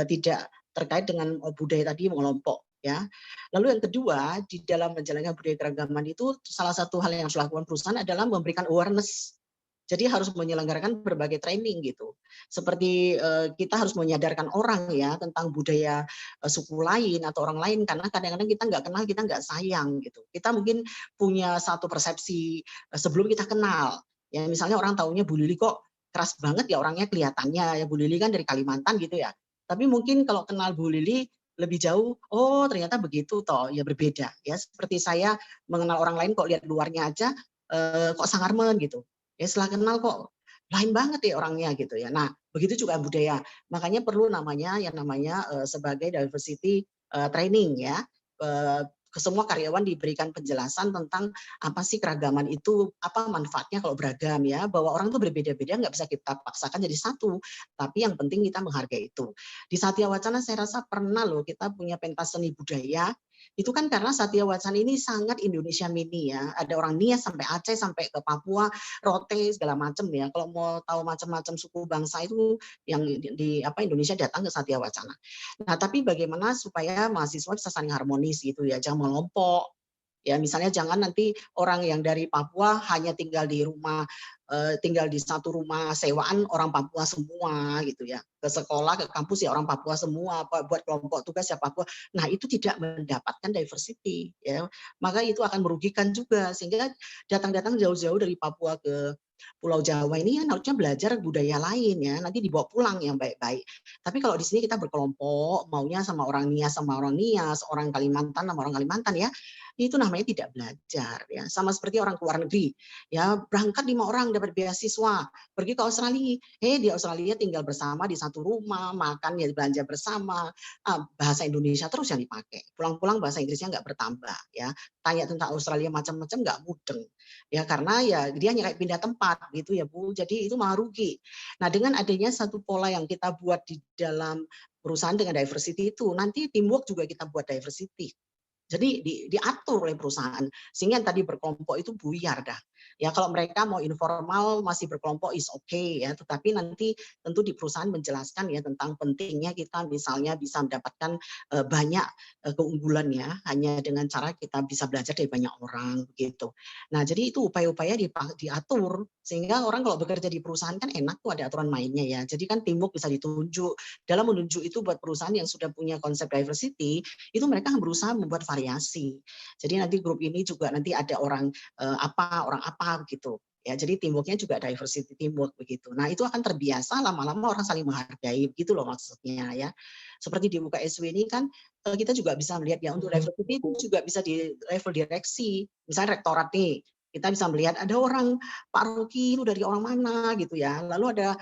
tidak terkait dengan budaya tadi mengelompok ya. Lalu yang kedua di dalam menjalankan budaya keragaman itu salah satu hal yang harus dilakukan perusahaan adalah memberikan awareness. Jadi harus menyelenggarakan berbagai training gitu. Seperti kita harus menyadarkan orang ya tentang budaya suku lain atau orang lain karena kadang-kadang kita nggak kenal, kita nggak sayang gitu. Kita mungkin punya satu persepsi sebelum kita kenal. Ya misalnya orang taunya Bu Lili kok keras banget ya orangnya kelihatannya ya, Bu Lili kan dari Kalimantan gitu ya. Tapi mungkin kalau kenal Bu Lili lebih jauh, oh ternyata begitu toh, ya berbeda ya. Seperti saya mengenal orang lain kok lihat luarnya aja kok sangarmen gitu. Ya setelah kenal kok lain banget ya orangnya gitu ya. Nah, begitu juga budaya. Makanya perlu namanya yang namanya sebagai diversity training ya. Ke semua karyawan diberikan penjelasan tentang apa sih keragaman itu, apa manfaatnya kalau beragam ya. Bahwa orang tuh berbeda-beda nggak bisa kita paksakan jadi satu. Tapi yang penting kita menghargai itu. Di Satya Wacana saya rasa pernah loh kita punya pentas seni budaya. Itu kan karena Satya Wacana ini sangat Indonesia mini ya. Ada orang Nias sampai Aceh sampai ke Papua, Rote segala macam ya. Kalau mau tahu macam-macam suku bangsa itu yang di Indonesia datang ke Satya Wacana. Nah, tapi bagaimana supaya mahasiswa bisa saling harmonis gitu ya, jangan mengelompok. Ya, misalnya jangan nanti orang yang dari Papua hanya tinggal di rumah tinggal di satu rumah sewaan orang Papua semua gitu ya. Ke sekolah, ke kampus ya orang Papua semua, buat kelompok tugas ya Papua. Nah, itu tidak mendapatkan diversity ya. Maka itu akan merugikan juga sehingga datang-datang jauh-jauh dari Papua ke Pulau Jawa ini kan harusnya belajar budaya lain ya, nanti dibawa pulang yang baik-baik. Tapi kalau di sini kita berkelompok, maunya sama orang Nias sama orang Nias, orang Kalimantan sama orang Kalimantan ya, itu namanya tidak belajar ya. Sama seperti orang keluar negeri ya, berangkat 5 orang dapat beasiswa, pergi ke Australia, di Australia tinggal bersama di satu rumah, makan ya belanja bersama, bahasa Indonesia terus yang dipakai, pulang-pulang bahasa Inggrisnya nggak bertambah ya, tanya tentang Australia macam-macam nggak mudeng ya, karena ya dia hanya kayak pindah tempat gitu ya Bu, jadi itu malah rugi. Nah dengan adanya satu pola yang kita buat di dalam perusahaan dengan diversity itu, nanti teamwork juga kita buat diversity. Jadi diatur oleh perusahaan sehingga yang tadi berkelompok itu buyar dah. Ya kalau mereka mau informal masih berkelompok is okay ya, tetapi nanti tentu di perusahaan menjelaskan ya tentang pentingnya kita misalnya bisa mendapatkan banyak keunggulan ya hanya dengan cara kita bisa belajar dari banyak orang begitu. Nah, jadi itu upaya-upaya diatur sehingga orang kalau bekerja di perusahaan kan enak tuh ada aturan mainnya ya. Jadi kan teamwork bisa ditunjuk. Dalam menunjuk itu buat perusahaan yang sudah punya konsep diversity, itu mereka berusaha membuat variasi. Jadi nanti grup ini juga nanti ada orang apa begitu. Ya, jadi teamwork-nya juga diversity teamwork begitu. Nah, itu akan terbiasa lama-lama orang saling menghargai begitu loh maksudnya ya. Seperti di UKSW ini kan kita juga bisa melihat ya untuk diversity itu juga bisa di level direksi. Misalnya rektorat nih, kita bisa melihat ada orang Pak Rocky itu dari orang mana gitu ya. Lalu ada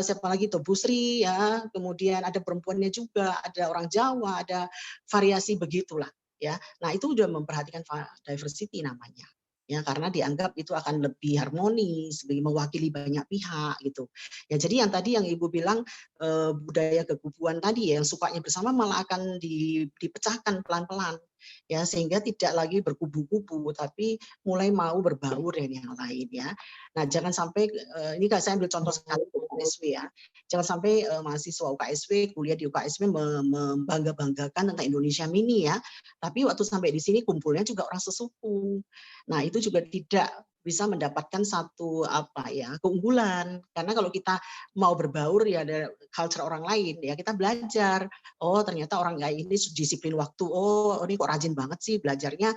siapa lagi tuh Bu Sri ya, kemudian ada perempuannya juga, ada orang Jawa, ada variasi begitulah ya. Nah, itu sudah memperhatikan diversity namanya. Ya, karena dianggap itu akan lebih harmonis, mewakili banyak pihak gitu. Ya, jadi yang tadi yang Ibu bilang budaya keguguan tadi ya, yang sukanya bersama malah akan dipecahkan pelan-pelan. Ya, sehingga tidak lagi berkubu-kubu tapi mulai mau berbaur dengan yang lain ya. Nah, jangan sampai ini saya ambil contoh sekali UKSW ya. Jangan sampai mahasiswa UKSW kuliah di UKSW membangga-banggakan tentang Indonesia Mini ya. Tapi waktu sampai di sini kumpulnya juga orang sesuku. Nah, itu juga tidak bisa mendapatkan satu keunggulan karena kalau kita mau berbaur ya ada culture orang lain ya kita belajar ternyata orang ini disiplin waktu ini kok rajin banget sih belajarnya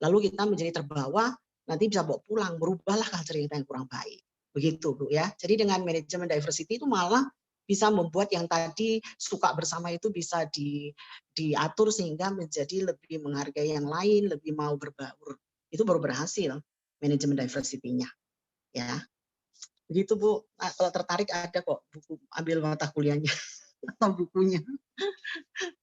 lalu kita menjadi terbawa nanti bisa bawa pulang merubahlah culture kita yang kurang baik begitu Bu ya. Jadi dengan manajemen diversity itu malah bisa membuat yang tadi suka bersama itu bisa diatur sehingga menjadi lebih menghargai yang lain, lebih mau berbaur. Itu baru berhasil manajemen diversity-nya. Ya. Begitu Bu. Nah, kalau tertarik ada kok buku ambil mata kuliahnya atau bukunya.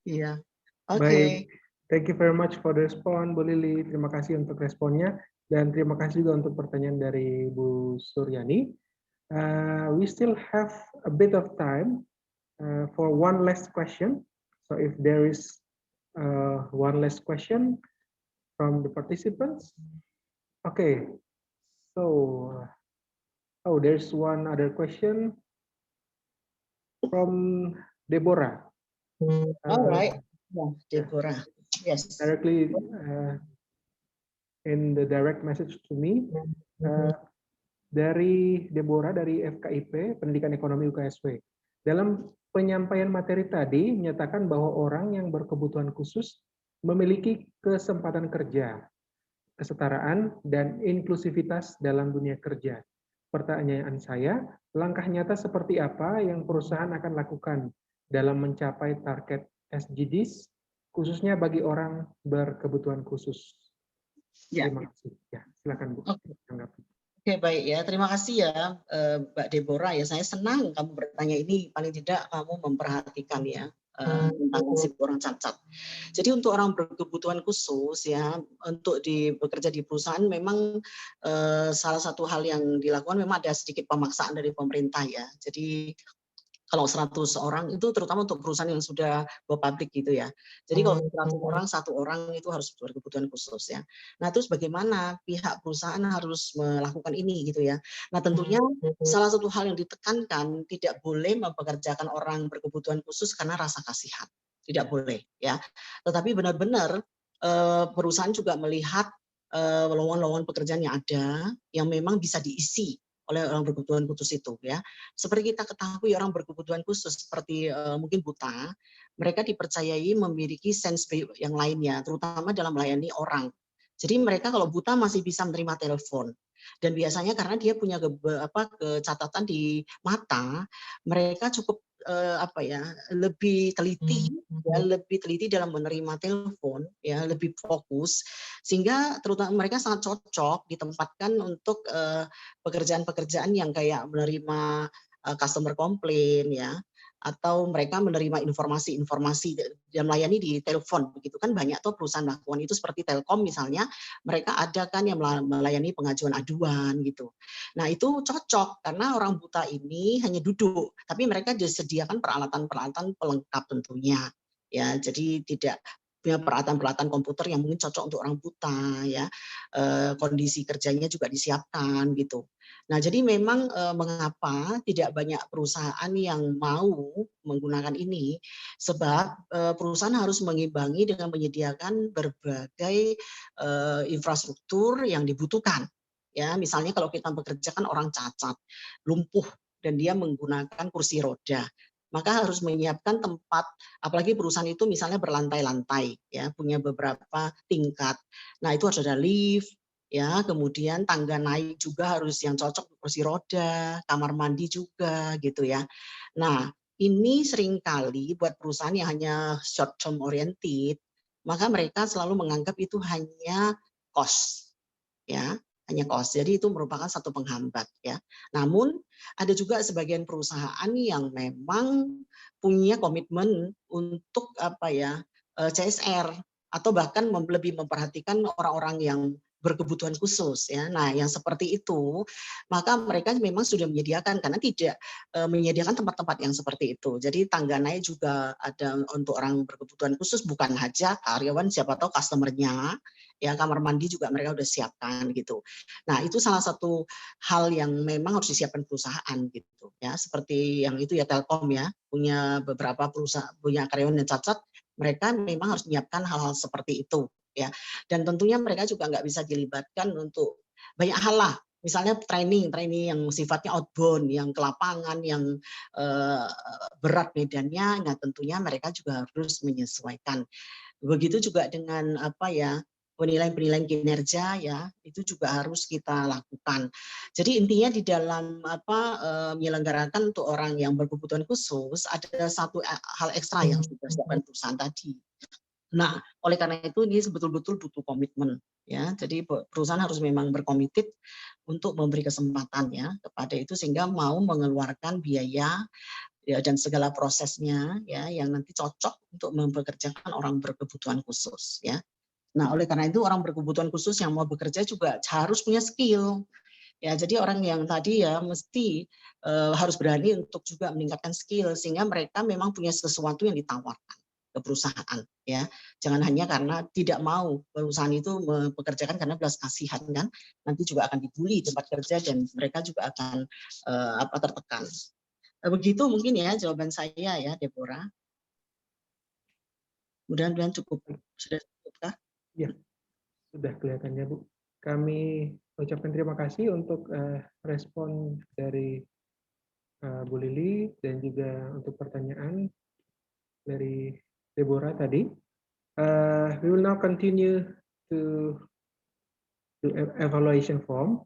Iya. Oke. Baik. Thank you very much for the response, Bu Lili. Terima kasih untuk responnya dan terima kasih juga untuk pertanyaan dari Bu Suryani. We still have a bit of time for one last question. So if there is one last question from the participants. Okay. So, there's one other question from Deborah. All right. Deborah. Yes. Directly in the direct message to me. Dari Deborah dari FKIP, Pendidikan Ekonomi UKSW. Dalam penyampaian materi tadi, menyatakan bahwa orang yang berkebutuhan khusus memiliki kesempatan kerja, kesetaraan, dan inklusivitas dalam dunia kerja. Pertanyaan saya, langkah nyata seperti apa yang perusahaan akan lakukan dalam mencapai target SDGs, khususnya bagi orang berkebutuhan khusus? Ya. Terima kasih. Ya, silakan Bu. Oke, baik ya. Terima kasih ya Mbak Deborah ya. Saya senang kamu bertanya ini. Paling tidak kamu memperhatikan ya tentang nasib orang cacat. Jadi untuk orang berkebutuhan khusus ya, untuk bekerja di perusahaan memang salah satu hal yang dilakukan memang ada sedikit pemaksaan dari pemerintah ya. Jadi kalau 100 orang itu terutama untuk perusahaan yang sudah go public gitu ya. Jadi kalau 100 orang, 1 orang itu harus berkebutuhan khusus ya. Nah, terus bagaimana pihak perusahaan harus melakukan ini gitu ya. Nah, tentunya salah satu hal yang ditekankan tidak boleh mempekerjakan orang berkebutuhan khusus karena rasa kasihan. Tidak boleh ya. Tetapi benar-benar perusahaan juga melihat lowongan-lowongan pekerjaan yang ada yang memang bisa diisi oleh orang berkebutuhan khusus itu ya. Seperti kita ketahui orang berkebutuhan khusus seperti mungkin buta, mereka dipercayai memiliki sense yang lainnya, terutama dalam melayani orang. Jadi mereka kalau buta masih bisa menerima telepon. Dan biasanya karena dia punya kecacatan di mata, mereka cukup lebih teliti dalam menerima telepon ya, lebih fokus sehingga terutama mereka sangat cocok ditempatkan untuk pekerjaan-pekerjaan yang kayak menerima customer complaint ya, atau mereka menerima informasi-informasi dan melayani di telepon begitu kan banyak tuh perusahaan melakukan itu seperti Telkom misalnya mereka ada kan yang melayani pengajuan aduan gitu. Nah itu cocok karena orang buta ini hanya duduk tapi mereka disediakan peralatan-peralatan pelengkap tentunya ya jadi tidak punya peralatan-peralatan komputer yang mungkin cocok untuk orang buta, ya, kondisi kerjanya juga disiapkan gitu. Nah, jadi memang mengapa tidak banyak perusahaan yang mau menggunakan ini, sebab perusahaan harus mengimbangi dengan menyediakan berbagai infrastruktur yang dibutuhkan. Ya, misalnya kalau kita bekerjakan orang cacat, lumpuh, dan dia menggunakan kursi roda, maka harus menyiapkan tempat, apalagi perusahaan itu misalnya berlantai-lantai, ya, punya beberapa tingkat. Nah, itu harus ada lift, ya, kemudian tangga naik juga harus yang cocok kursi roda, kamar mandi juga, gitu ya. Nah, ini seringkali buat perusahaan yang hanya short term oriented, maka mereka selalu menganggap itu hanya cost, ya, hanya cost. Jadi itu merupakan satu penghambat, ya. Namun ada juga sebagian perusahaan yang memang punya komitmen untuk CSR, atau bahkan lebih memperhatikan orang-orang yang berkebutuhan khusus, ya. Nah, yang seperti itu maka mereka memang sudah menyediakan, karena tidak menyediakan tempat-tempat yang seperti itu. Jadi tangga naik juga ada untuk orang berkebutuhan khusus, bukan hanya karyawan, siapa tahu customer-nya, ya, kamar mandi juga mereka sudah siapkan gitu. Nah, itu salah satu hal yang memang harus disiapkan perusahaan gitu, ya. Seperti yang itu ya, Telkom, ya, punya beberapa perusahaan, punya karyawan yang cacat, mereka memang harus menyiapkan hal-hal seperti itu, ya. Dan tentunya mereka juga nggak bisa dilibatkan untuk banyak hal lah. Misalnya training yang sifatnya outbound, yang ke lapangan, yang berat medannya, nah tentunya mereka juga harus menyesuaikan. Begitu juga dengan penilaian kinerja, ya, itu juga harus kita lakukan. Jadi intinya di dalam menyelenggarakan untuk orang yang berkebutuhan khusus ada satu hal ekstra yang sudah dilakukan perusahaan tadi. Nah, oleh karena itu ini betul-betul butuh komitmen, ya. Jadi perusahaan harus memang berkomited untuk memberi kesempatan, ya, kepada itu, sehingga mau mengeluarkan biaya, ya, dan segala prosesnya, ya, yang nanti cocok untuk mempekerjakan orang berkebutuhan khusus, ya. Nah, oleh karena itu orang berkebutuhan khusus yang mau bekerja juga harus punya skill. Ya, jadi orang yang tadi ya mesti harus berani untuk juga meningkatkan skill, sehingga mereka memang punya sesuatu yang ditawarkan ke perusahaan, ya. Jangan hanya karena tidak mau perusahaan itu mempekerjakan karena belas kasihan, kan. Nanti juga akan dibully tempat kerja dan mereka juga akan tertekan. Begitu mungkin ya jawaban saya, ya, Deborah. Mudah-mudahan cukup. Sudah cukupkah? Ya, sudah kelihatannya, Bu. Kami ucapkan terima kasih untuk respon dari Bu Lili dan juga untuk pertanyaan dari Deborah tadi. We will now continue to do evaluation form.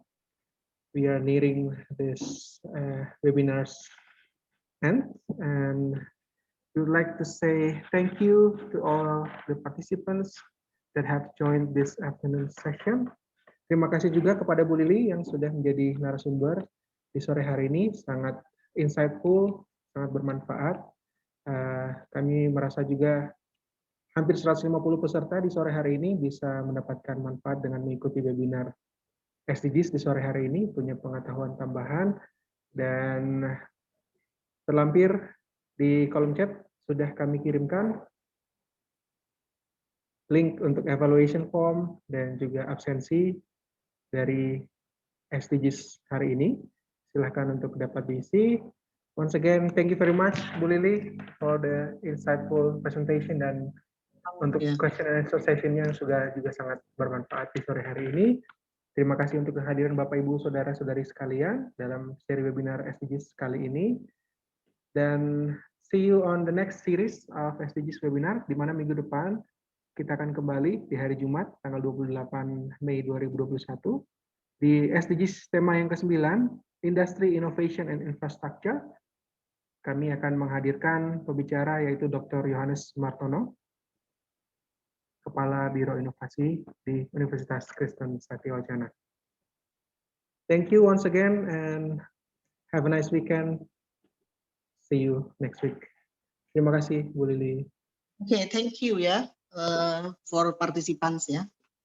We are nearing this webinar's end, and we would like to say thank you to all the participants that have joined this afternoon session. Terima kasih juga kepada Bu Lili yang sudah menjadi narasumber di sore hari ini, sangat insightful, sangat bermanfaat. Kami merasa juga hampir 150 peserta di sore hari ini bisa mendapatkan manfaat dengan mengikuti webinar SDGs di sore hari ini, punya pengetahuan tambahan, dan terlampir di kolom chat sudah kami kirimkan link untuk evaluation form dan juga absensi dari SDGs hari ini. Silahkan untuk dapat diisi. Once again, thank you very much, Bu Lili, for the insightful presentation, dan untuk question and answer session-nya juga sangat bermanfaat di sore hari ini. Terima kasih untuk kehadiran Bapak, Ibu, Saudara-saudari sekalian dalam seri webinar SDGs kali ini. Dan see you on the next series of SDGs webinar, di mana minggu depan kita akan kembali di hari Jumat, tanggal 28 Mei 2021, di SDGs tema yang ke-9, Industry, Innovation, and Infrastructure. Kami akan menghadirkan pembicara yaitu Dr. Yohanes Martono, Kepala Biro Inovasi di Universitas Kristen Satyawacana. Thank you once again and have a nice weekend. See you next week. Terima kasih, Bu Lili. Okay, thank you, ya, for participants, ya.